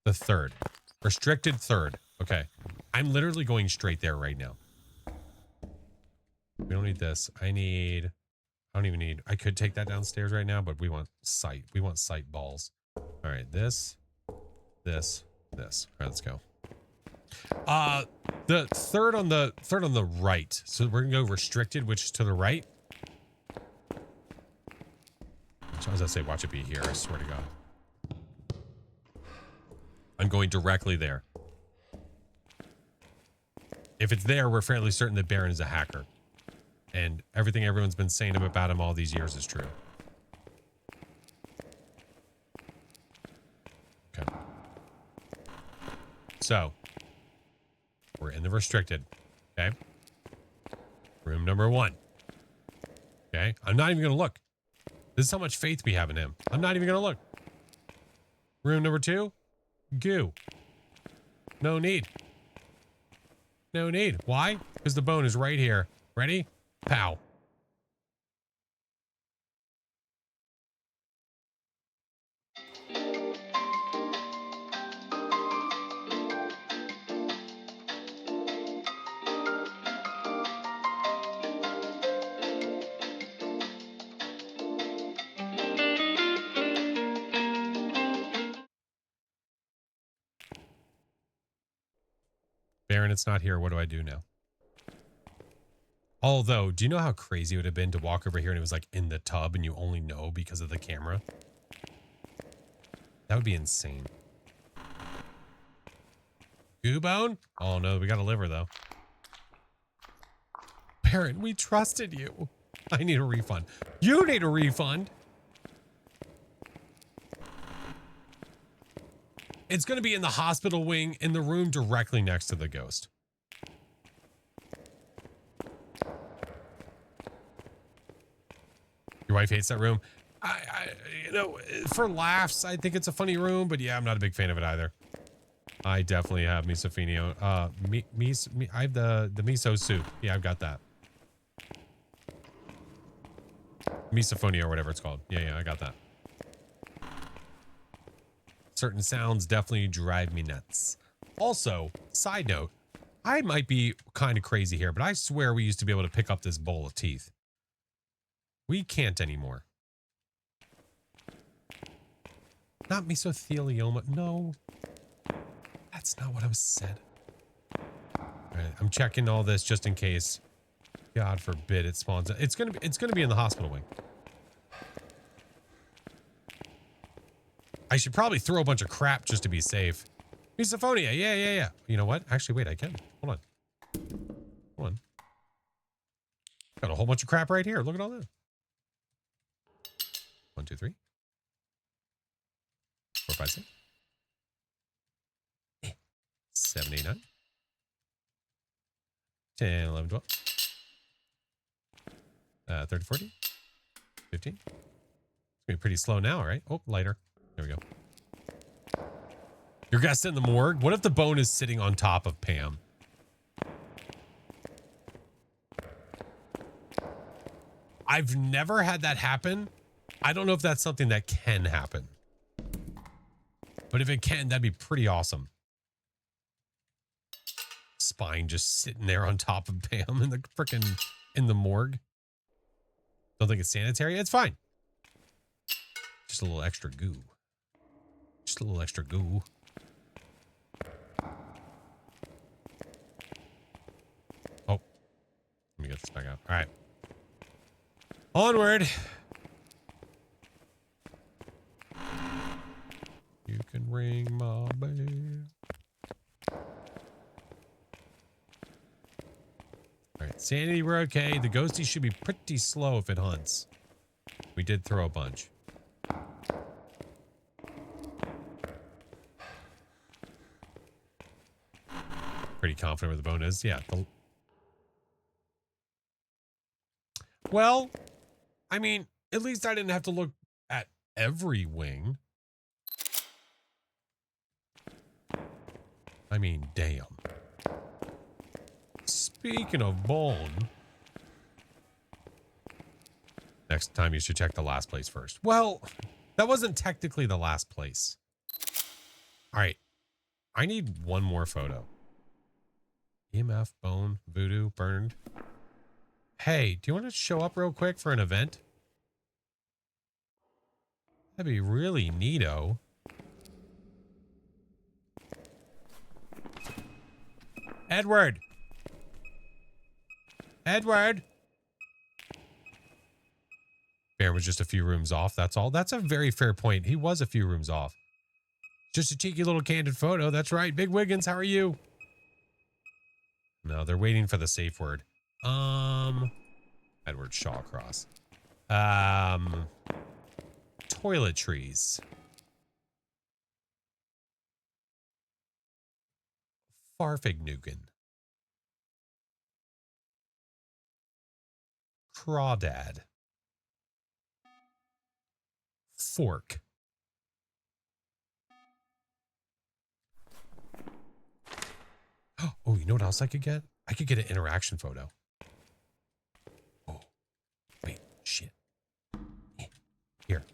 The 3rd. Restricted 3rd. Okay. I'm literally going straight there right now. We don't need this. I don't even need, I could take that downstairs right now, but we want sight. We want sight balls. All right. This. All right, let's go. The third on the right. So we're gonna go restricted, which is to the right. So as I say, watch it be here. I swear to God. I'm going directly there. If it's there, we're fairly certain that Baron is a hacker. And everything everyone's been saying about him all these years is true. Okay. So, we're in the restricted. Okay. Room number 1. Okay. I'm not even going to look. This is how much faith we have in him. I'm not even going to look. Room number 2. Goo. No need. No need. Why? Because the bone is right here. Ready? Pow. Baron, it's not here. What do I do now? Although, do you know how crazy it would have been to walk over here and it was like in the tub and you only know because of the camera? That would be insane. Goo bone? Oh no, we got a liver though. Parent, we trusted you. I need a refund. You need a refund. It's going to be in the hospital wing in the room directly next to the ghost. Your wife hates that room. You know, for laughs, I think it's a funny room, but yeah, I'm not a big fan of it either. I definitely have misophonia. I have the miso soup. Yeah, I've got that. Misophonia or whatever it's called. Yeah, I got that. Certain sounds definitely drive me nuts. Also, side note, I might be kind of crazy here, but I swear we used to be able to pick up this bowl of teeth. We can't anymore. Not mesothelioma. No. That's not what I was said. All right, I'm checking all this just in case. God forbid it spawns. It's gonna be in the hospital wing. I should probably throw a bunch of crap just to be safe. Misophonia. Yeah. You know what? Actually, wait, I can. Hold on. Got a whole bunch of crap right here. Look at all that. 1, 2, 3, 4, 5, 6, 7, 8, 9, 10, 11, 12, 13, 14, 15. It's gonna be pretty slow now, right? Oh, lighter. There we go. Your guest in the morgue. What if the bone is sitting on top of Pam? I've never had that happen. I don't know if that's something that can happen. But if it can, that'd be pretty awesome. Spine just sitting there on top of Pam in the frickin' in the morgue. Don't think it's sanitary. It's fine. Just a little extra goo. Just a little extra goo. Oh. Let me get this back out. All right. Onward. You can ring my bell. All right. Sanity, we're okay. The ghosty should be pretty slow if it hunts. We did throw a bunch. Pretty confident where the bone is. Yeah. Well, I mean, at least I didn't have to look at every wing. I mean, damn. Speaking of bone, next time you should check the last place first. Well, that wasn't technically the last place. All right. I need one more photo. EMF, bone, voodoo, burned. Hey, do you want to show up real quick for an event? That'd be really neato. Edward! Edward! Bear was just a few rooms off, that's all. That's a very fair point. He was a few rooms off. Just a cheeky little candid photo. That's right. Big Wiggins, how are you? No, they're waiting for the safe word. Edward Shawcross. Toiletries. Farfignugan. Crawdad. Fork. Oh, you know what else I could get? I could get an interaction photo. Oh, wait, shit. Here.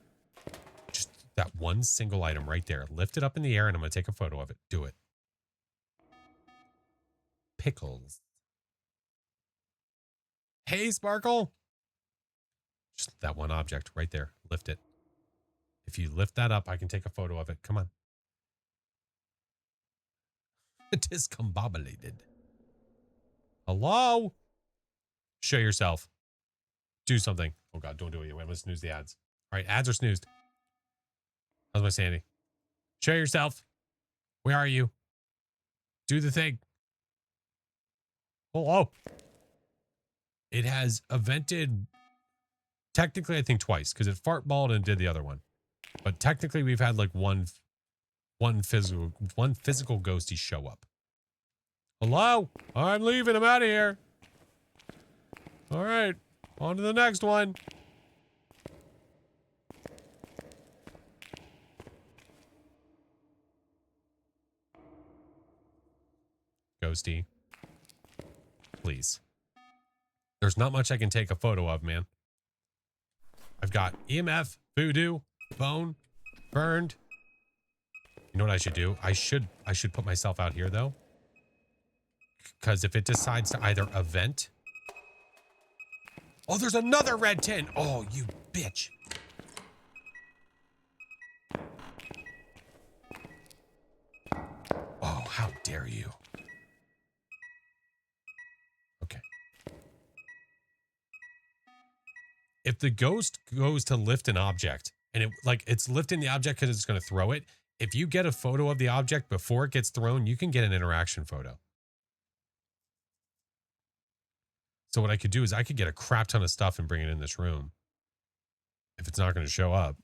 Just that one single item right there. Lift it up in the air and I'm going to take a photo of it. Do it. Pickles. Hey, Sparkle. Just that one object right there. Lift it. If you lift that up, I can take a photo of it. Come on. Discombobulated. Hello? Show yourself. Do something. Oh God, don't do it. Wait, I'm gonna snooze the ads. All right, ads are snoozed. How's my sanity? Show yourself. Where are you? Do the thing. Oh. It has evented technically, I think twice, because it fart balled and did the other one. But technically, we've had like one physical ghosty show up. Hello? I'm leaving. I'm out of here. All right. On to the next one. Ghosty. Please. There's not much I can take a photo of, man. I've got EMF, voodoo, bone, burned. You know what I should do? I should put myself out here though. Because if it decides to either event. Oh, there's another red tin. Oh, you bitch. Oh, how dare you. Okay. If the ghost goes to lift an object and it's lifting the object because it's going to throw it, if you get a photo of the object before it gets thrown, you can get an interaction photo. So what I could do is I could get a crap ton of stuff and bring it in this room. If it's not going to show up.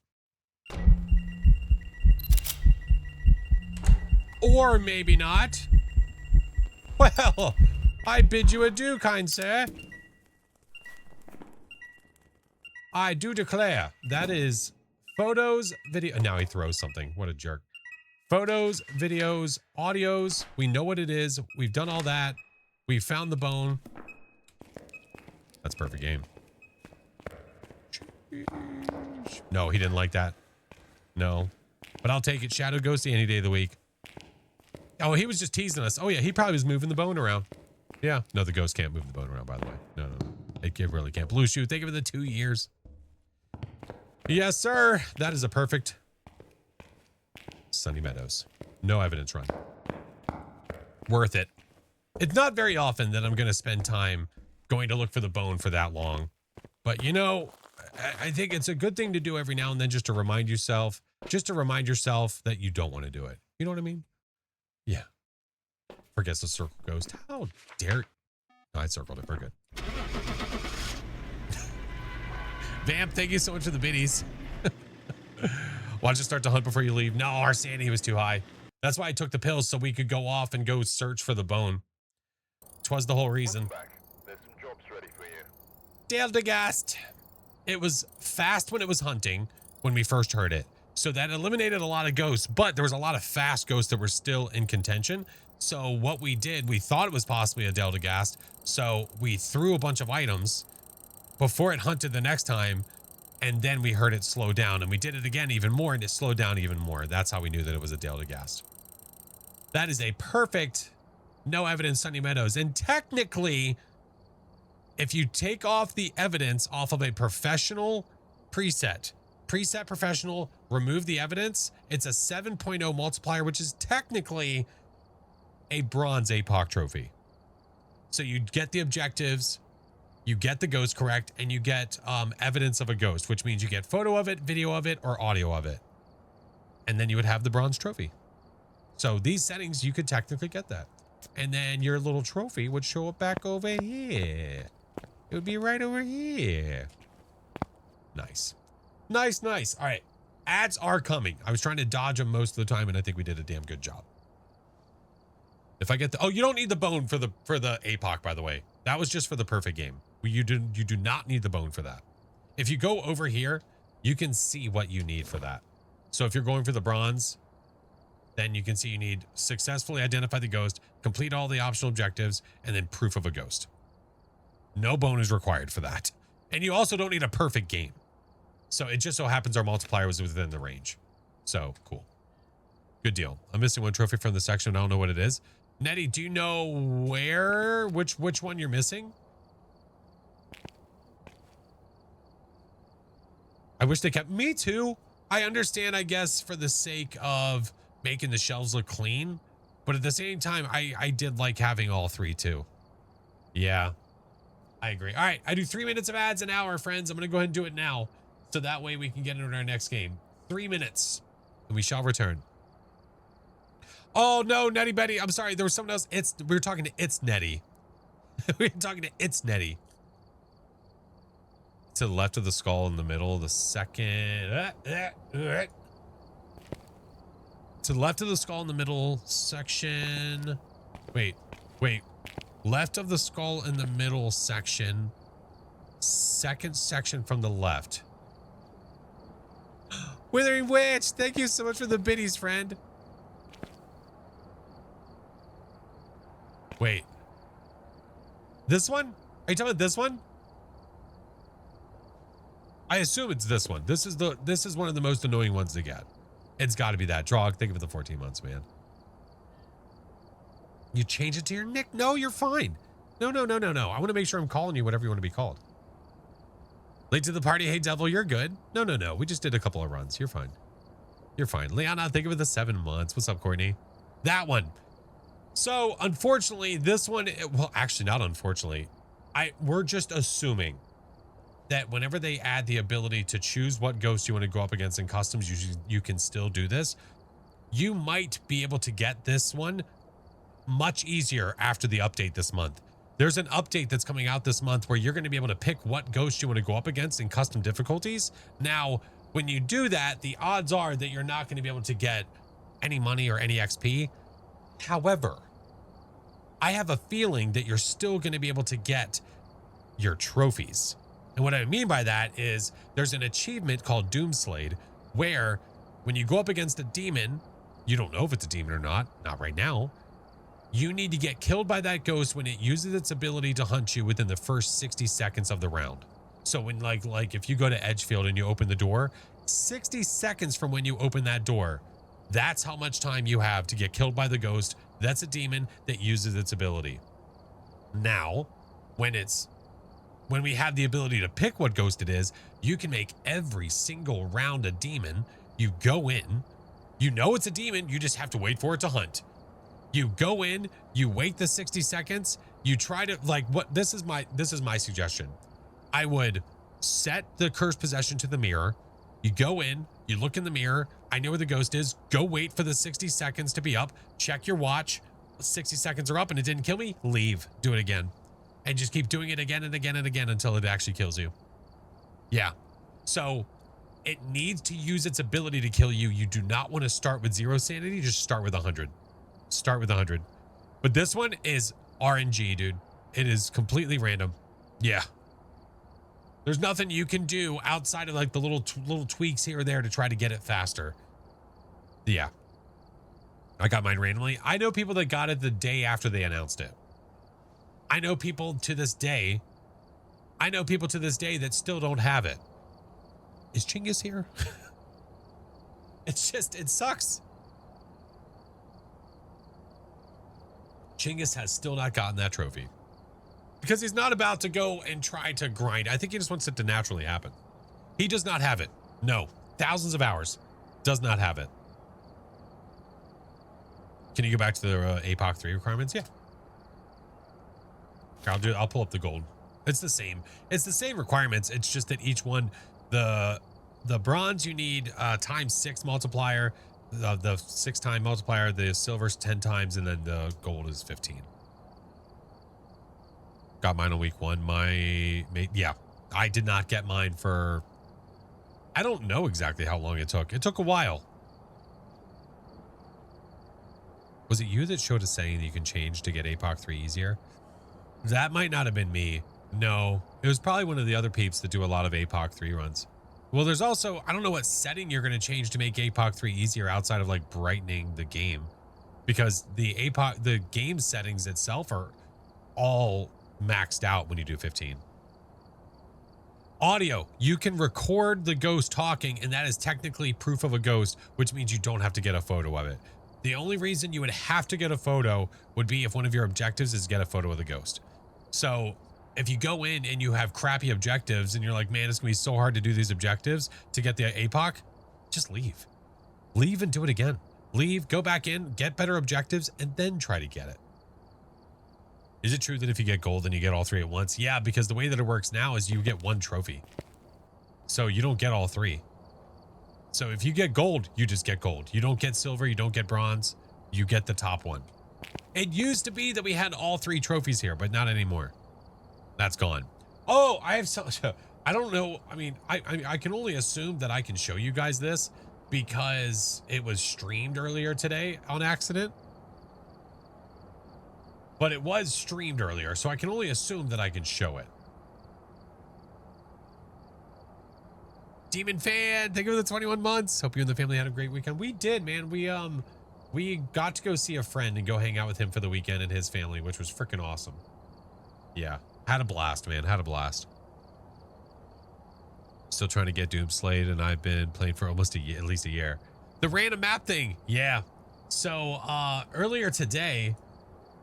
Or maybe not. Well, I bid you adieu, kind sir. I do declare that is photos, video. Now he throws something. What a jerk. Photos, videos, audios. We know what it is. We've done all that. We found the bone. That's perfect game. No, he didn't like that. No. But I'll take it. Shadow Ghosty any day of the week. Oh, he was just teasing us. Oh, yeah. He probably was moving the bone around. Yeah. No, the ghost can't move the bone around, by the way. No. It really can't. Blue Shoe, thank you for the 2 years. Yes, sir. That is a perfect Sunny Meadows. No evidence run. Worth it. It's not very often that I'm going to spend time going to look for the bone for that long. But, you know, I think it's a good thing to do every now and then just to remind yourself that you don't want to do it. You know what I mean? Yeah. Forgets the circle ghost. How dare... No, I circled it. We're good. Vamp, thank you so much for the biddies. Why don't you start to hunt before you leave? No, our sanity was too high. That's why I took the pills, so we could go off and go search for the bone. 'Twas the whole reason. There's some jobs ready for you. Deltagast. It was fast when it was hunting when we first heard it. So that eliminated a lot of ghosts, but there was a lot of fast ghosts that were still in contention. So what we did, we thought it was possibly a Deltagast. So we threw a bunch of items before it hunted the next time. And then we heard it slow down, and we did it again even more, and it slowed down even more. That's how we knew that it was a Deltagast. That is a perfect no evidence Sunny Meadows. And technically, if you take off the evidence off of a professional preset professional, remove the evidence, it's a 7.0 multiplier, which is technically a bronze APOC trophy. So you get the objectives, you get the ghost correct, and you get evidence of a ghost, which means you get photo of it, video of it, or audio of it. And then you would have the bronze trophy. So these settings, you could technically get that. And then your little trophy would show up back over here. It would be right over here. Nice. Nice, nice. All right. Ads are coming. I was trying to dodge them most of the time, and I think we did a damn good job. If I get the... Oh, you don't need the bone for the APOC, by the way. That was just for the perfect game. You do not need the bone for that. If you go over here, you can see what you need for that. So if you're going for the bronze, then you can see you need successfully identify the ghost, complete all the optional objectives, and then proof of a ghost. No bone is required for that. And you also don't need a perfect game. So it just so happens our multiplier was within the range. So cool. Good deal. I'm missing one trophy from the section. I don't know what it is. Nettie, do you know which one you're missing? I wish they kept... Me too. I understand, I guess, for the sake of making the shelves look clean. But at the same time, I did like having all three too. Yeah. I agree. All right, I do 3 minutes of ads an hour, friends. I'm gonna go ahead and do it now, so that way we can get into our next game. 3 minutes, and we shall return. Oh no, Nettie Betty. I'm sorry. There was someone else. We were talking to It's Nettie. We were talking to It's Nettie. To the left of the skull in the middle, the second. To the left of the skull in the middle section. Wait. Left of the skull in the middle section. Second section from the left. Withering Witch, thank you so much for the biddies, friend. Wait. This one? Are you talking about this one? I assume it's this one. This is one of the most annoying ones to get. It's got to be that. Drog, think of it the 14 months, man. You change it to your nick? No, you're fine. No. I want to make sure I'm calling you whatever you want to be called. Late to the party. Hey, devil, you're good. No. We just did a couple of runs. You're fine. You're fine. Liana, think of it the 7 months. What's up, Courtney? That one. So, unfortunately, this one, well, actually, not unfortunately. We're just assuming that whenever they add the ability to choose what ghost you want to go up against in customs, you can still do this. You might be able to get this one much easier after the update this month. There's an update that's coming out this month where you're going to be able to pick what ghost you want to go up against in custom difficulties. Now, when you do that, the odds are that you're not going to be able to get any money or any XP. However, I have a feeling that you're still going to be able to get your trophies. And what I mean by that is there's an achievement called Doomslade where when you go up against a demon, you don't know if it's a demon or not right now. You need to get killed by that ghost when it uses its ability to hunt you within the first 60 seconds of the round. So when like if you go to Edgefield and you open the door, 60 seconds from when you open that door, that's how much time you have to get killed by the ghost. That's a demon that uses its ability. Now, when we have the ability to pick what ghost it is, you can make every single round a demon. You go in, you know it's a demon, you just have to wait for it to hunt. You go in, you wait the 60 seconds, you try to this is my suggestion. I would set the cursed possession to the mirror. You go in, you look in the mirror, I know where the ghost is, go wait for the 60 seconds to be up, check your watch, 60 seconds are up and it didn't kill me, leave, do it again. And just keep doing it again and again and again until it actually kills you. Yeah. So it needs to use its ability to kill you. You do not want to start with 0 sanity, just start with 100. Start with 100. But this one is RNG, dude. It is completely random. Yeah. There's nothing you can do outside of like the little tweaks here or there to try to get it faster. Yeah. I got mine randomly. I know people that got it the day after they announced it. I know people to this day that still don't have it. Is Chinggis here? It sucks. Chinggis has still not gotten that trophy. Because he's not about to go and try to grind. I think he just wants it to naturally happen. He does not have it. No. Thousands of hours. Does not have it. Can you go back to the APOC 3 requirements? Yeah. I'll pull up the gold. It's the same. It's the same requirements. It's just that each one, the bronze you need times 6 multiplier, the 6 time multiplier, the silver's 10 times, and then the gold is 15. Got mine on week 1. Yeah, I did not get mine for, I don't know exactly how long it took. It took a while. Was it you that showed us saying that you can change to get APOC 3 easier? That might not have been me. No, it was probably one of the other peeps that do a lot of APOC 3 runs. Well, there's also, I don't know what setting you're going to change to make APOC 3 easier outside of like brightening the game, because the game settings itself are all maxed out when you do 15. Audio, you can record the ghost talking, and that is technically proof of a ghost, which means you don't have to get a photo of it. The only reason you would have to get a photo would be if one of your objectives is get a photo of the ghost. So if you go in and you have crappy objectives and you're like, man, it's gonna be so hard to do these objectives to get the APOC, just leave. Leave and do it again. Leave, go back in, get better objectives, and then try to get it. Is it true that if you get gold, then you get all 3 at once? Yeah, because the way that it works now is you get 1 trophy. So you don't get all 3. So if you get gold, you just get gold. You don't get silver, you don't get bronze, you get the top one. It used to be that we had all 3 trophies here, but not anymore. That's gone. Oh, I have so I don't know. I mean, I can only assume that I can show you guys this because it was streamed earlier today on accident. But it was streamed earlier, so I can only assume that I can show it. Demon Fan, thank you for the 21 months. Hope you and the family had a great weekend. We did, man. We got to go see a friend and go hang out with him for the weekend and his family, which was freaking awesome. Yeah, had a blast, man. Had a blast. Still trying to get Doom Slayed, and I've been playing for almost at least a year. The random map thing, yeah. So earlier today,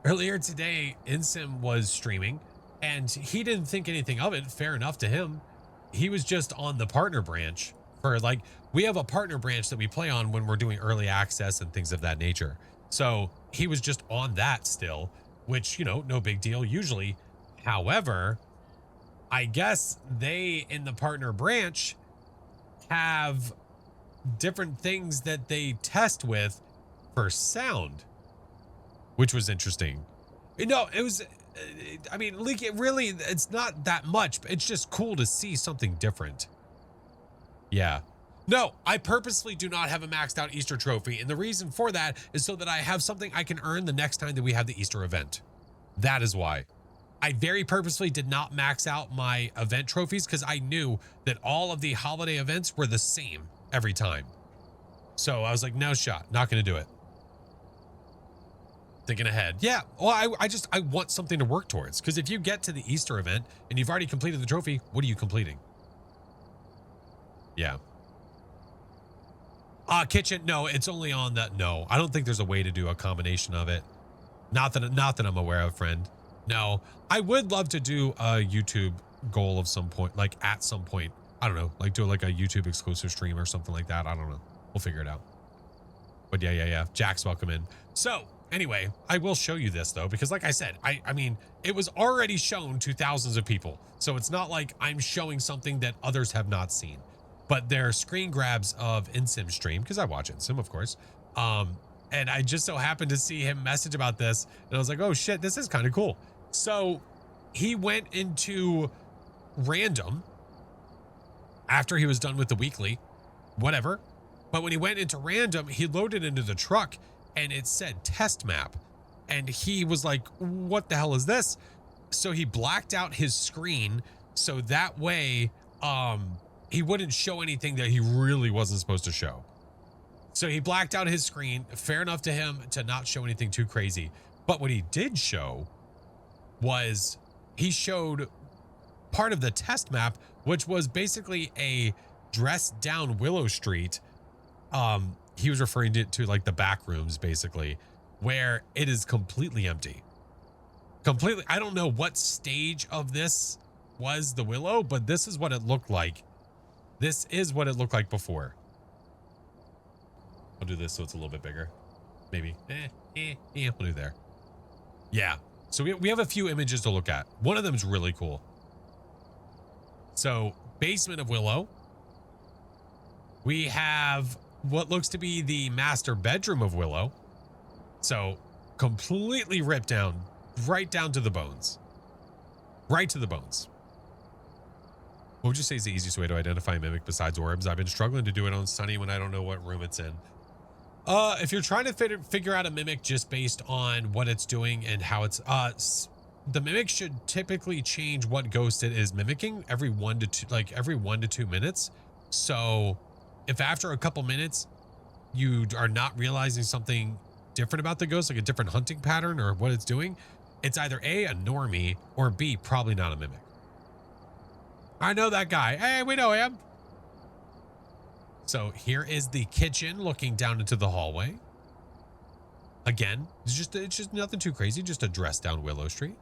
Insim was streaming, and he didn't think anything of it. Fair enough to him. He was just on the partner branch for like, we have a partner branch that we play on when we're doing early access and things of that nature. So he was just on that still, which, you know, no big deal usually. However, I guess they in the partner branch have different things that they test with for sound, which was interesting. You know, it was, I mean, like, it really, it's not that much, but it's just cool to see something different. Yeah. No, I purposely do not have a maxed out Easter trophy. And the reason for that is so that I have something I can earn the next time that we have the Easter event. That is why. I very purposely did not max out my event trophies because I knew that all of the holiday events were the same every time. So I was like, no shot, not going to do it. Thinking ahead. Yeah, well, I want something to work towards, because if you get to the Easter event and you've already completed the trophy, what are you completing? Yeah. Kitchen, no, it's only on that. No, I don't think there's a way to do a combination of it. Not that I'm aware of, friend. No, I would love to do a YouTube goal of some point, like at some point. I don't know, like do like a YouTube exclusive stream or something like that. I don't know. We'll figure it out. But yeah. Jack's welcome in. So anyway, I will show you this though, because like I said, I mean, it was already shown to thousands of people. So it's not like I'm showing something that others have not seen, but they're screen grabs of Insim stream, because I watch Insim, of course. And I just so happened to see him message about this, and I was like, oh shit, this is kind of cool. So he went into random after he was done with the weekly, whatever. But when he went into random, he loaded into the truck and it said test map. And he was like, what the hell is this? So he blacked out his screen so that way he wouldn't show anything that he really wasn't supposed to show. So he blacked out his screen. Fair enough to him to not show anything too crazy. But what he did show was he showed part of the test map, which was basically a dressed down Willow Street. He was referring to like the back rooms, basically, where it is completely empty. Completely. I don't know what stage of this was the Willow, but this is what it looked like. This is what it looked like before. I'll do this so it's a little bit bigger. Maybe. We'll do there. Yeah. So we have a few images to look at. One of them is really cool. So basement of Willow. We have what looks to be the master bedroom of Willow. So completely ripped down, right down to the bones. Right to the bones. What would you say is the easiest way to identify a mimic besides orbs? I've been struggling to do it on Sunny when I don't know what room it's in. If you're trying to figure out a mimic just based on what it's doing and how it's, the mimic should typically change what ghost it is mimicking every 1 to 2 minutes. So if after a couple minutes you are not realizing something different about the ghost, like a different hunting pattern or what it's doing, it's either A, a normie, or B, probably not a mimic. I know that guy. Hey, we know him. So here is the kitchen looking down into the hallway. Again, it's just nothing too crazy, just a dressed down Willow Street.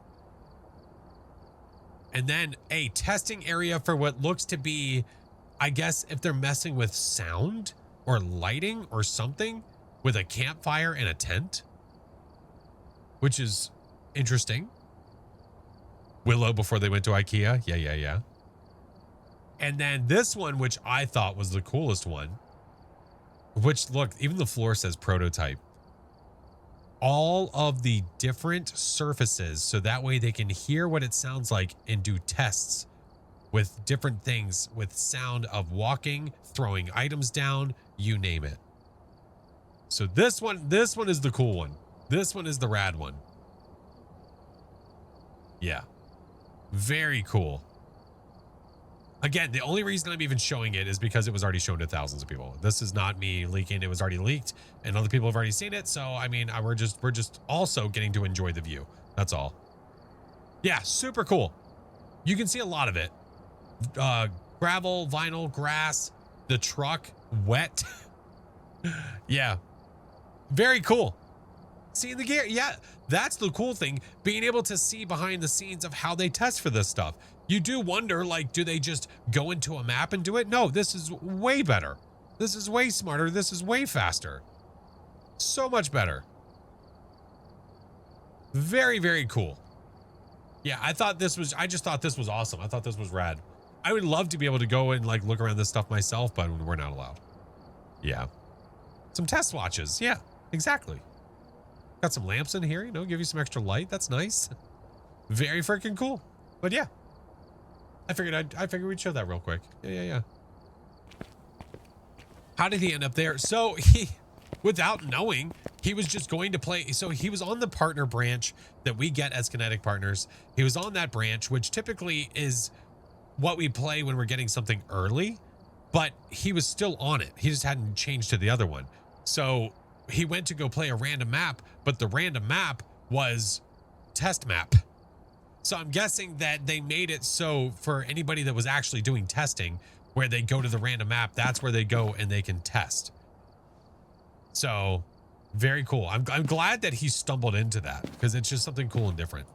And then a testing area for what looks to be, I guess, if they're messing with sound or lighting or something, with a campfire and a tent, which is interesting. Willow before they went to IKEA. Yeah. And then this one, which I thought was the coolest one, which look, even the floor says prototype. All of the different surfaces, so that way they can hear what it sounds like and do tests with different things, with sound of walking, throwing items down, you name it. So this one is the cool one. This one is the rad one. Yeah. Very cool. Again, the only reason I'm even showing it is because it was already shown to thousands of people. This is not me leaking. It was already leaked and other people have already seen it. So, I mean, we're just also getting to enjoy the view. That's all. Yeah, super cool. You can see a lot of it. Gravel, vinyl, grass, the truck, wet. Yeah. Very cool. Seeing the gear. Yeah, that's the cool thing. Being able to see behind the scenes of how they test for this stuff. You do wonder, like, do they just go into a map and do it? No, this is way better. This is way smarter. This is way faster. So much better. Very, very cool. Yeah, I just thought this was awesome. I thought this was rad. I would love to be able to go and like look around this stuff myself, but we're not allowed. Yeah. Some test swatches. Yeah, exactly. Got some lamps in here, you know, give you some extra light. That's nice. Very freaking cool. But yeah. I figured we'd show that real quick. Yeah. How did he end up there? So he, without knowing, he was just going to play. So he was on the partner branch that we get as Kinetic partners. He was on that branch, which typically is what we play when we're getting something early, but he was still on it. He just hadn't changed to the other one. So he went to go play a random map, but the random map was test map. So I'm guessing that they made it so for anybody that was actually doing testing, where they go to the random map, that's where they go and they can test. So very cool. I'm glad that he stumbled into that because it's just something cool and different.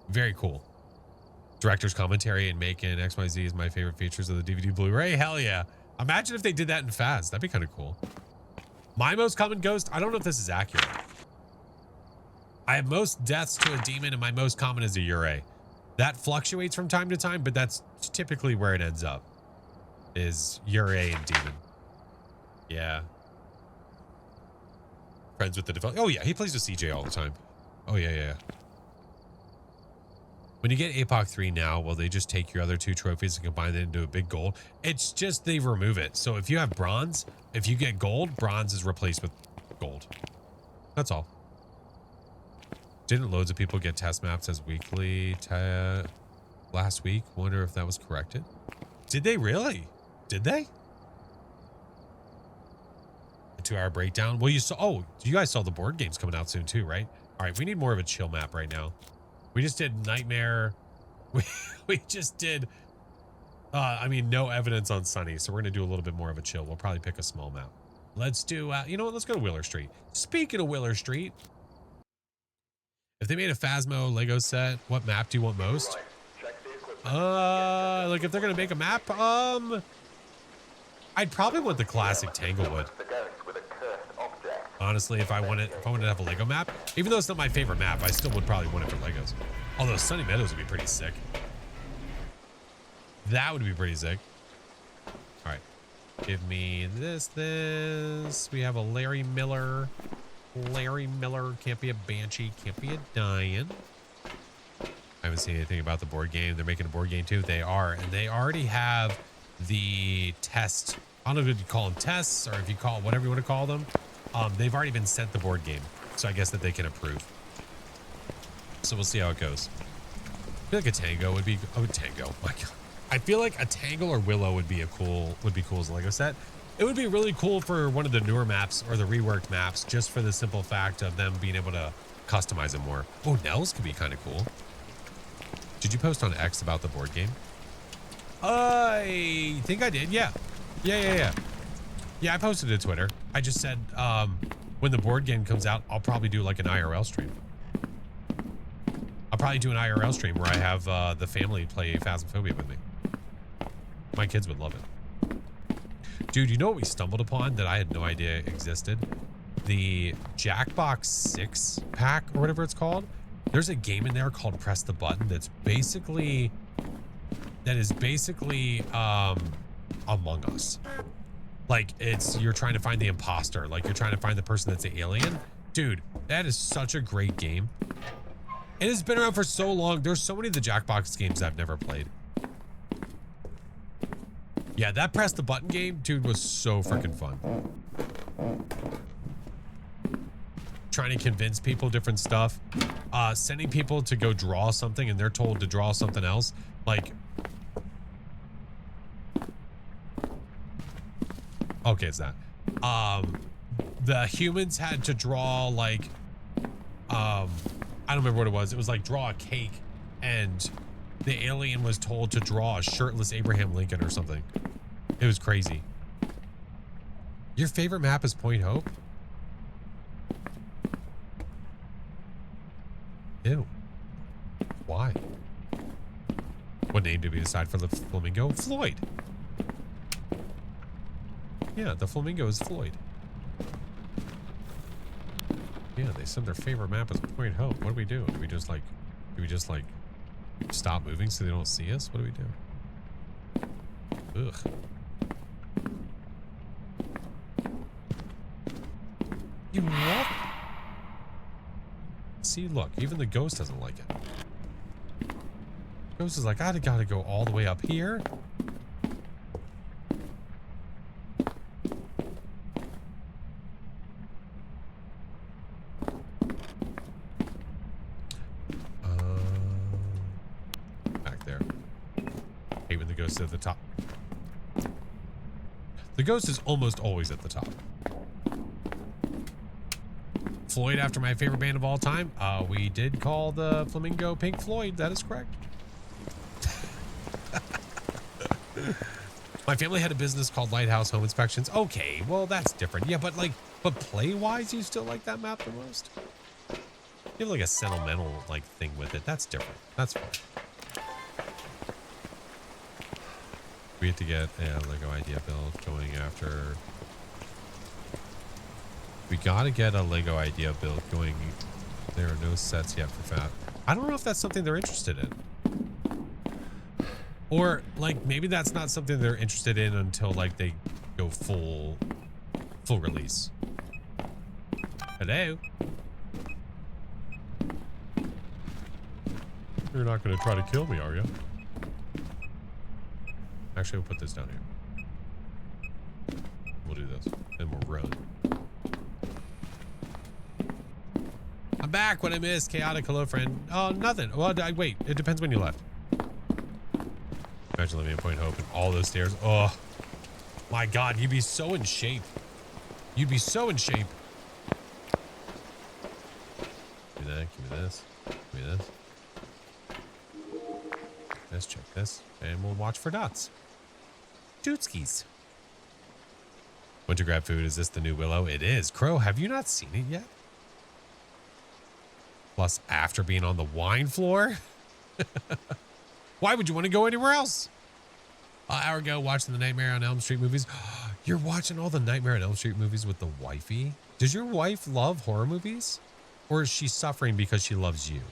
Very cool. Director's commentary and making XYZ is my favorite features of the DVD Blu-ray. Hell yeah. Imagine if they did that in Phas. That'd be kind of cool. My most common ghost, I don't know if this is accurate. I have most deaths to a demon and my most common is a Ure. That fluctuates from time to time, but that's typically where it ends up. Is Ure and demon. Yeah. Friends with the developer. Oh yeah, he plays with CJ all the time. Oh yeah. When you get APOC 3 now, will they just take your other two trophies and combine them into a big gold? It's just they remove it. So if you have bronze, if you get gold, bronze is replaced with gold. That's all. Didn't loads of people get test maps as weekly last week? Wonder if that was corrected. Did they really? Did they? A 2-hour breakdown. Well, you saw, oh, you guys saw the board games coming out soon too, right? All right, we need more of a chill map right now. We just did Nightmare. We just did, I mean, no evidence on Sunny. So we're going to do a little bit more of a chill. We'll probably pick a small map. Let's do, you know what? Let's go to Wheeler Street. Speaking of Wheeler Street, if they made a Phasmo Lego set, what map do you want most? Like if they're going to make a map, I'd probably want the classic Tanglewood. Honestly, if I wanted to have a Lego map, even though it's not my favorite map, I still would probably want it for Legos. Although Sunny Meadows would be pretty sick. That would be pretty sick. All right. Give me this. We have a Larry Miller. Larry Miller. Can't be a Banshee. Can't be a Dian. I haven't seen anything about the board game. They're making a board game too. They are. And they already have the test. I don't know if you call them tests or if you call it whatever you want to call them. They've already been sent the board game. So I guess that they can approve. So we'll see how it goes. I feel like a Tango would be, oh, Tango. My God. I feel like a Tangle or Willow would be cool as a Lego set. It would be really cool for one of the newer maps or the reworked maps, just for the simple fact of them being able to customize it more. Oh, Nels could be kind of cool. Did you post on X about the board game? I think I did. Yeah. Yeah, I posted it to Twitter. I just said, when the board game comes out, I'll probably do like an IRL stream. I'll probably do an IRL stream where I have the family play Phasmophobia with me. My kids would love it. Dude, you know what we stumbled upon that I had no idea existed? The Jackbox 6 pack or whatever it's called. There's a game in there called Press the Button that is basically Among Us. Like you're trying to find the imposter, like you're trying to find the person that's the alien. Dude, that is such a great game. It has been around for so long. There's so many of the Jackbox games I've never played. Yeah, that Press the Button game, dude, was so freaking fun. Trying to convince people different stuff. Sending people to go draw something and they're told to draw something else. Like, okay, it's that. The humans had to draw like, I don't remember what it was. It was like draw a cake, and the alien was told to draw a shirtless Abraham Lincoln or something. It was crazy. Your favorite map is Point Hope? Ew. Why? What name did we decide for the flamingo? Floyd. Yeah, the flamingo is Floyd. Yeah, they said their favorite map is Point Hope. What do we do? Do we just like stop moving so they don't see us? What do we do? Ugh. You what? See, look, even the ghost doesn't like it. Ghost is like, I gotta go all the way up here. Back there. Hate when the ghost is at the top. The ghost is almost always at the top. Floyd, after my favorite band of all time. We did call the flamingo Pink Floyd. That is correct. My family had a business called Lighthouse Home Inspections. Okay, well that's different. Yeah, but play-wise, you still like that map the most? You have like a sentimental like thing with it. That's different. That's fine. We have to get a Lego idea build going after. We gotta get a Lego idea build going. There are no sets yet for Fat. I don't know if that's something they're interested in. Or like maybe that's not something they're interested in until like they go full release. Hello? You're not gonna try to kill me, are you? Actually, we'll put this down here. We'll do this. And we'll run. I'm back. What I missed? Chaotic. Hello, friend. Oh, nothing. Well, wait. It depends when you left. Imagine living in Point Hope and all those stairs. Oh, my God. You'd be so in shape. You'd be so in shape. Give me that. Give me this. Give me this. Let's check this. And we'll watch for dots. Dootskis. Went to grab food. Is this the new Willow? It is. Crow, have you not seen it yet? Plus, after being on the wine floor? Why would you want to go anywhere else? An hour ago, watching the Nightmare on Elm Street movies. You're watching all the Nightmare on Elm Street movies with the wifey? Does your wife love horror movies? Or is she suffering because she loves you?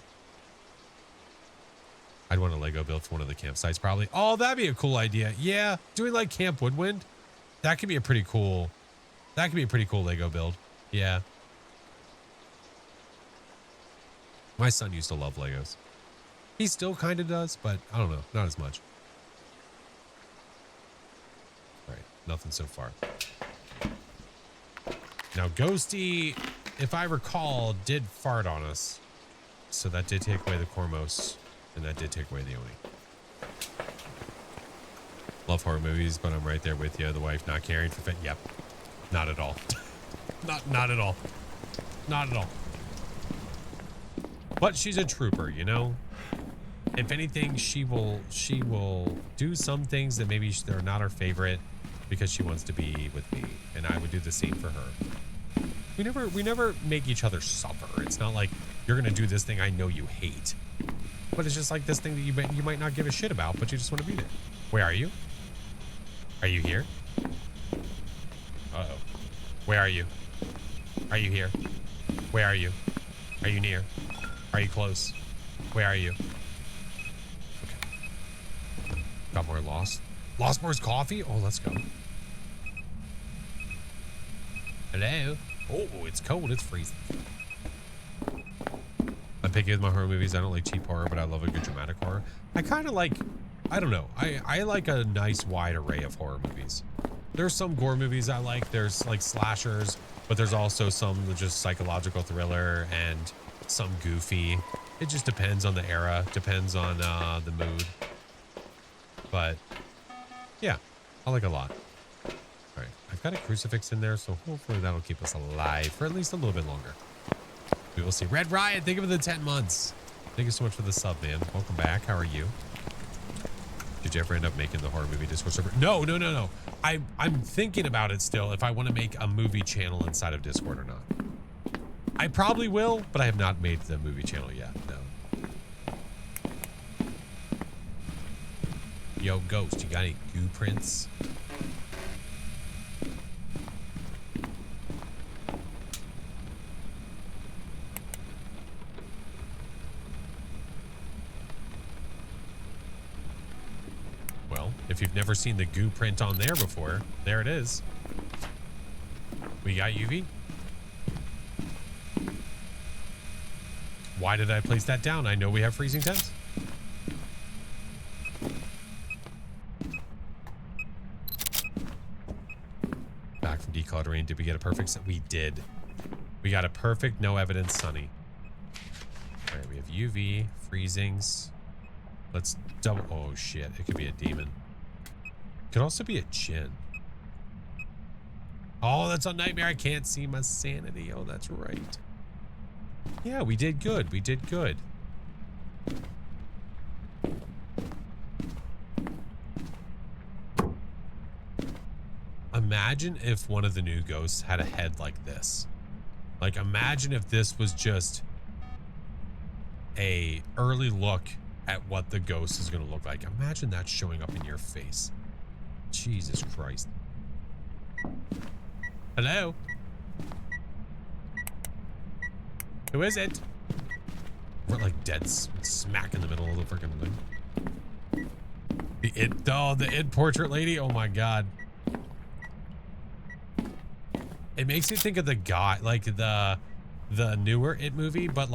I'd want a Lego build for one of the campsites, probably. Oh, that'd be a cool idea. Yeah, doing like Camp Woodwind. That could be a pretty cool. That could be a pretty cool Lego build. Yeah. My son used to love Legos. He still kind of does, but I don't know. Not as much. All right. Nothing so far. Now, Ghosty, if I recall, did fart on us. So that did take away the Cormos. And that did take away the Oni. Love horror movies, but I'm right there with you. The wife not caring for fit. Yep. Not at all. Not at all. Not at all. But she's a trooper, you know? If anything, she will do some things that maybe they're not her favorite because she wants to be with me. And I would do the same for her. We never make each other suffer. It's not like you're going to do this thing I know you hate. But it's just like this thing that you might not give a shit about, but you just want to be there. Where are you? Are you here? Uh-oh. Where are you? Are you here? Where are you? Are you near? Are you close? Where are you? Okay. Got more Lost. Lost Boar's coffee? Oh, let's go. Hello? Oh, it's cold. It's freezing. I'm picky with my horror movies. I don't like cheap horror, but I love a good dramatic horror. I kind of like, I don't know. I like a nice wide array of horror movies. There's some gore movies I like. There's like slashers, but there's also some just psychological thriller and some goofy. It just depends on the era, depends on the mood. But yeah, I like a lot. All right, I've got a crucifix in there, so hopefully that'll keep us alive for at least a little bit longer. We will see. Red Riot, thank you for the 10 months. Thank you so much for the sub, man. Welcome back. How are you? Did you ever end up making the horror movie Discord server? No. I'm thinking about it still, if I want to make a movie channel inside of Discord or not. I probably will, but I have not made the movie channel yet. No. Yo, Ghost, you got any goo prints? Well, if you've never seen the goo print on there before, there it is. We got UV. Why did I place that down? I know we have freezing temps. Back from decluttering. Did we get a perfect set? We did. We got a perfect no evidence sunny. All right, we have UV, freezings. Let's double. Oh shit, it could be a demon. Could also be a Jinn. Oh, that's a nightmare. I can't see my sanity. Oh, that's right. Yeah, we did good. We did good. Imagine if one of the new ghosts had a head like this. Like, imagine if this was just a early look at what the ghost is going to look like. Imagine that showing up in your face. Jesus Christ. Hello? Who is it? We're like dead smack in the middle of the freaking thing. The It portrait lady. Oh my God. It makes me think of the guy, like the newer It movie, but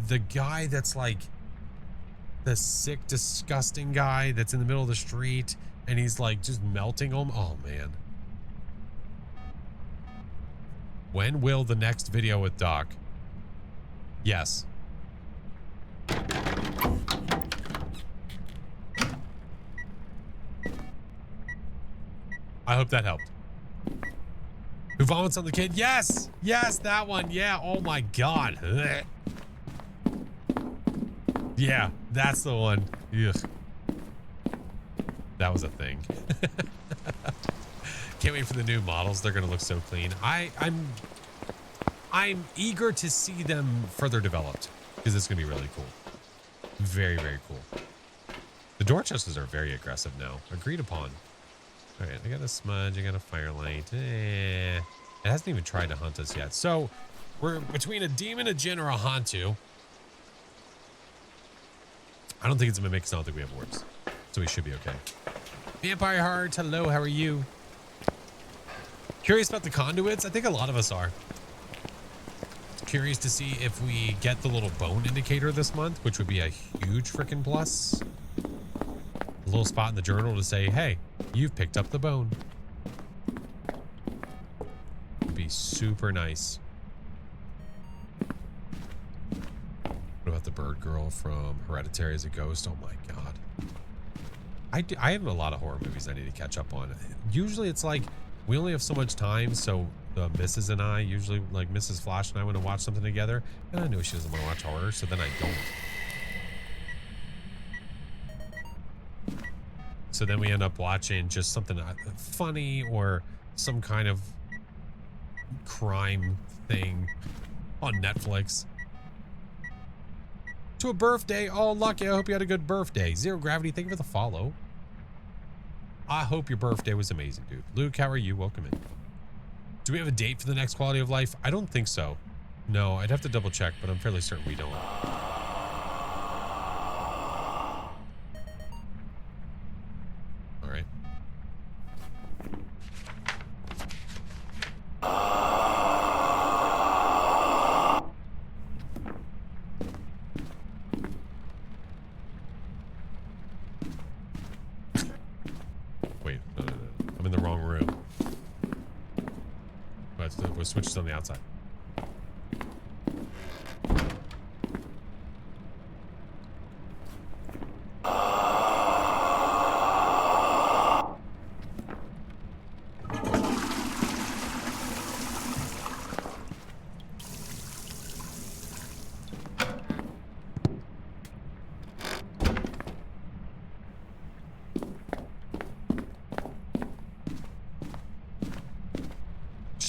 the guy that's like the sick, disgusting guy that's in the middle of the street and he's like just melting them. Oh man. When will the next video with Doc? Yes. I hope that helped. Who vomits on the kid? Yes! Yes, that one. Yeah. Oh my God. Ugh. Yeah, that's the one. Ugh. That was a thing. Can't wait for the new models. They're gonna look so clean. I'm eager to see them further developed because it's gonna be really cool. Very, very cool. The door chesters are very aggressive now. Agreed upon. All right, I got a smudge. I got a firelight. It hasn't even tried to hunt us yet. So we're between a demon, a Jinn, or a Hantu. I don't think it's gonna make us. I don't think we have orbs, so we should be okay. Vampire Heart, hello. How are you? Curious about the conduits? I think a lot of us are. Curious to see if we get the little bone indicator this month, which would be a huge freaking plus. A little spot in the journal to say, hey, you've picked up the bone. Would be super nice. What about the bird girl from Hereditary as a ghost? Oh my God. I have a lot of horror movies I need to catch up on. Usually it's like, we only have so much time, so the missus and I, usually like Mrs. Flash and I, want to watch something together, and I know she doesn't want to watch horror, so then I don't. So then we end up watching just something funny or some kind of crime thing on Netflix. To a birthday. Oh, lucky. I hope you had a good birthday. Zero Gravity, thank you for the follow. I hope your birthday was amazing, dude. Luke, how are you? Welcome in. Do we have a date for the next Quality of Life? I don't think so. No, I'd have to double check, but I'm fairly certain we don't. All right. Wait, no. I'm in the wrong room. But the switch is on the outside.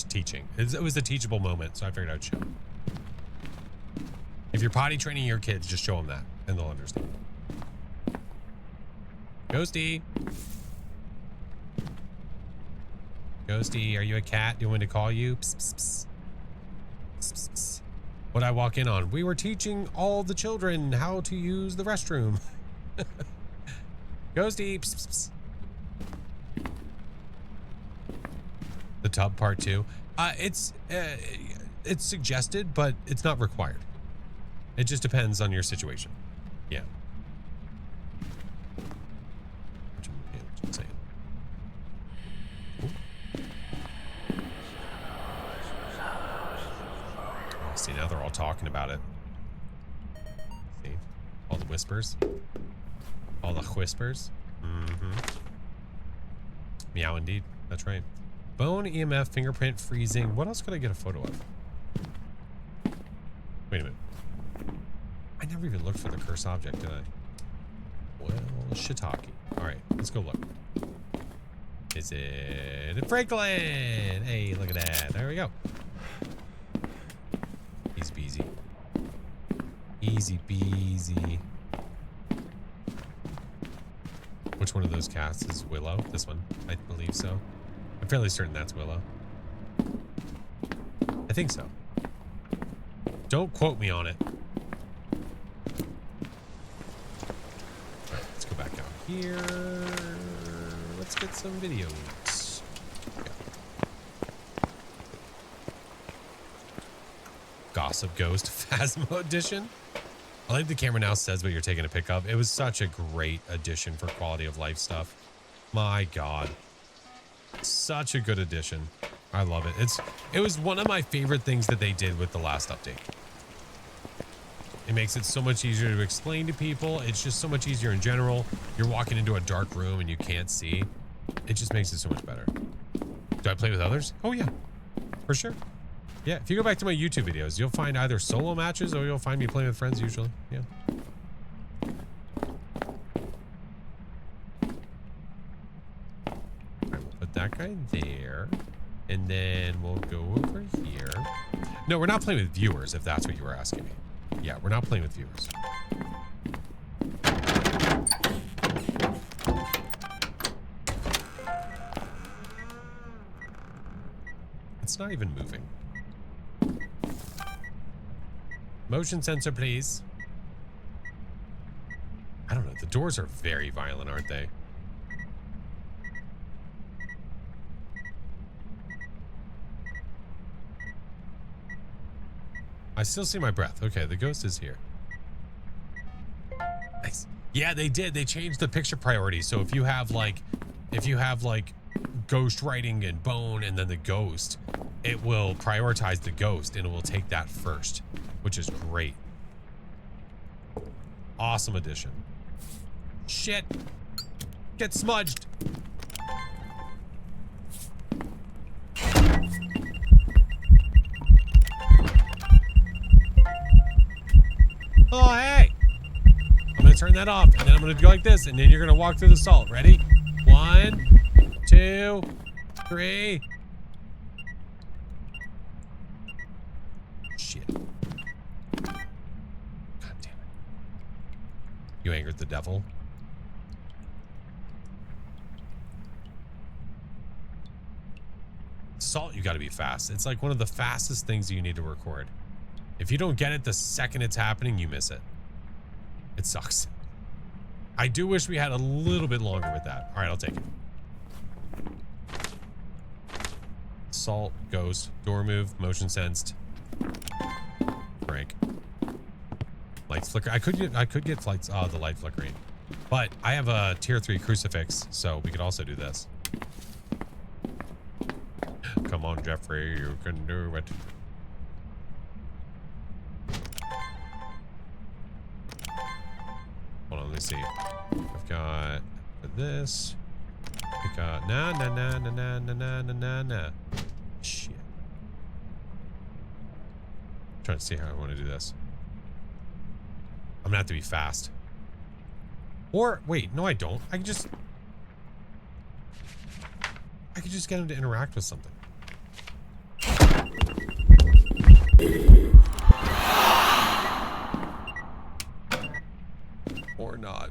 Teaching. It was a teachable moment, so I figured I'd show. If you're potty training your kids, just show them that, and they'll understand. Ghosty! Ghosty, are you a cat? Do you want me to call you? Psst, psst, psst. Psst, psst, psst. What'd I walk in on? We were teaching all the children how to use the restroom. Ghosty! Psst, psst, psst. The tub part 2. It's suggested, but it's not required. It just depends on your situation. Yeah. What you saying? Oh, see, now they're all talking about it. See? All the whispers. All the whispers. Mm-hmm. Meow indeed. That's right. Bone, EMF, fingerprint, freezing. What else could I get a photo of? Wait a minute. I never even looked for the cursed object, did I? Well, shiitake. All right, let's go look. Is it Franklin? Hey, look at that. There we go. Easy peasy. Easy peasy. Which one of those cats is Willow? This one, I believe so. I'm fairly certain that's Willow. I think so. Don't quote me on it. Alright, let's go back out here. Let's get some videos. Okay. Gossip Ghost Phasmo Edition. I like the camera now says what you're taking a pic of. It was such a great addition for quality of life stuff. My God. Such a good addition. I love it. It was one of my favorite things that they did with the last update. It makes it so much easier to explain to people. It's just so much easier in general. You're walking into a dark room and you can't see. It just makes it so much better. Do I play with others? Oh yeah, for sure. Yeah, if you go back to my YouTube videos, you'll find either solo matches or you'll find me playing with friends usually. Yeah. That guy there, and then we'll go over here. No, we're not playing with viewers, if that's what you were asking me. Yeah, we're not playing with viewers. It's not even moving. Motion sensor, please. I don't know. The doors are very violent, aren't they? I still see my breath. Okay, the ghost is here. Nice. Yeah, they did. They changed the picture priority. So if you have like ghost writing and bone and then the ghost, it will prioritize the ghost and it will take that first, which is great. Awesome addition. Shit. Get smudged. Oh, hey. I'm going to turn that off, and then I'm going to go like this, and then you're going to walk through the salt. Ready? 1, 2, 3. Shit. God damn it. You angered the devil. Salt, you got to be fast. It's like one of the fastest things you need to record. If you don't get it the second it's happening, you miss it. It sucks. I do wish we had a little bit longer with that. All right, I'll take it. Salt, ghost, door move, motion sensed. Frank. Lights flicker. I could get flights. Oh, the light flickering. But I have a tier 3 crucifix, so we could also do this. Come on, Jeffrey, you can do it. Hold on, let me see. I've got this. I got nah. Shit. I'm trying to see how I want to do this. I'm gonna have to be fast. Or wait, no, I don't. I can just get him to interact with something. Or not.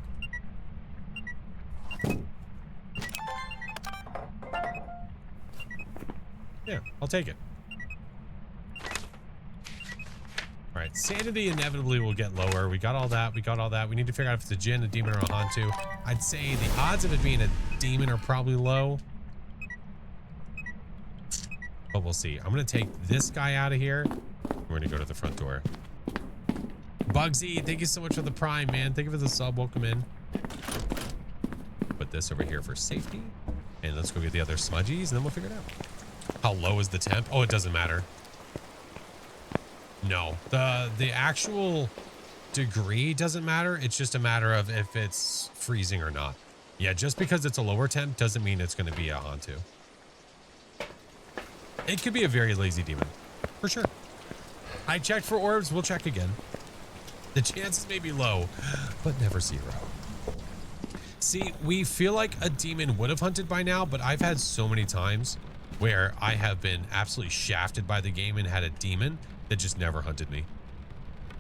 Yeah, I'll take it. All right, sanity inevitably will get lower. We got all that. We need to figure out if it's a Jinn, a demon, or a Hantu. I'd say the odds of it being a demon are probably low. But we'll see. I'm going to take this guy out of here. We're going to go to the front door. Bugsy, thank you so much for the prime, man. Thank you for the sub. Welcome in. Put this over here for safety. And let's go get the other smudgies, and then we'll figure it out. How low is the temp? Oh, it doesn't matter. No, the actual degree doesn't matter. It's just a matter of if it's freezing or not. Yeah, just because it's a lower temp doesn't mean it's going to be a Hantu. It could be a very lazy demon, for sure. I checked for orbs. We'll check again. The chances may be low, but never zero. See, we feel like a demon would have hunted by now, but I've had so many times where I have been absolutely shafted by the game and had a demon that just never hunted me.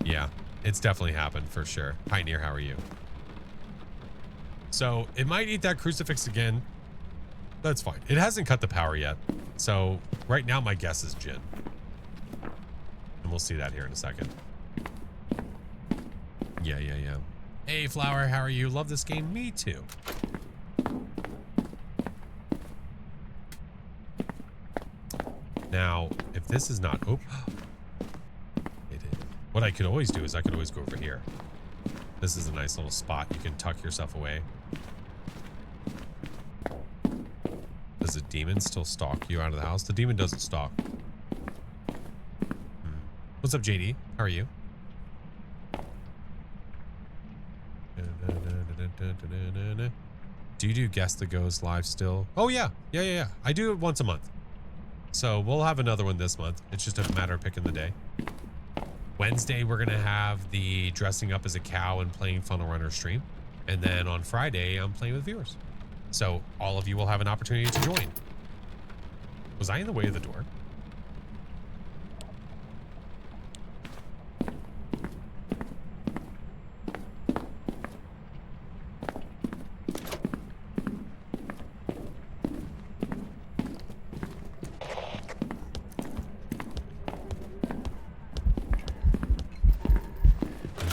Yeah, it's definitely happened for sure. Pioneer, how are you? So it might eat that crucifix again. That's fine. It hasn't cut the power yet. So right now my guess is Jinn. And we'll see that here in a second. Yeah. Hey, Flower, how are you? Love this game. Me too. Now, if this is not... Oh, it is. What I could always do is I could always go over here. This is a nice little spot. You can tuck yourself away. Does the demon still stalk you out of the house? The demon doesn't stalk. What's up, JD? How are you? Do you do Guess the Ghost live still? Oh, yeah. Yeah. I do it once a month. So we'll have another one this month. It's just a matter of picking the day. Wednesday, we're going to have the dressing up as a cow and playing Funnel Runner stream. And then on Friday, I'm playing with viewers. So all of you will have an opportunity to join. Was I in the way of the door?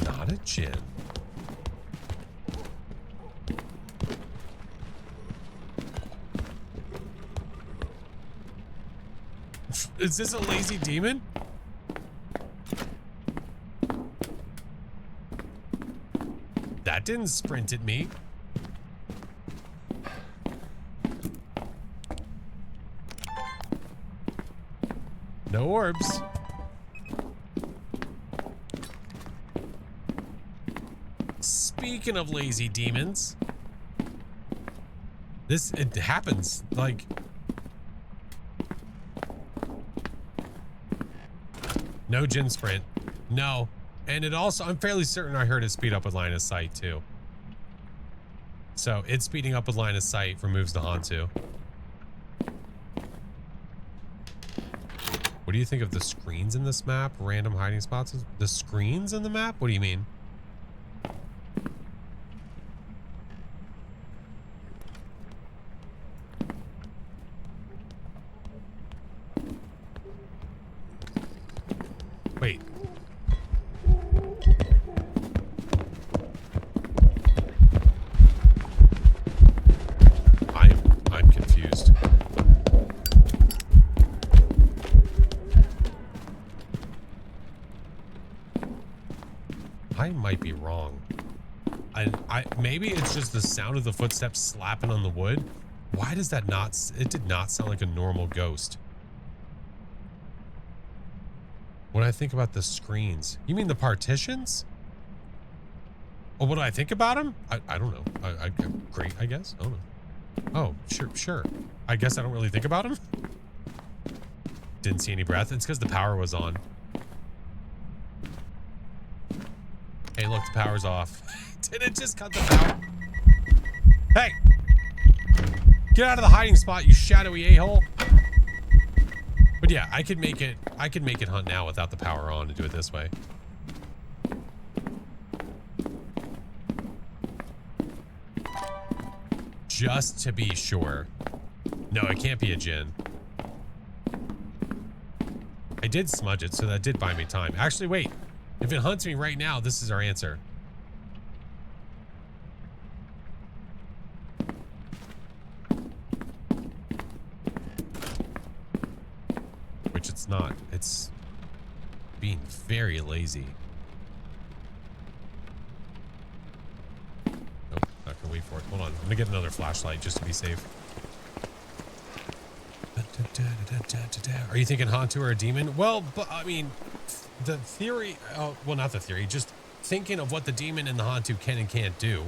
Not a Jinn. Is this a lazy demon? That didn't sprint at me. No orbs. Speaking of lazy demons, it happens. Like, no Jinn sprint. No. And it also, I'm fairly certain I heard it speed up with line of sight too. So it's speeding up with line of sight removes the Hantu. What do you think of the screens in this map? Random hiding spots? The screens in the map? What do you mean? Wait, I might be wrong. I maybe it's just the sound of the footsteps slapping on the wood. Why does that not? It did not sound like a normal ghost. When I think about the screens, you mean the partitions? Oh, what do I think about them? I don't know. I great, I guess. I don't know. Oh, sure. I guess I don't really think about them. Didn't see any breath. It's because the power was on. Hey, look, the power's off. Did it just cut the power? Hey! Get out of the hiding spot, you shadowy a-hole. But yeah, I could make it hunt now without the power on and do it this way. Just to be sure. No, it can't be a djinn. I did smudge it, so that did buy me time. Actually, wait. If it hunts me right now, this is our answer. Which it's not. It's being very lazy. Nope, not gonna wait for it. Hold on. I'm gonna get another flashlight just to be safe. Are you thinking Hantu or a demon? Well, but I mean, the theory, well, not the theory, just thinking of what the demon and the Hantu can and can't do.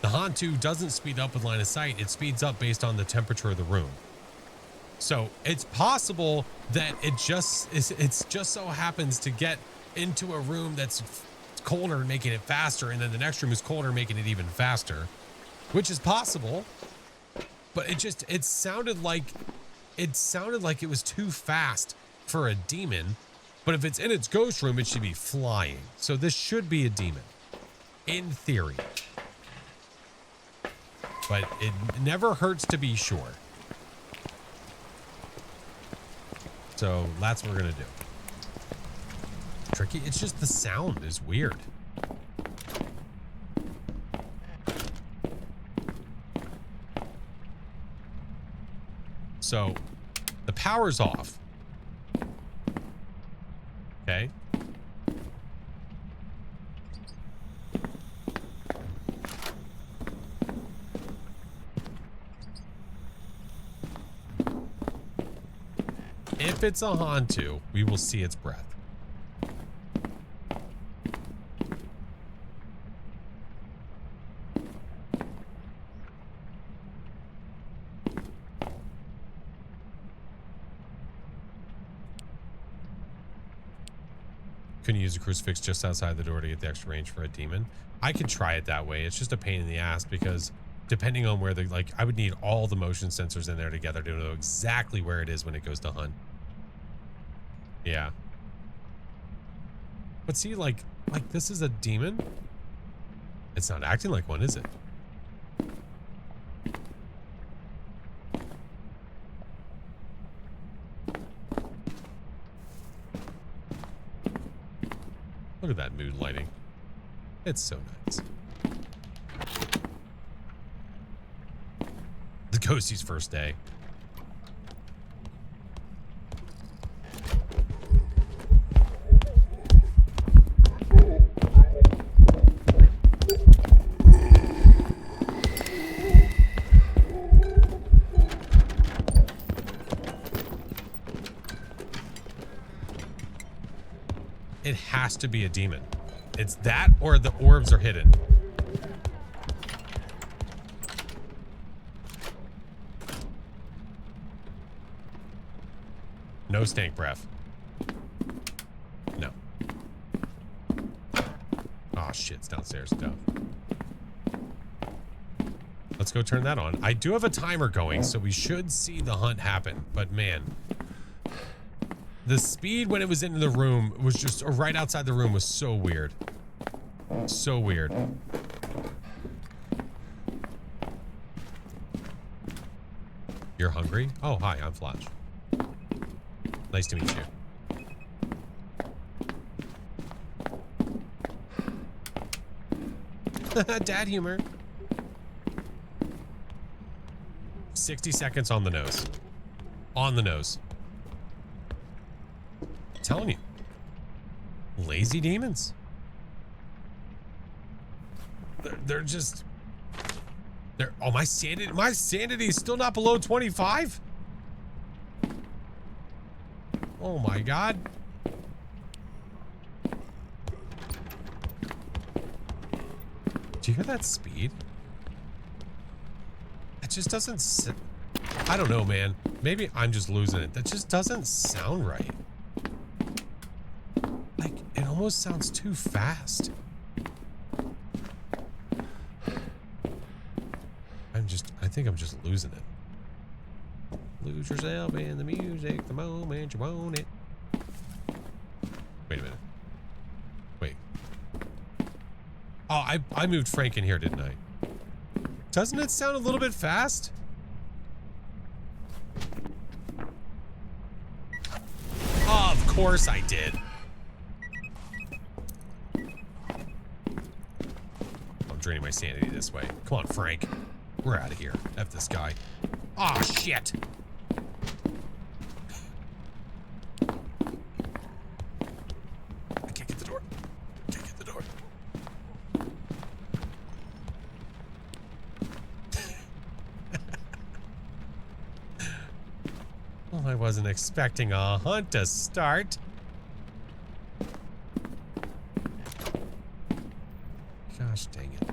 The Hantu doesn't speed up with line of sight. It speeds up based on the temperature of the room. So it's possible that it just so happens to get into a room that's colder, making it faster, and then the next room is colder, making it even faster, which is possible. But it sounded like it was too fast for a demon. But if it's in its ghost room, it should be flying. So this should be a demon, in theory. But it never hurts to be sure. So that's what we're gonna do. Tricky. It's just the sound is weird. So the power's off. Okay. If it's a Hantu, we will see its breath. Couldn't use a crucifix just outside the door to get the extra range for a demon. I could try it that way. It's just a pain in the ass because depending on where I would need all the motion sensors in there together to know exactly where it is when it goes to hunt. Yeah. But see, like this is a demon. It's not acting like one, is it? Look at that mood lighting. It's so nice. The ghostie's first day. It has to be a demon. It's that or the orbs are hidden. No stank breath. No. Oh shit, it's downstairs. Duh. Let's go turn that on. I do have a timer going, so we should see the hunt happen. But man, the speed when it was in the room was just, or right outside the room was so weird. So weird. You're hungry? Oh, hi, I'm Flash. Nice to meet you. Dad humor. 60 seconds on the nose. On the nose. Telling you. Lazy demons. They're just... Oh, my sanity is still not below 25? Oh my God. Do you hear that speed? It just doesn't... I don't know, man. Maybe I'm just losing it. That just doesn't sound right. Like, it almost sounds too fast. I think I'm just losing it. Lose yourself in the music the moment you want it. Wait a minute. Wait. Oh, I moved Frank in here, didn't I? Doesn't it sound a little bit fast? Of course I did. I'm draining my sanity this way. Come on, Frank. We're out of here. F this guy. Aw, shit. I can't get the door. Can't get the door. Well, I wasn't expecting a hunt to start. Gosh dang it.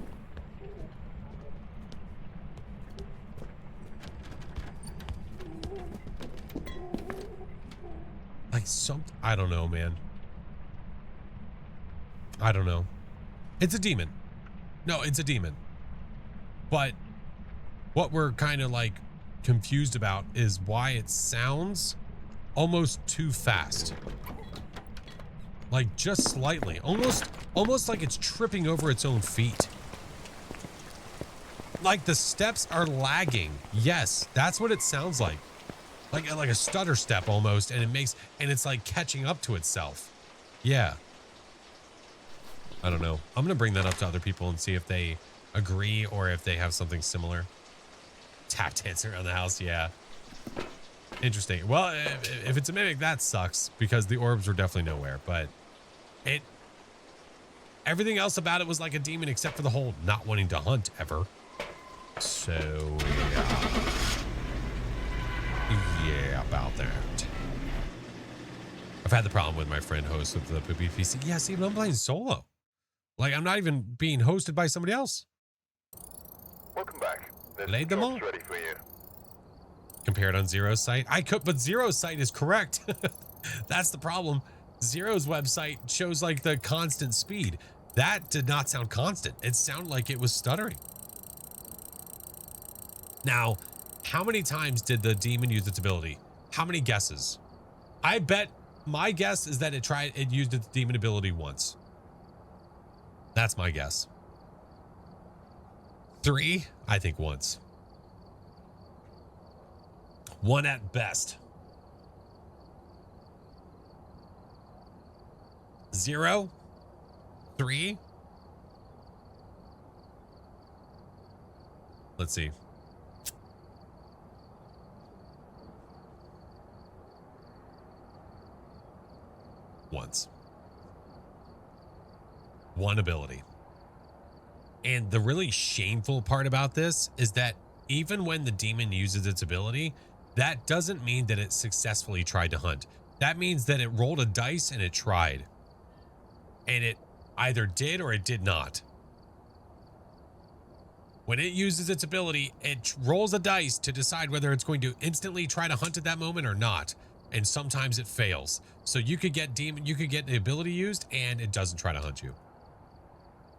I don't know, man. I don't know. It's a demon. No, it's a demon. But what we're kind of like confused about is why it sounds almost too fast. Like just slightly. Almost like it's tripping over its own feet. Like the steps are lagging. Yes, that's what it sounds like. Like a stutter step almost, and it's like catching up to itself. Yeah. I don't know. I'm gonna bring that up to other people and see if they agree or if they have something similar. Tap dancing around the house, yeah. Interesting. Well, if it's a mimic, that sucks because the orbs were definitely nowhere, but everything else about it was like a demon except for the whole not wanting to hunt ever. So, yeah. Yeah, about that. I've had the problem with my friend host with the poopy PC. Yeah, see, but I'm playing solo. Like, I'm not even being hosted by somebody else. Welcome back. There's Laid some them all. jobs ready for you. Compared on Zero's site. I could, but Zero's site is correct. That's the problem. Zero's website shows like the constant speed. That did not sound constant. It sounded like it was stuttering. Now, how many times did the demon use its ability? How many guesses? I bet my guess is that it used its demon ability once. That's my guess. 3, I think once. 1 at best. 0, 3. Let's see. Once. 1 ability. And the really shameful part about this is that even when the demon uses its ability, that doesn't mean that it successfully tried to hunt. That means that it rolled a dice and it tried. And it either did or it did not. When it uses its ability, it rolls a dice to decide whether it's going to instantly try to hunt at that moment or not. And sometimes it fails. So you could get the ability used and it doesn't try to hunt you.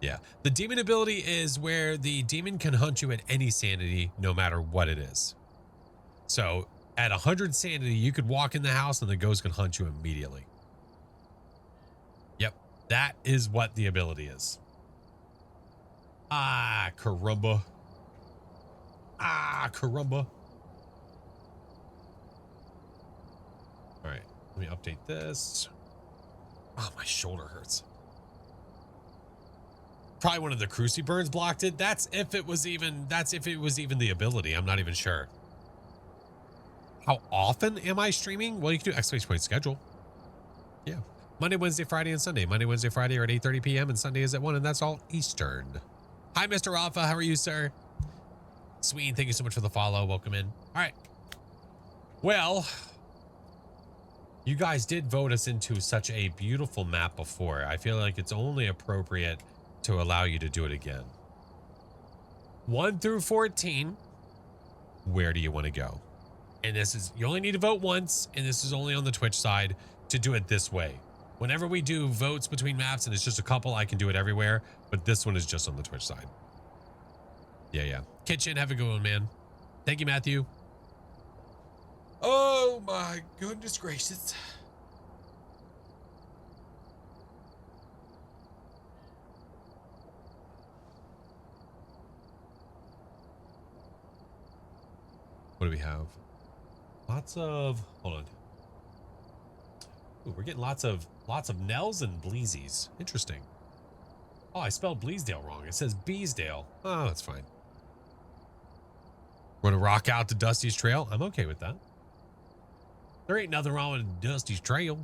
Yeah. The demon ability is where the demon can hunt you at any sanity, no matter what it is. So at 100 sanity, you could walk in the house and the ghost can hunt you immediately. Yep. That is what the ability is. Ah, caramba. Ah, caramba. All right, let me update this. Oh, my shoulder hurts. Probably one of the cruci burns blocked it. That's if it was even the ability. I'm not even sure. How often am I streaming? Well, you can do ! schedule. Yeah. Monday, Wednesday, Friday, and Sunday. Monday, Wednesday, Friday are at 8:30 p.m. and Sunday is at 1, and that's all Eastern. Hi, Mr. Rafa. How are you, sir? Sweet. Thank you so much for the follow. Welcome in. All right. Well, you guys did vote us into such a beautiful map before. I feel like it's only appropriate to allow you to do it again. 1 through 14. Where do you want to go? And this is, you only need to vote once, and this is only on the Twitch side to do it this way. Whenever we do votes between maps and it's just a couple, I can do it everywhere, but this one is just on the Twitch side. Yeah. Kitchen, have a good one, man. Thank you, Matthew. Oh my goodness gracious. What do we have? Lots of, hold on. Ooh, we're getting lots of Nels and Bleezies. Interesting. Oh, I spelled Bleasdale wrong. It says Beesdale. Oh, that's fine. We're gonna rock out to Dusty's Trail. I'm okay with that. There ain't nothing wrong with Dusty's Trail.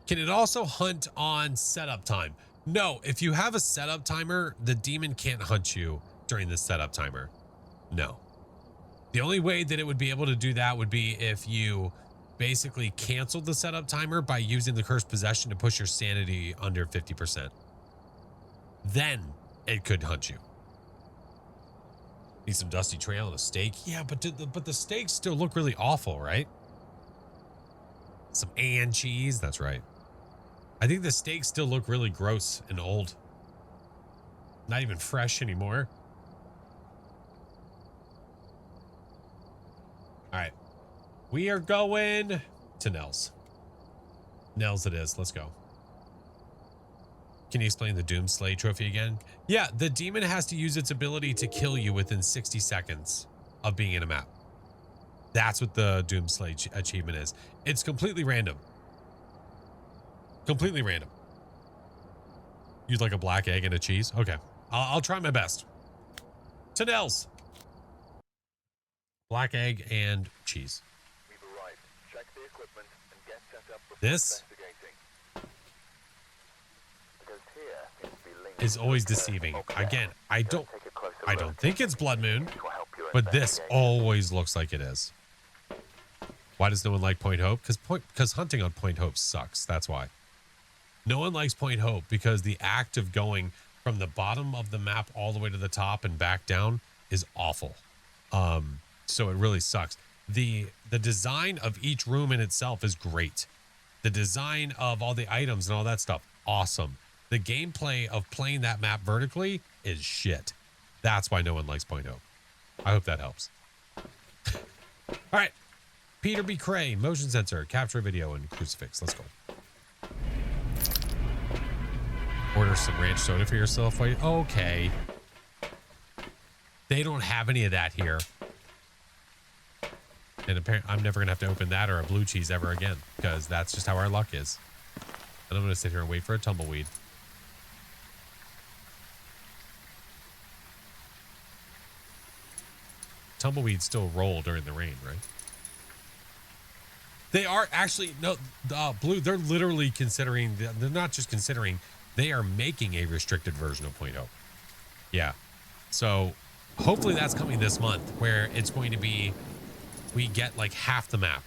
Can it also hunt on setup time? No, if you have a setup timer, the demon can't hunt you during the setup timer. No. The only way that it would be able to do that would be if you basically canceled the setup timer by using the cursed possession to push your sanity under 50%. Then it could hunt you. Need some Dusty Trail and a steak. Yeah, but the steaks still look really awful, right? Some and cheese. That's right. I think the steaks still look really gross and old. Not even fresh anymore. All right. We are going to Nels. Nels it is. Let's go. Can you explain the Doomslay trophy again? Yeah, the demon has to use its ability to kill you within 60 seconds of being in a map. That's what the Doomslay achievement is. It's completely random. Completely random. You'd like a black egg and a cheese? Okay. I'll try my best. To Nels. Black egg and cheese. We've arrived. Check the equipment and get set up before This investigating. Because here seems to be linked is always to the deceiving. Phasmophobia. Again, I don't Take a closer look. think it's Blood Moon, This will help your but this investigation. always looks like it is. Why does no one like Point Hope? Because hunting on Point Hope sucks. That's why. No one likes Point Hope because the act of going from the bottom of the map all the way to the top and back down is awful. So it really sucks. The design of each room in itself is great. The design of all the items and all that stuff, awesome. The gameplay of playing that map vertically is shit. That's why no one likes Point Hope. I hope that helps. All right. Peter B. Cray, motion sensor, capture video, and crucifix. Let's go. Order some ranch soda for yourself. Okay. They don't have any of that here. And apparently I'm never going to have to open that or a blue cheese ever again because that's just how our luck is. And I'm going to sit here and wait for a tumbleweed. Tumbleweeds still roll during the rain, right? They are actually, no, Blue, they're literally considering, they're not just considering, they are making a restricted version of Point Hope. Yeah. So hopefully that's coming this month where it's going to be, we get like half the map.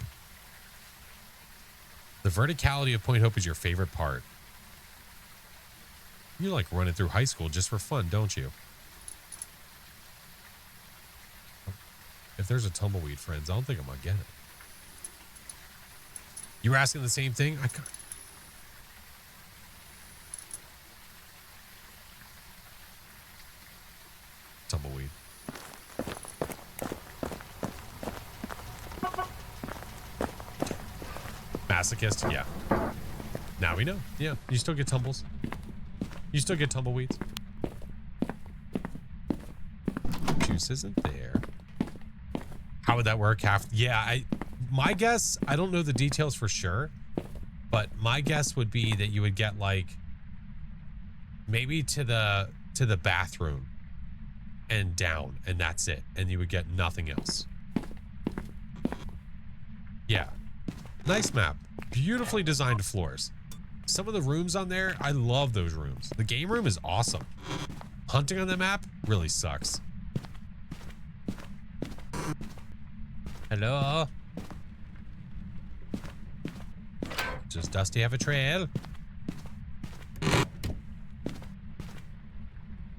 The verticality of Point Hope is your favorite part. You like running through high school just for fun, don't you? If there's a tumbleweed, friends, I don't think I'm gonna get it. You were asking the same thing? I can't. Tumbleweed. Masochist? Yeah. Now we know. Yeah, you still get tumbles. You still get tumbleweeds. Juice isn't there. How would that work? Yeah, my guess, I don't know the details for sure, but my guess would be that you would get like maybe to the bathroom and down, and that's it, and you would get nothing else. Yeah. Nice map. Beautifully designed floors. Some of the rooms on there, I love those rooms. The game room is awesome. Hunting on the map really sucks. Hello? Does Dusty have a trail?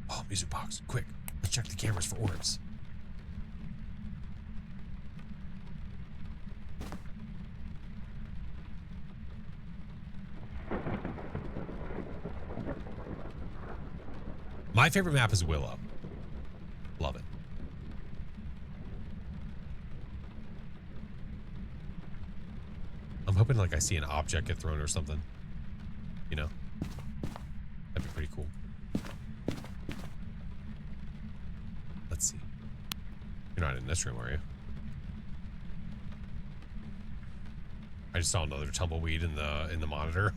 Oh, music box. Quick. Let's check the cameras for orbs. My favorite map is Willow. Love it. I'm hoping like I see an object get thrown or something. You know? That'd be pretty cool. Let's see. You're not in this room, are you? I just saw another tumbleweed in the monitor.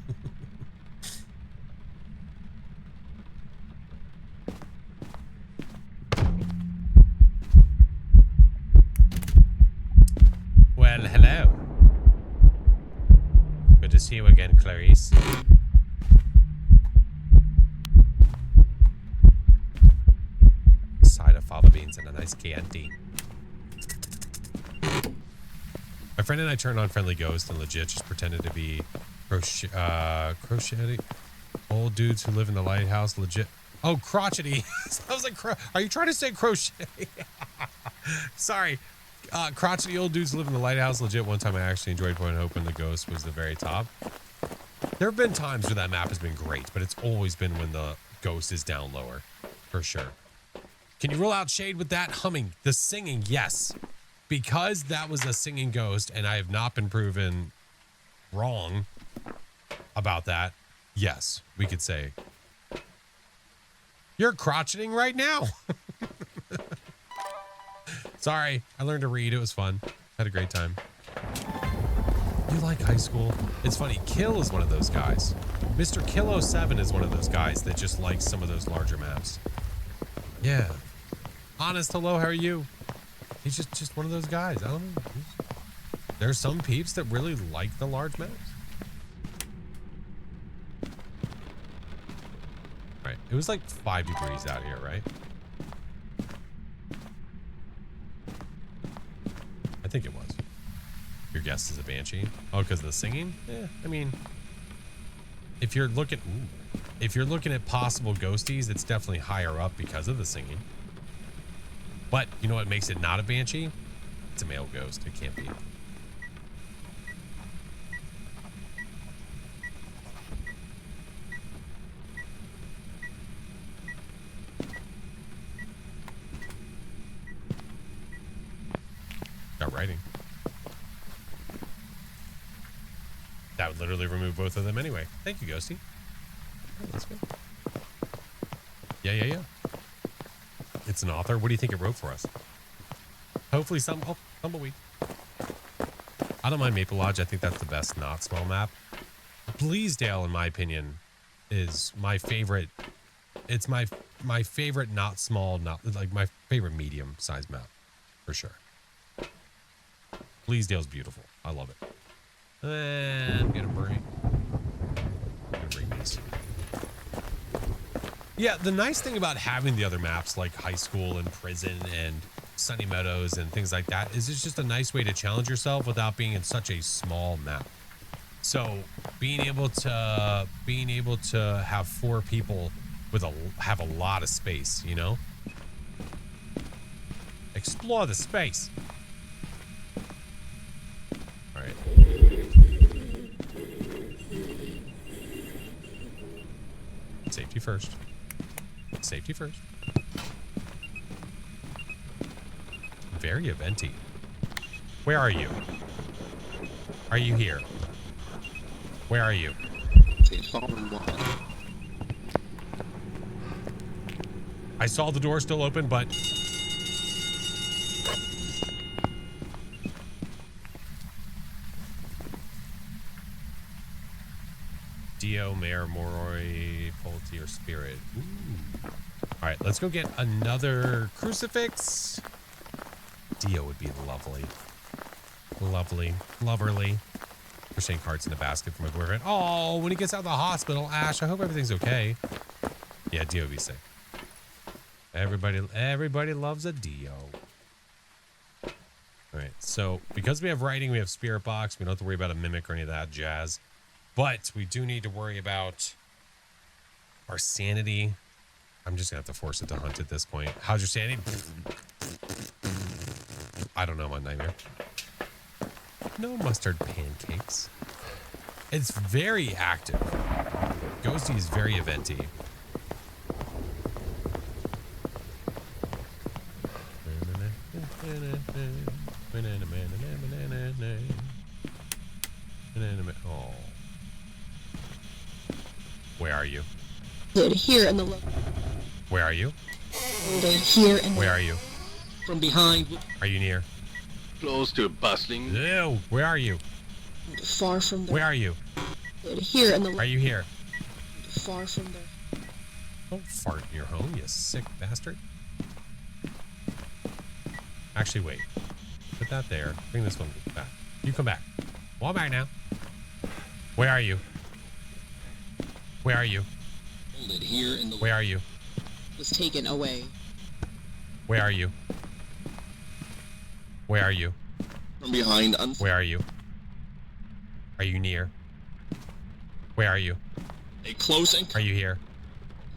Well, hello. Good to see you again, Clarice. Side of fava beans and a nice Chianti. My friend and I turned on Friendly Ghost and legit just pretended to be crocheting old dudes who live in the lighthouse. Legit. Oh, crotchety. I was like, are you trying to say crochet? Sorry. Crotchety old dudes live in the lighthouse. Legit, one time I actually enjoyed hoping the ghost was the very top. There have been times where that map has been great, but it's always been when the ghost is down lower, for sure. Can you rule out shade with that humming? The singing, yes. Because that was a singing ghost, and I have not been proven wrong about that, yes, we could say. You're crotcheting right now. Sorry, I learned to read. It was fun. Had a great time. You like high school? It's funny. Kill is one of those guys. Mr. Kill 07 is one of those guys that just likes some of those larger maps. Yeah. Honest, hello, how are you? He's just one of those guys. I don't know. There's some peeps that really like the large maps. All right. It was like 5 degrees out here, right? I think it was. Your guess is a banshee. Oh, because of the singing? Yeah, I mean, if you're looking at possible ghosties, it's definitely higher up because of the singing. But you know what makes it not a banshee? It's a male ghost. It can't be. Got writing. That would literally remove both of them anyway. Thank you, Ghosty. Oh, that's good. Yeah. It's an author. What do you think it wrote for us? Hopefully some... Oh, tumbleweed. I don't mind Maple Lodge. I think that's the best not small map. Bleasdale, in my opinion, is my favorite. It's my favorite not small, not like my favorite medium size map, for sure. Bleasdale's beautiful. I love it. I'm gonna bring these. Yeah, the nice thing about having the other maps like high school and prison and Sunny Meadows and things like that is it's just a nice way to challenge yourself without being in such a small map. So being able to have 4 people with have a lot of space, you know? Explore the space. All right. Safety first. Safety first. Very eventy. Where are you? Are you here? Where are you? I saw the door still open, but... Dio, Mayor, Moroi, Polity, or Spirit. Ooh. All right, let's go get another crucifix. Dio would be lovely. Lovely. Loverly. crocheting cards in the basket for my boyfriend. Oh, when he gets out of the hospital, Ash, I hope everything's okay. Yeah, Dio be sick. Everybody loves a Dio. All right, so because we have writing, we have spirit box. We don't have to worry about a mimic or any of that jazz. But we do need to worry about our sanity. I'm just gonna have to force it to hunt at this point. How's your sanity? I don't know, my nightmare. No mustard pancakes. It's very active. Ghosty is very eventy. Oh. Where are you? Here in the look. Where are you? Here in the Where are you? From behind. Are you near? Close to busting. No. Where are you? far from the Where are you? here in the Are you here? far from the Don't fart in your home, you sick bastard. Actually, wait. Put that there. Bring this one back. You come back. Walk back now. Where are you? Where are you? Hold it here in the Where are you? was taken away. Where are you? Where are you? from behind. Where are you? Are you near? Where are you? A close and Are you here?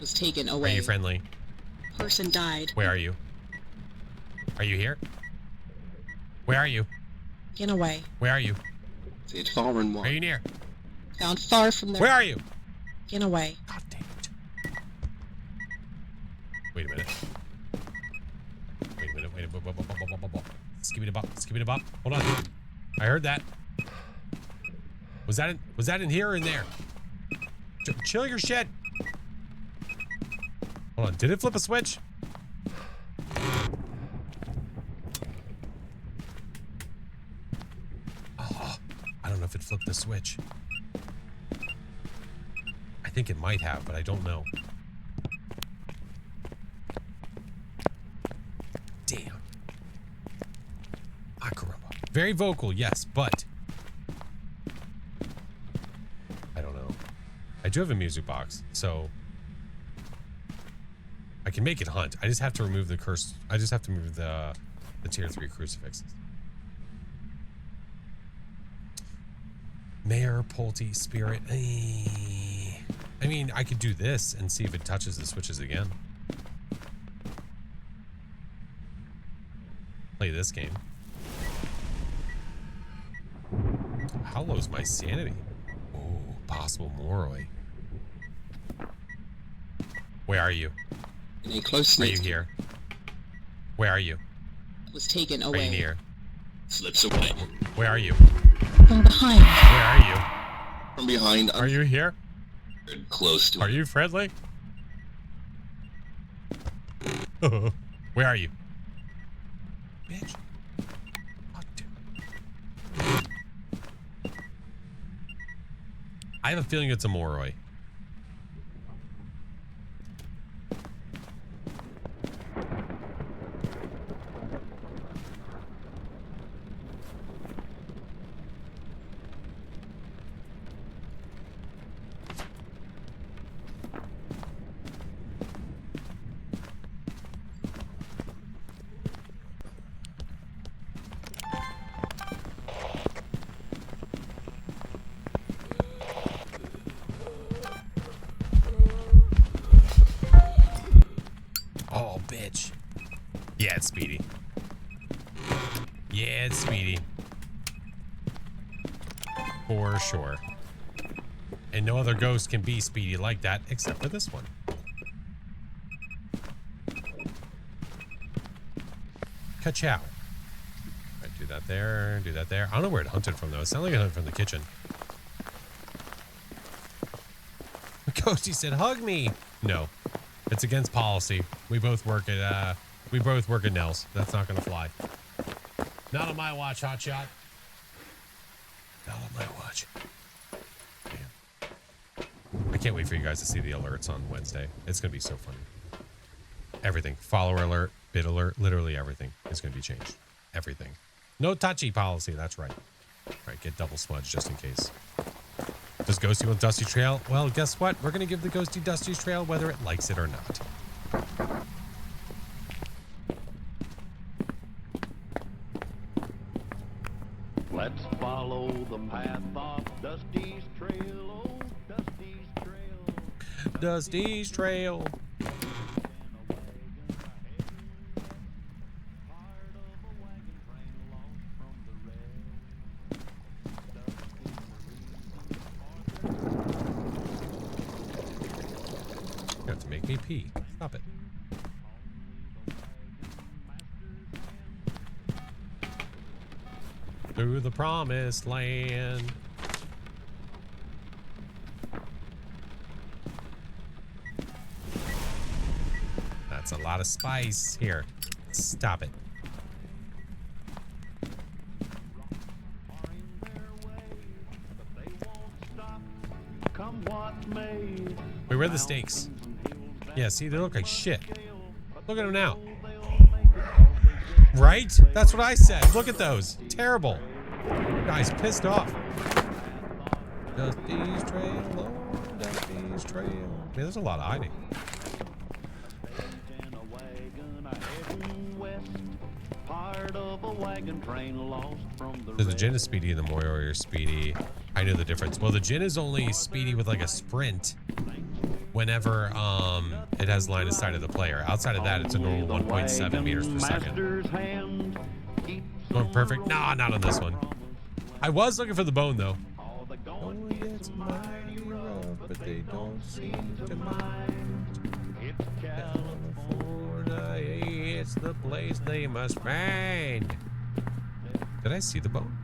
Was taken Are away. you friendly? Person died. Where are you? Are you here? Where are you? Taken away. Where are you? It's foreign Are one. you near? Found far from the Where are you? taken away. God damn it. Wait a minute. Wait a minute. Wait a minute. Skip it a bop. Hold on. I heard that. Was that in here or in there? Chill your shit. Hold on. Did it flip a switch? Oh, I don't know if it flipped the switch. I think it might have, but I don't know. Damn. Ah, caramba. Very vocal, yes, but I don't know. I do have a music box, so I can make it hunt. I just have to remove the curse. I just have to remove the tier 3 crucifixes. Mayor, Pulte, Spirit. I mean, I could do this and see if it touches the switches again. Play this game. How low's my sanity? Oh, possible Moroi. Where are you? In a close Are you knit. here? Where are you? Was taken Are away. you near? Slips away. Where are you? From behind. Where are you? From behind. Are you here? Close to Are you friendly? Where are you? Bitch. God damn. I have a feeling it's a Moroi. Oh, bitch. Yeah, it's Speedy. Yeah, it's Speedy. For sure. And no other ghost can be Speedy like that except for this one. Ka-chow. Alright, do that there, do that there. I don't know where it hunted from though. It sounded like it hunted from the kitchen. Ghosty said, hug me. No. It's against policy. We both work at Nels. That's not gonna fly. Not on my watch, hotshot. Not on my watch. Damn. I can't wait for you guys to see the alerts on Wednesday. It's gonna be so funny. Everything. Follower alert, bid alert, literally everything is gonna be changed. Everything. No touchy policy, that's right. All right, get double smudge just in case. Does Ghosty want Dusty Trail? Well, guess what? We're going to give the Ghosty Dusty Trail whether it likes it or not. Let's follow the path of Dusty's trail, oh, Dusty's trail. Dusty's Trail. You have to make me pee. Stop it. Through the promised land. That's a lot of spice. Here, stop it. Wait, where are the stakes? Yeah, see, they look like shit. Look at them now. Right? That's what I said. Look at those. Terrible. Guy's pissed off. Dusty's Trail, oh, Dusty's Trail. Man, there's a lot of hiding. So the Jin is speedy and the Moyori are speedy. I know the difference. Well, the Jin is only speedy with like a sprint whenever it has line of sight of the player. Outside of that, it's a normal 1.7 meters per second. Going perfect? Nah, not on this one. I was looking for the bone though. Oh, it's mighty rough, but they don't seem to mind. California, it's the place they must find. Did I see the bone?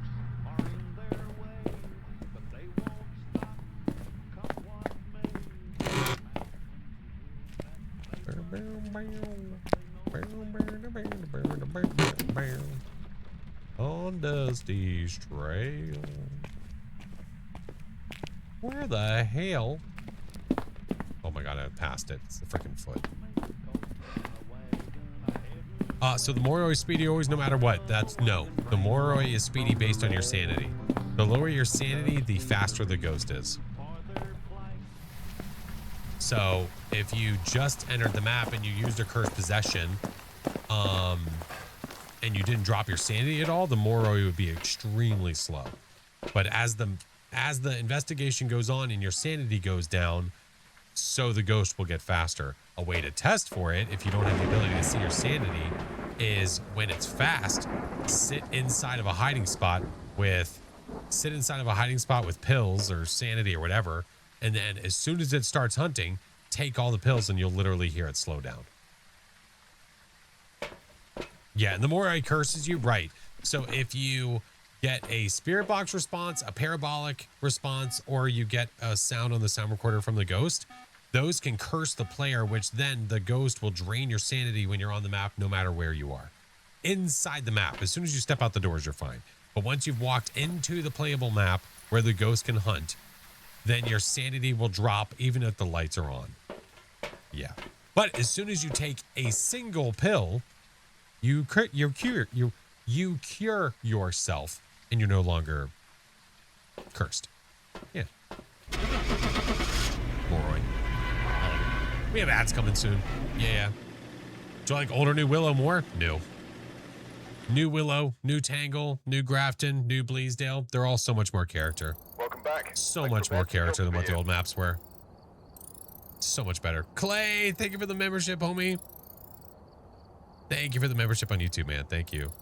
On Dusty's Trail. Where the hell? Oh my god, I passed it. It's the freaking foot. So the Moroi is speedy always no matter what. That's no. The Moroi is speedy based on your sanity. The lower your sanity, the faster the ghost is. So if you just entered the map and you used a cursed possession, and you didn't drop your sanity at all, the Moroi would be extremely slow. But as the investigation goes on and your sanity goes down, so the ghost will get faster. A way to test for it, if you don't have the ability to see your sanity, is when it's fast, sit inside of a hiding spot with pills or sanity or whatever, and then as soon as it starts hunting, take all the pills and you'll literally hear it slow down. Yeah, and the more it curses you, right. So if you get a spirit box response, a parabolic response, or you get a sound on the sound recorder from the ghost, those can curse the player, which then the ghost will drain your sanity when you're on the map, no matter where you are. Inside the map, as soon as you step out the doors, you're fine. But once you've walked into the playable map where the ghost can hunt, then your sanity will drop even if the lights are on. Yeah. But as soon as you take a single pill, you cure yourself and you're no longer cursed. Yeah. Moroi. We have ads coming soon. Yeah. Do I like older New Willow more? No. New Willow, New Tangle, New Grafton, New Bleasdale. They're all so much more character. Welcome back. So much more character than what the old maps were. So much better. Clay, thank you for the membership, homie. Thank you for the membership on YouTube, man. Thank you.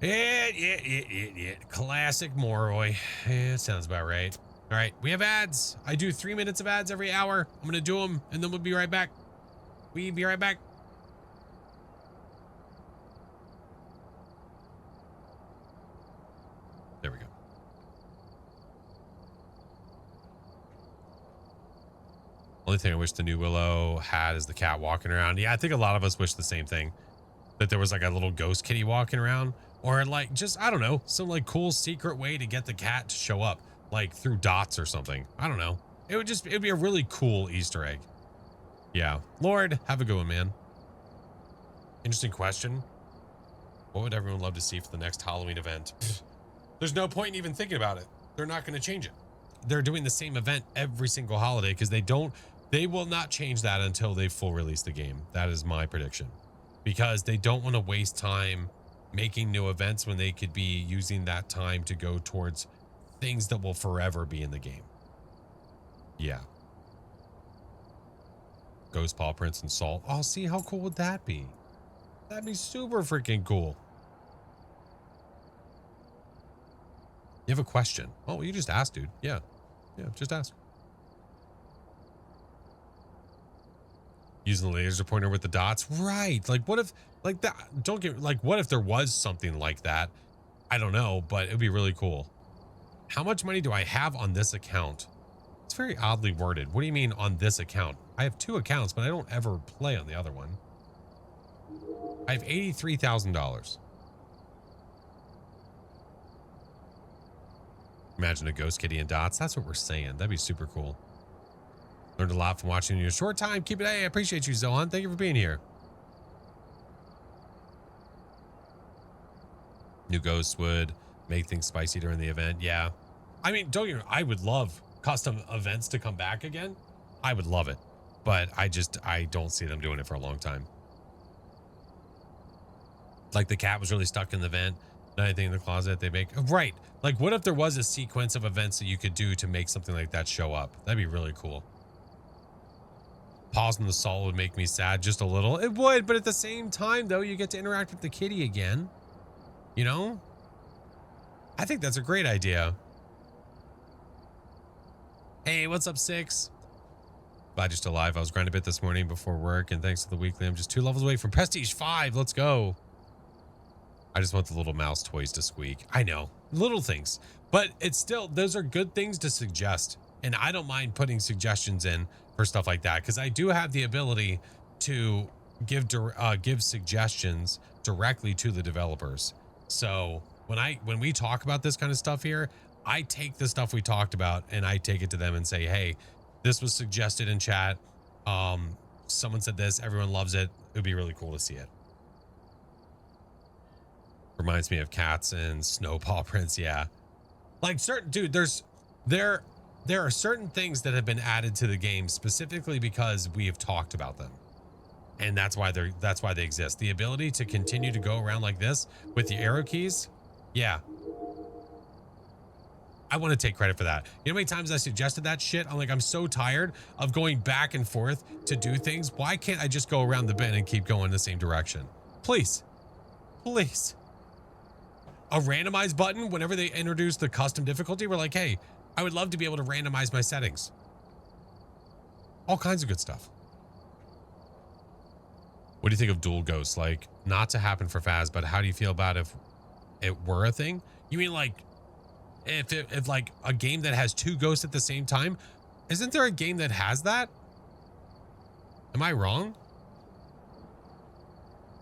Yeah. Classic Moroi. Yeah, sounds about right. All right, we have ads. I do 3 minutes of ads every hour. I'm going to do them, and then we'll be right back. We'll be right back. There we go. Only thing I wish the New Willow had is the cat walking around. Yeah, I think a lot of us wish the same thing. That there was like a little ghost kitty walking around. Or like just, I don't know, some like cool secret way to get the cat to show up. Like through dots or something. I don't know. It'd be a really cool Easter egg. Yeah. Lord, have a good one, man. Interesting question. What would everyone love to see for the next Halloween event? There's no point in even thinking about it. They're not going to change it. They're doing the same event every single holiday because they will not change that until they full release the game. That is my prediction, because they don't want to waste time making new events when they could be using that time to go towards things that will forever be in the game. Yeah. Ghost paw prints and salt. Oh, see, how cool would that be? That'd be super freaking cool. You have a question? Oh, well, you just asked, dude. Yeah. Yeah, just ask. Using the laser pointer with the dots. Right. Like, what if, like that, don't get, like, what if there was something like that? I don't know, but it'd be really cool. How much money do I have on this account? It's very oddly worded. What do you mean on this account? I have 2 accounts, but I don't ever play on the other one. I have $83,000. Imagine a ghost kitty and dots. That's what we're saying. That'd be super cool. Learned a lot from watching you in a short time. Keep it. Hey, I appreciate you, Zohan. Thank you for being here. New ghosts would make things spicy during the event. Yeah. I mean, don't get me wrong, I would love custom events to come back again. I would love it. But I don't see them doing it for a long time. Like the cat was really stuck in the vent. Not anything in the closet they make. Right. Like, what if there was a sequence of events that you could do to make something like that show up? That'd be really cool. Pausing the salt would make me sad just a little. It would, but at the same time, though, you get to interact with the kitty again. You know? I think that's a great idea. Hey, what's up, Six? Glad you're still alive. I was grinding a bit this morning before work, and thanks to the weekly, I'm just 2 levels away from Prestige 5. Let's go. I just want the little mouse toys to squeak. I know, little things, but it's still, those are good things to suggest. And I don't mind putting suggestions in for stuff like that, because I do have the ability to give suggestions directly to the developers. So when we talk about this kind of stuff here, I take the stuff we talked about and I take it to them and say, hey, this was suggested in chat. Someone said this, everyone loves it. It'd be really cool to see it. Reminds me of cats and snow paw prints. Yeah. Like certain, dude, there are certain things that have been added to the game specifically because we have talked about them. And that's why they exist. The ability to continue to go around like this with the arrow keys. Yeah. I want to take credit for that. You know how many times I suggested that shit? I'm like, I'm so tired of going back and forth to do things. Why can't I just go around the bend and keep going the same direction? Please. Please. A randomize button whenever they introduce the custom difficulty. We're like, hey, I would love to be able to randomize my settings. All kinds of good stuff. What do you think of dual ghosts? Like, not to happen for Phas, but how do you feel about if it were a thing? You mean like if like a game that has 2 ghosts at the same time? Isn't there a game that has that? Am I wrong?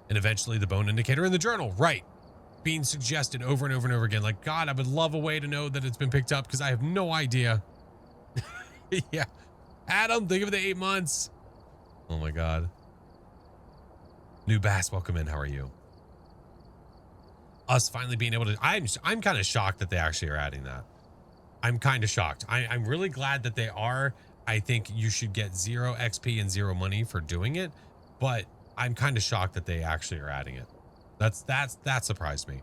And eventually the bone indicator in the journal, right? Being suggested over and over and over again. Like, God, I would love a way to know that it's been picked up because I have no idea. Yeah. Adam, think of the 8 months. Oh my God. New Bass, welcome in. How are you? Us finally being able to, I'm kind of shocked that they actually are adding that. I'm kind of shocked. I'm really glad that they are. I think you should get 0 XP and 0 money for doing it, but I'm kind of shocked that they actually are adding it. That surprised me.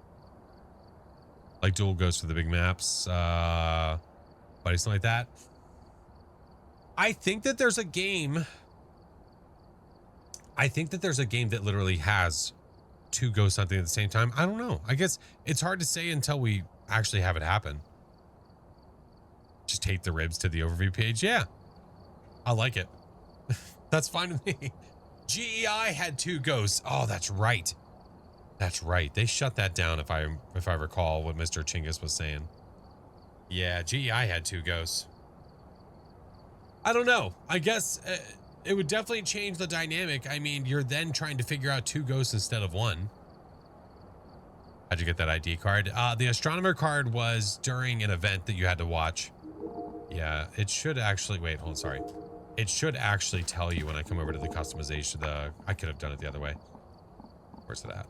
Like dual ghosts for the big maps, buddy, something like that. I think that there's a game. I think that there's a game that literally has 2 ghosts hunting at the same time. I don't know. I guess it's hard to say until we actually have it happen. Just tape the ribs to the overview page. Yeah, I like it. That's fine with me. GEI had 2 ghosts. Oh, that's right. That's right. They shut that down if I recall what Mr. Chinggis was saying. Yeah, GEI had 2 ghosts. I don't know. I guess it would definitely change the dynamic. I mean, you're then trying to figure out 2 ghosts instead of 1. How'd you get that ID card? The astronomer card was during an event that you had to watch. Yeah, it should actually, wait, hold on, sorry. It should actually tell you when I come over to the customization. I could have done it the other way. Where's it at?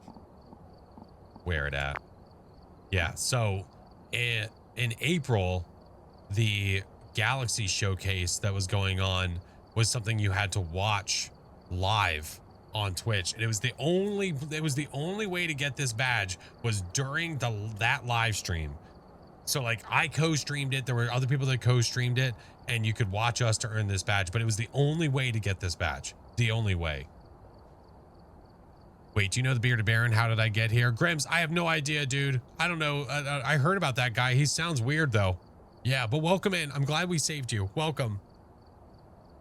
Where it at? Yeah, so in April, the Galaxy showcase that was going on was something you had to watch live on Twitch, and it was the only way to get this badge was during that live stream. So like I co-streamed it, there were other people that co-streamed it, and you could watch us to earn this badge, but it was the only way to get this badge. The only way. Wait, do you know the Bearded Baron? How did I get here? Grims, I have no idea, dude. I don't know. I heard about that guy. He sounds weird though. Yeah, but welcome in. I'm glad we saved you. Welcome.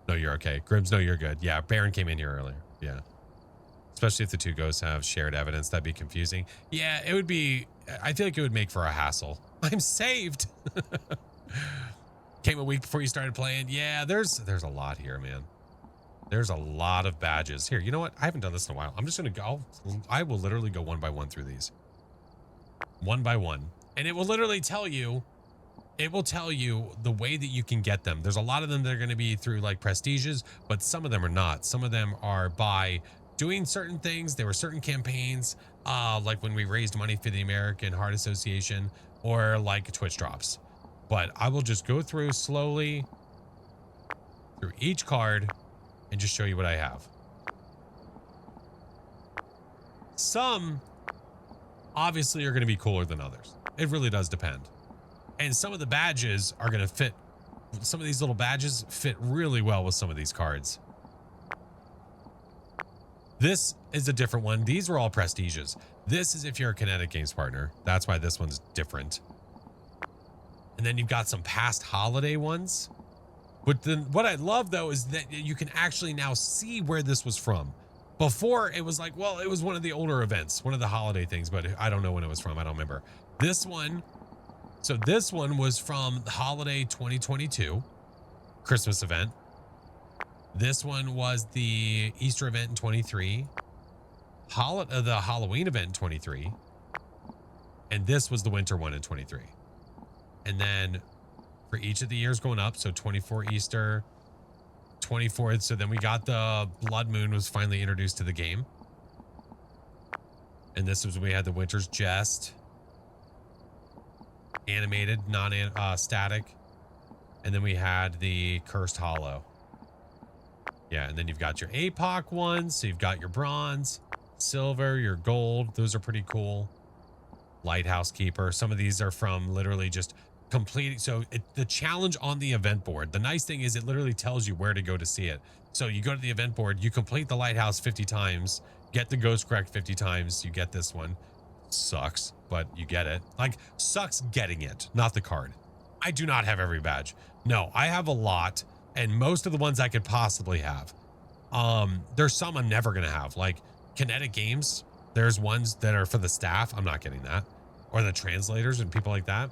No, you're okay. Grims, no, you're good. Yeah, Baron came in here earlier. Yeah. Especially if the two ghosts have shared evidence, that'd be confusing. Yeah, it would be, I feel like it would make for a hassle. I'm saved. Came a week before you started playing. Yeah, there's a lot here, man. There's a lot of badges. Here, you know what? I haven't done this in a while. I'm just going to go. I will literally go one by one through these. One by one. And it will literally tell you, it will tell you the way that you can get them. There's a lot of them that are going to be through like prestiges, but some of them are not. Some of them are by doing certain things. There were certain campaigns, like when we raised money for the American Heart Association, or like Twitch drops. But I will just go through slowly through each card and just show you what I have. Some obviously are going to be cooler than others. It really does depend. And some of the badges are going to fit. Some of these little badges fit really well with some of these cards. This is a different one. These were all prestiges. This is if you're a Kinetic Games partner. That's why this one's different. And then you've got some past holiday ones. But then what I love though is that you can actually now see where this was from. Before it was like, well, it was one of the older events, one of the holiday things, but I don't know when it was from. I don't remember. This one, so this one was from the holiday 2022 Christmas event. This one was the Easter event in 23, the Halloween event in 23, and this was the winter one in 23. And then for each of the years going up, so 24 Easter, 24th, so then we got the Blood Moon was finally introduced to the game. And this was when we had the Winter's Jest, animated, non-static, and then we had the Cursed Hollow. Yeah, and then you've got your APOC ones, so you've got your bronze, silver, your gold. Those are pretty cool. Lighthouse Keeper. Some of these are from literally just completing. So the challenge on the event board, the nice thing is it literally tells you where to go to see it. So you go to the event board, you complete the lighthouse 50 times, get the ghost correct 50 times, you get this one. Sucks, but you get it. Like, sucks getting it, not the card. I do not have every badge. No, I have a lot. And most of the ones I could possibly have. There's some I'm never gonna have, like Kinetic Games. There's ones that are for the staff. I'm not getting that. Or the translators and people like that.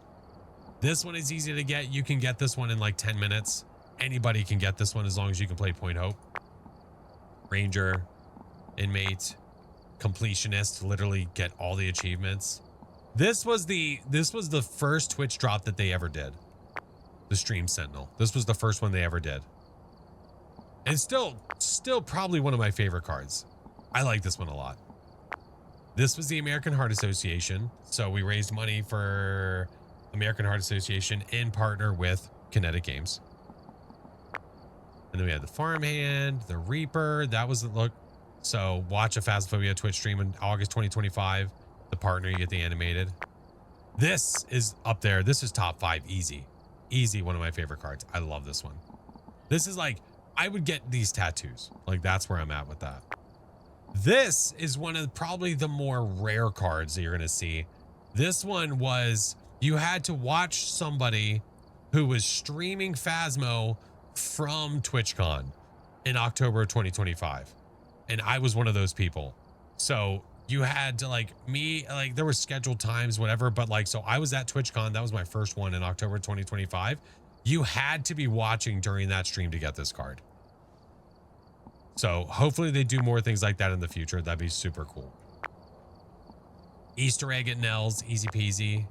This one is easy to get. You can get this one in like 10 minutes. Anybody can get this one as long as you can play Point Hope. Ranger, Inmate, Completionist, literally get all the achievements. This was the first Twitch drop that they ever did. The Stream Sentinel. This was the first one they ever did. And still probably one of my favorite cards. I like this one a lot. This was the American Heart Association. So we raised money for American Heart Association in partner with Kinetic Games. And then we had the Farmhand, the Reaper. That was the look. So watch a Phasmophobia Twitch stream in August 2025. The partner, you get the animated. This is up there. This is top 5 easy. Easy, one of my favorite cards. I love this one. This is like, I would get these tattoos. Like, that's where I'm at with that. This is one of probably the more rare cards that you're going to see. This one was, you had to watch somebody who was streaming Phasmo from TwitchCon in October of 2025. And I was one of those people. So you had to like there were scheduled times, whatever, but like, so I was at TwitchCon. That was my first one in October 2025. You had to be watching during that stream to get this card. So hopefully they do more things like that in the future. That'd be super cool. Easter egg at Nell's, easy peasy.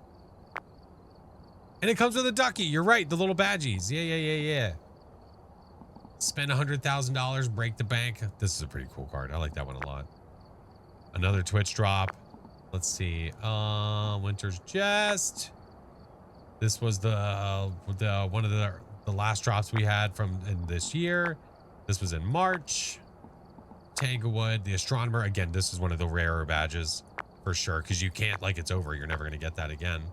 And it comes with a ducky. You're right. The little badgies. Yeah. Spend $100,000, break the bank. This is a pretty cool card. I like that one a lot. Another Twitch drop. Let's see. Winter's Jest. This was the one of the last drops we had from in this year. This was in March. Tanglewood, the Astronomer. Again, this is one of the rarer badges for sure, because you can't, like, it's over. You're never going to get that again.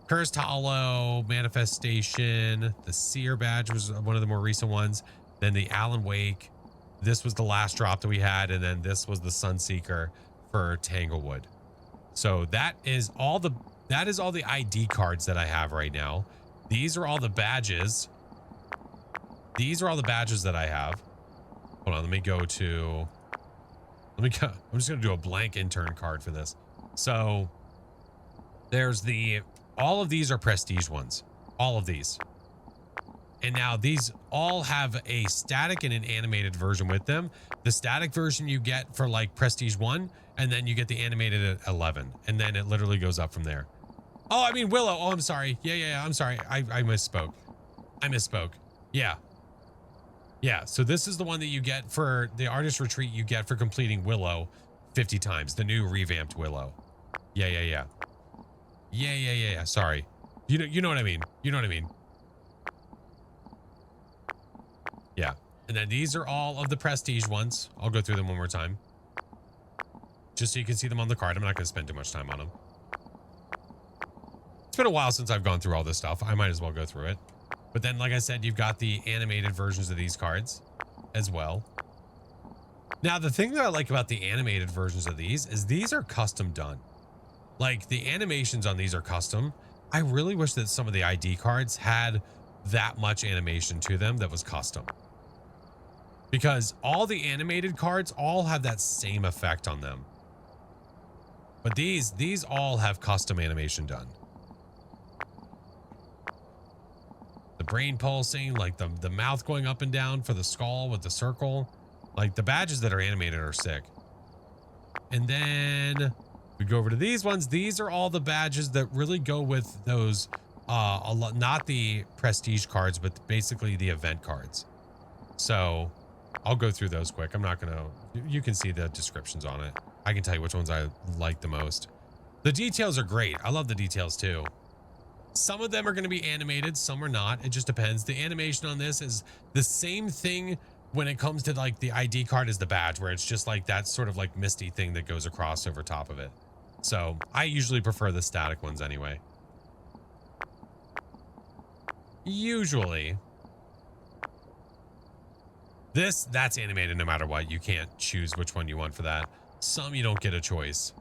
Cursed Hollow, Manifestation. The Seer badge was one of the more recent ones. Then the Alan Wake. This was the last drop that we had. And then this was the Sunseeker for Tanglewood. So that is all the ID cards that I have right now. These are all the badges. These are all the badges that I have. Hold on, let me go to, I'm just going to do a blank intern card for this. So there's all of these are prestige ones. All of these. And now these all have a static and an animated version with them. The static version you get for like prestige 1, and then you get the animated at 11. And then it literally goes up from there. Oh, I mean, Willow. Oh, I'm sorry. Yeah. I'm sorry. I misspoke. Yeah. Yeah. So this is the one that you get for the Artist Retreat. You get for completing Willow 50 times. The new revamped Willow. Yeah. Sorry. You know what I mean. Yeah. And then these are all of the prestige ones. I'll go through them one more time, just so you can see them on the card. I'm not going to spend too much time on them. It's been a while since I've gone through all this stuff. I might as well go through it. But then, like I said, you've got the animated versions of these cards as well. Now, the thing that I like about the animated versions of these is these are custom done. Like, the animations on these are custom. I really wish that some of the ID cards had that much animation to them that was custom. Because all the animated cards all have that same effect on them. But these all have custom animation done. The brain pulsing, like the mouth going up and down for the skull with the circle. Like, the badges that are animated are sick. And then we go over to these ones. These are all the badges that really go with those, not the prestige cards, but basically the event cards. So I'll go through those quick. I'm not going to, you can see the descriptions on it. I can tell you which ones I like the most. The details are great. I love the details too. Some of them are going to be animated, some are not. It just depends. The animation on this is the same thing when it comes to like the ID card as the badge, where it's just like that sort of like misty thing that goes across over top of it. So I usually prefer the static ones anyway. Usually. That's animated no matter what. You can't choose which one you want for that. Some you don't get a choice.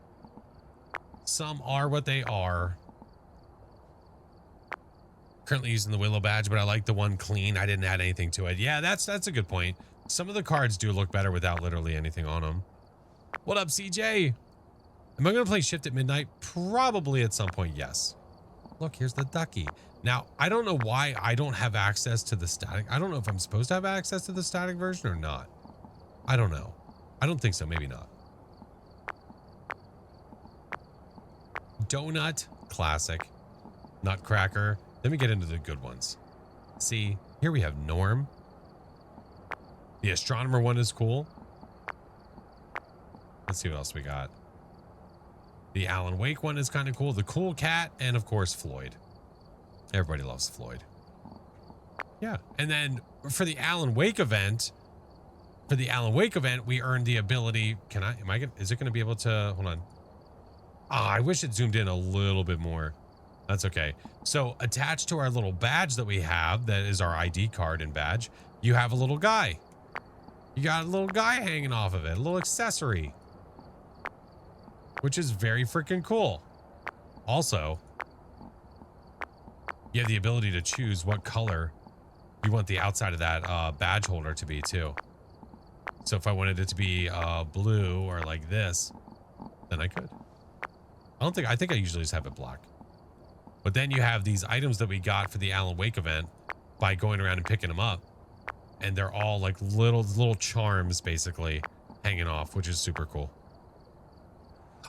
Some are what they are. Currently using the Willow badge, but I like the one clean. I didn't add anything to it. Yeah, that's a good point. Some of the cards do look better without literally anything on them. What up, CJ? Am I going to play Shift at Midnight? Probably at some point, yes. Look, here's the ducky. Now, I don't know why I don't have access to the static. I don't know if I'm supposed to have access to the static version or not. I don't know. I don't think so. Maybe not. Donut, classic. Nutcracker. Then we get into the good ones. See, here we have Norm. The Astronomer one is cool. Let's see what else we got. The Alan Wake one is kind of cool. The Cool Cat, and of course, Floyd. Everybody loves Floyd. Yeah. And then for the Alan Wake event, we earned the ability. Is it going to be able to, hold on. I wish it zoomed in a little bit more. That's okay. So attached to our little badge that we have, that is our ID card and badge, you have a little guy. You got a little guy hanging off of it, a little accessory, which is very freaking cool. Also, you have the ability to choose what color you want the outside of that badge holder to be too. So if I wanted it to be blue or like this, then I could. I think I usually just have it black. But then you have these items that we got for the Alan Wake event by going around and picking them up. And they're all like little charms basically hanging off, which is super cool.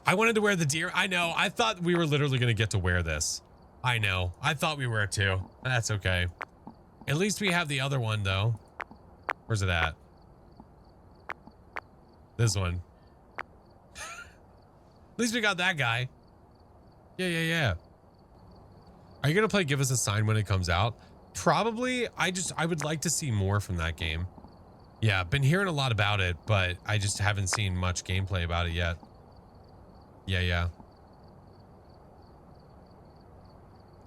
I wanted to wear the deer. I know. I thought we were literally going to get to wear this. I know. I thought we were too. That's okay. At least we have the other one though. Where's it at? This one. At least we got that guy. Yeah. Are you gonna play Give Us a Sign when it comes out? Probably. I would like to see more from that game. Yeah, been hearing a lot about it, but I just haven't seen much gameplay about it yet. Yeah.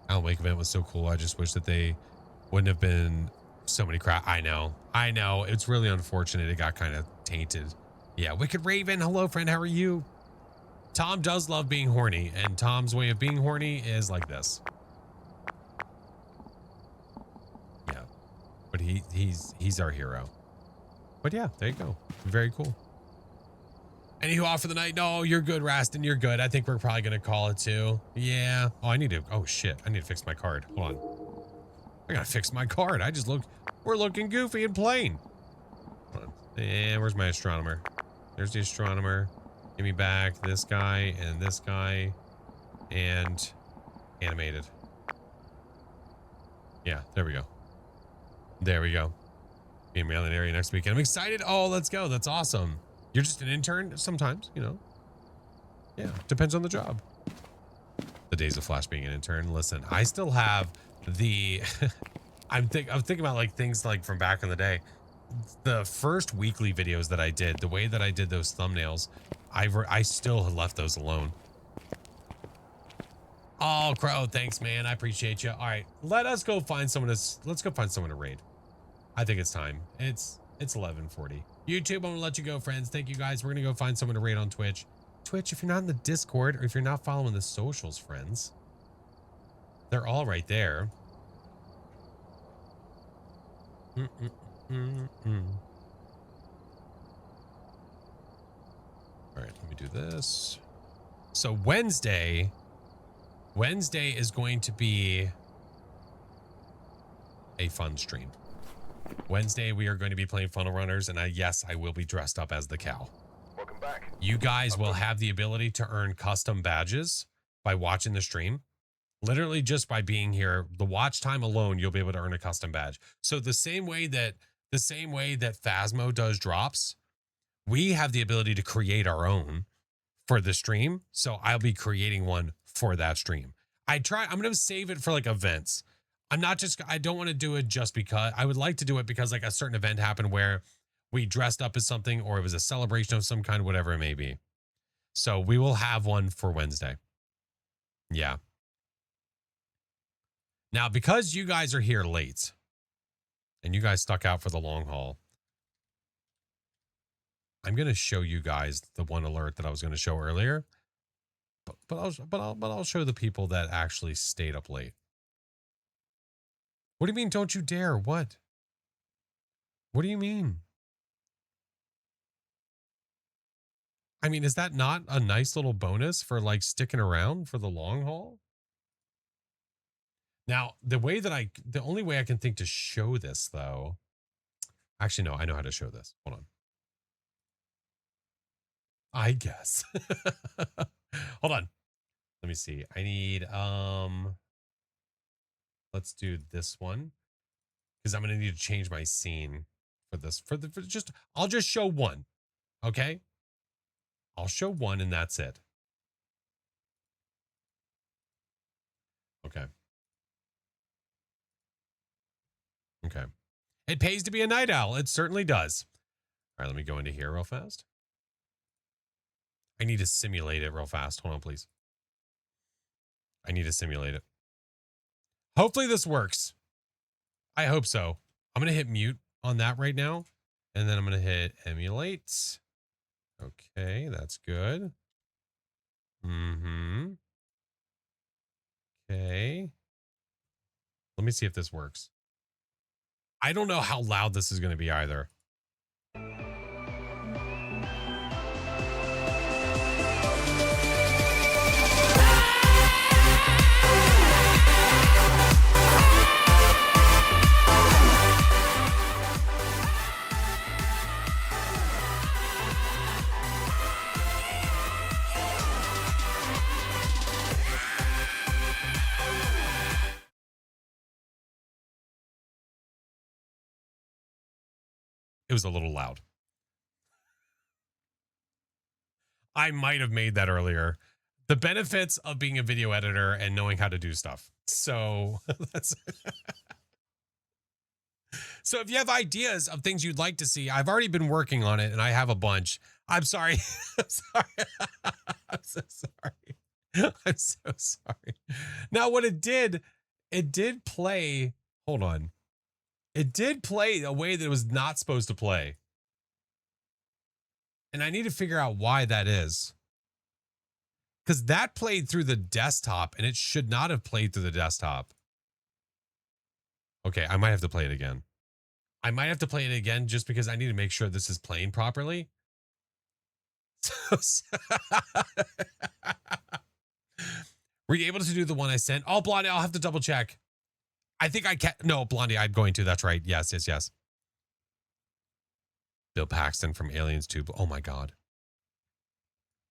Alan Wake event was so cool. I just wish that they wouldn't have been so many crap. I know. It's really unfortunate it got kind of tainted. Yeah, Wicked Raven. Hello, friend. How are you? Tom does love being horny, and Tom's way of being horny is like this. Yeah, but he's our hero. But yeah, there you go. Very cool. Anywho, off for the night. No, you're good, Rastin. You're good. I think we're probably gonna call it too. Yeah. Oh, I need to. Oh shit. I need to fix my card. Hold on. I gotta fix my card. We're looking goofy and plain. Hold on. And where's my astronomer? There's the astronomer. Give me back this guy and this guy and animated. Yeah, there we go. There we go. Be in Maryland area next weekend. I'm excited. Oh, let's go. That's awesome. You're just an intern sometimes, you know. Yeah, depends on the job. The days of Flash being an intern. Listen, I still have the I'm thinking about like things like from back in the day. The first weekly videos that I did, the way that I did those thumbnails, I still have left those alone. Oh, Crow, thanks, man. I appreciate you. All right, let's go find someone to raid. I think it's time. It's 11:40. YouTube, I'm gonna let you go, friends. Thank you guys. We're gonna go find someone to raid on Twitch. Twitch, if you're not in the Discord or if you're not following the socials, friends, they're all right there. All right, let me do this. So Wednesday is going to be a fun stream. Wednesday, we are going to be playing Funnel Runners, and yes, I will be dressed up as the cow. Welcome back. You guys will have the ability to earn custom badges by watching the stream. Literally just by being here, the watch time alone, you'll be able to earn a custom badge. So the same way that Phasmo does drops, we have the ability to create our own for the stream. So I'll be creating one for that stream. I'm going to save it for like events. I don't want to do it just because. I would like to do it because like a certain event happened where we dressed up as something or it was a celebration of some kind, whatever it may be. So we will have one for Wednesday. Yeah. Now, because you guys are here late and you guys stuck out for the long haul, I'm going to show you guys the one alert that I was going to show earlier. But I'll show the people that actually stayed up late. What do you mean, don't you dare? What? What do you mean? I mean, is that not a nice little bonus for like sticking around for the long haul? Now, the only way I can think to show this though, actually, no, I know how to show this. Hold on. I guess. Hold on. Let me see. I need, let's do this one because I'm going to need to change my scene for this, I'll just show one. Okay. I'll show one and that's it. Okay. Okay. It pays to be a night owl. It certainly does. All right, let me go into here real fast. I need to simulate it real fast. Hold on, please. I need to simulate it. Hopefully this works. I hope so. I'm going to hit mute on that right now. And then I'm going to hit emulate. Okay, that's good. Mm-hmm. Okay. Let me see if this works. I don't know how loud this is going to be either. It was a little loud. I might have made that earlier. The benefits of being a video editor and knowing how to do stuff. So that's so if you have ideas of things you'd like to see, I've already been working on it and I have a bunch. I'm sorry. I'm sorry. I'm so sorry. I'm so sorry. Now what it did play. Hold on. It did play a way that it was not supposed to play. And I need to figure out why that is. Because that played through the desktop and it should not have played through the desktop. Okay, I might have to play it again. I might have to play it again just because I need to make sure this is playing properly. Were you able to do the one I sent? Oh, Blondie, I'll have to double check. I think I can. No, Blondie, I'm going to. That's right. Yes, yes, yes. Bill Paxton from Aliens 2. Oh my God.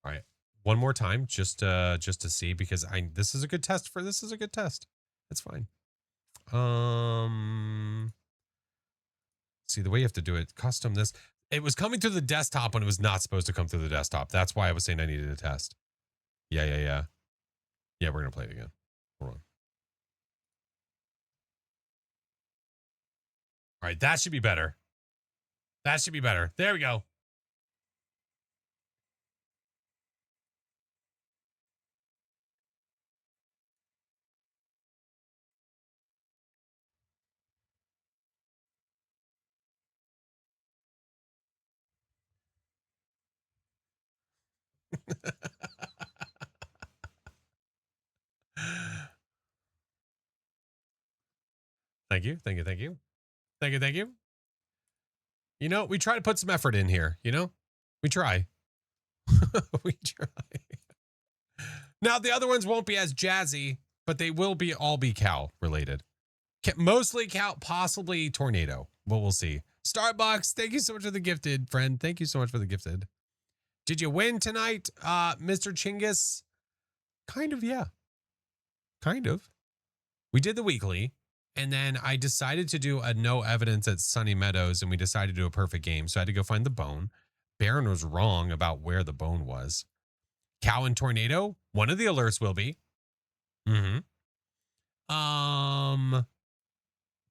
All right. One more time, just to see, because this is a good test for this is a good test. It's fine. See, the way you have to do it, custom this. It was coming through the desktop when it was not supposed to come through the desktop. That's why I was saying I needed a test. Yeah. Yeah, we're gonna play it again. Hold on. All right, that should be better. That should be better. There we go. Thank you. Thank you. Thank you. Thank you. Thank you. You know, we try to put some effort in here, you know? We try. We try. Now, the other ones won't be as jazzy, but they will be all be cow related. Mostly cow, possibly tornado. Well, we'll see. Starbucks, thank you so much for the gifted, friend. Thank you so much for the gifted. Did you win tonight, Mr. Chinggis? Kind of, yeah. Kind of. We did the weekly, and then I decided to do a no evidence at Sunny Meadows, and we decided to do a perfect game, so I had to go find the bone. Baron was wrong about where the bone was. Cow and tornado, one of the alerts will be. Mm-hmm.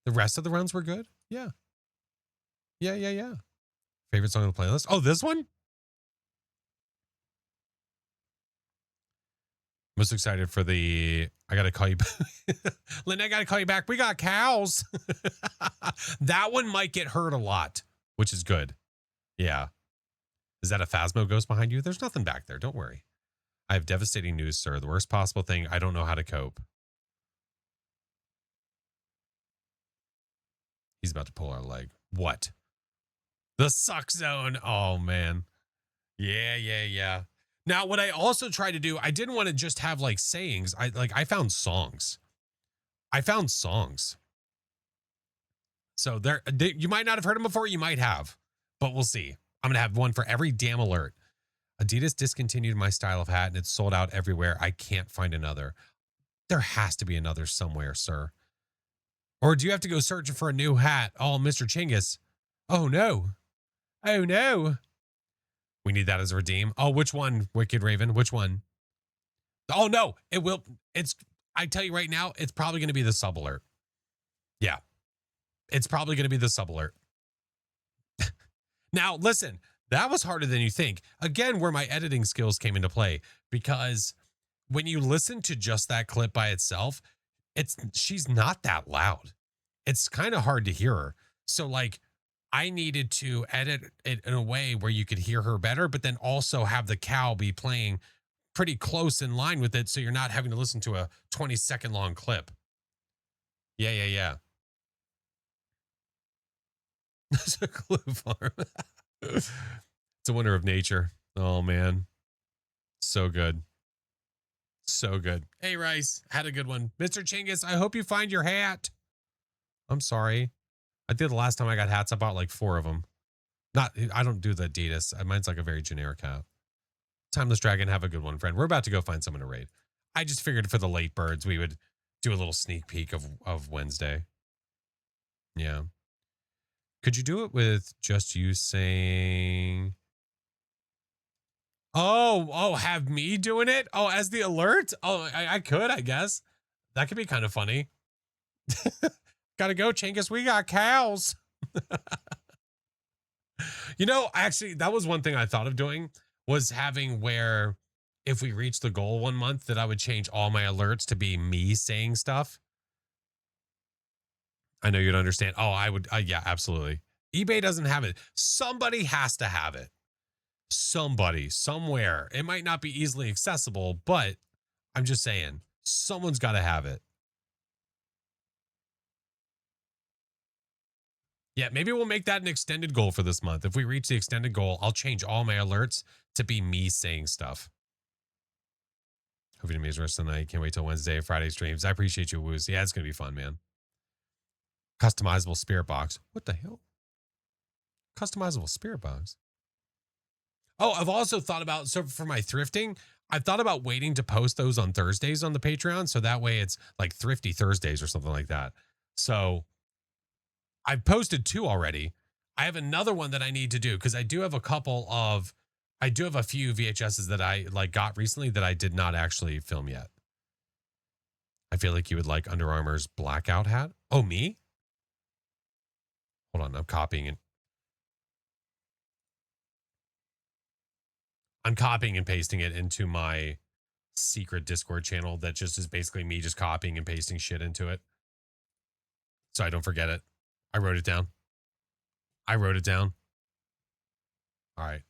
The rest of the runs were good. Yeah. Yeah. Favorite song on the playlist? Oh, this one? Most excited for the I gotta call you back. Lynn, I gotta call you back. We got cows. That one might get heard a lot, which is good. Yeah. Is that a Phasmo ghost behind you? There's nothing back there. Don't worry. I have devastating news, sir. The worst possible thing. I don't know how to cope. He's about to pull our leg. What? The suck zone. Oh, man. Yeah. Now, what I also tried to do, I didn't want to just have like sayings. I found songs. So you might not have heard them before. You might have, but we'll see. I'm going to have one for every damn alert. Adidas discontinued my style of hat and it's sold out everywhere. I can't find another. There has to be another somewhere, sir. Or do you have to go searching for a new hat? Oh, Mr. Chinggis. Oh, no. Oh, no. We need that as a redeem. Oh, which one, Wicked Raven? Which one? Oh, no. I tell you right now, it's probably going to be the sub alert. Yeah. It's probably going to be the sub alert. Now, listen, that was harder than you think. Again, where my editing skills came into play, because when you listen to just that clip by itself, she's not that loud. It's kind of hard to hear her. So like I needed to edit it in a way where you could hear her better, but then also have the cow be playing pretty close in line with it. So you're not having to listen to a 20-second long clip. Yeah. It's a glue farm. It's a wonder of nature. Oh, man. So good. So good. Hey, Rice. Had a good one. Mr. Chinggis, I hope you find your hat. I'm sorry. I did the last time I got hats. I bought like 4 of them. I don't do the Adidas. Mine's like a very generic hat. Timeless Dragon, have a good one, friend. We're about to go find someone to raid. I just figured for the late birds, we would do a little sneak peek of Wednesday. Yeah. Could you do it with just you saying, Oh, have me doing it? Oh, as the alert? Oh, I could, I guess. That could be kind of funny. Gotta go, Chingus. We got cows. You know, actually, that was one thing I thought of doing, was having where if we reach the goal 1 month, that I would change all my alerts to be me saying stuff. I know you'd understand. Oh, I would. Yeah, absolutely. eBay doesn't have it. Somebody has to have it. Somebody, somewhere. It might not be easily accessible, but I'm just saying, someone's got to have it. Yeah, maybe we'll make that an extended goal for this month. If we reach the extended goal, I'll change all my alerts to be me saying stuff. Hope you amazing rest of the night. Can't wait till Wednesday and Friday streams. I appreciate you, Woos. Yeah, it's going to be fun, man. Customizable spirit box. What the hell? Customizable spirit box. Oh, I've also thought about, so for my thrifting, I've thought about waiting to post those on Thursdays on the Patreon. So that way it's like Thrifty Thursdays or something like that. So I've posted 2 already. I have another one that I need to do because I do have a few VHSs that I like got recently that I did not actually film yet. I feel like you would like Under Armour's blackout hat. Oh, me? Hold on, I'm copying and pasting it into my secret Discord channel that just is basically me just copying and pasting shit into it. So I don't forget it. I wrote it down. All right.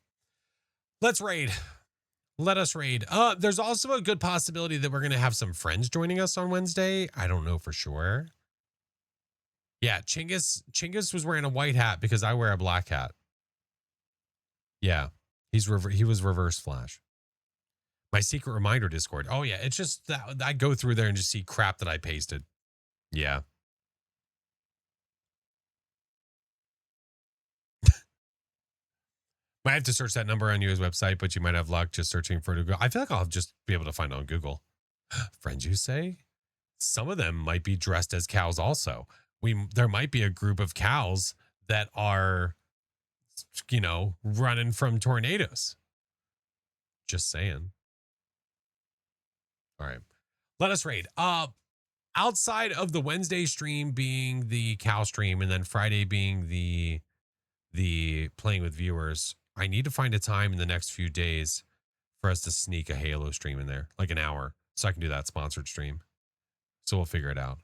Let's raid. Let us raid. There's also a good possibility that we're going to have some friends joining us on Wednesday. I don't know for sure. Yeah, Chingus was wearing a white hat because I wear a black hat. Yeah, he was reverse Flash. My secret reminder Discord. Oh yeah, it's just that I go through there and just see crap that I pasted. Yeah. Might have to search that number on U's website, but you might have luck just searching for Google. I feel like I'll just be able to find it on Google. Friends, you say? Some of them might be dressed as cows also. There might be a group of cows that are, you know, running from tornadoes. Just saying. All right. Let us raid. Outside of the Wednesday stream being the cow stream and then Friday being the playing with viewers, I need to find a time in the next few days for us to sneak a Halo stream in there, like an hour, so I can do that sponsored stream. So we'll figure it out.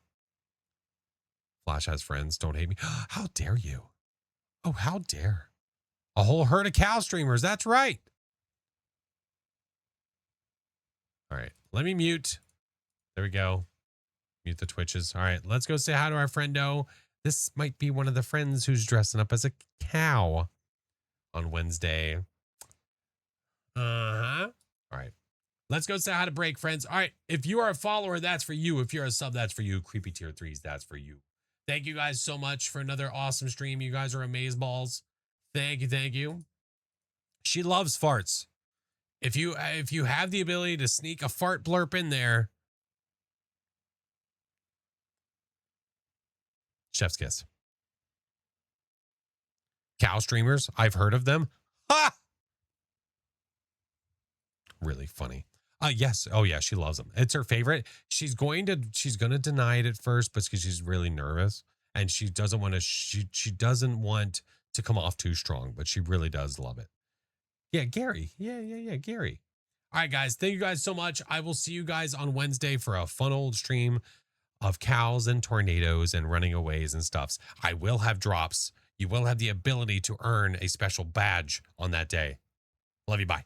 Flash has friends. Don't hate me. How dare you? Oh, how dare. A whole herd of cow streamers. That's right. All right. Let me mute. There we go. Mute the Twitches. All right. Let's go say hi to our friendo. This might be one of the friends who's dressing up as a cow on Wednesday. Uh-huh. All right. Let's go say hi to Break, friends. All right. If you are a follower, that's for you. If you're a sub, that's for you. Creepy tier 3s, that's for you. Thank you guys so much for another awesome stream. You guys are amazeballs. Thank you. Thank you. She loves farts. If you have the ability to sneak a fart blurp in there, chef's kiss. Cow streamers, I've heard of them. Ha! Really funny. Yes. Oh yeah, she loves them. It's her favorite. She's going to deny it at first, but because she's really nervous and she doesn't want to she doesn't want to come off too strong, but she really does love it. Yeah, Gary. Yeah, Gary. All right, guys. Thank you guys so much. I will see you guys on Wednesday for a fun old stream of cows and tornadoes and running aways and stuffs. I will have drops. You will have the ability to earn a special badge on that day. Love you. Bye.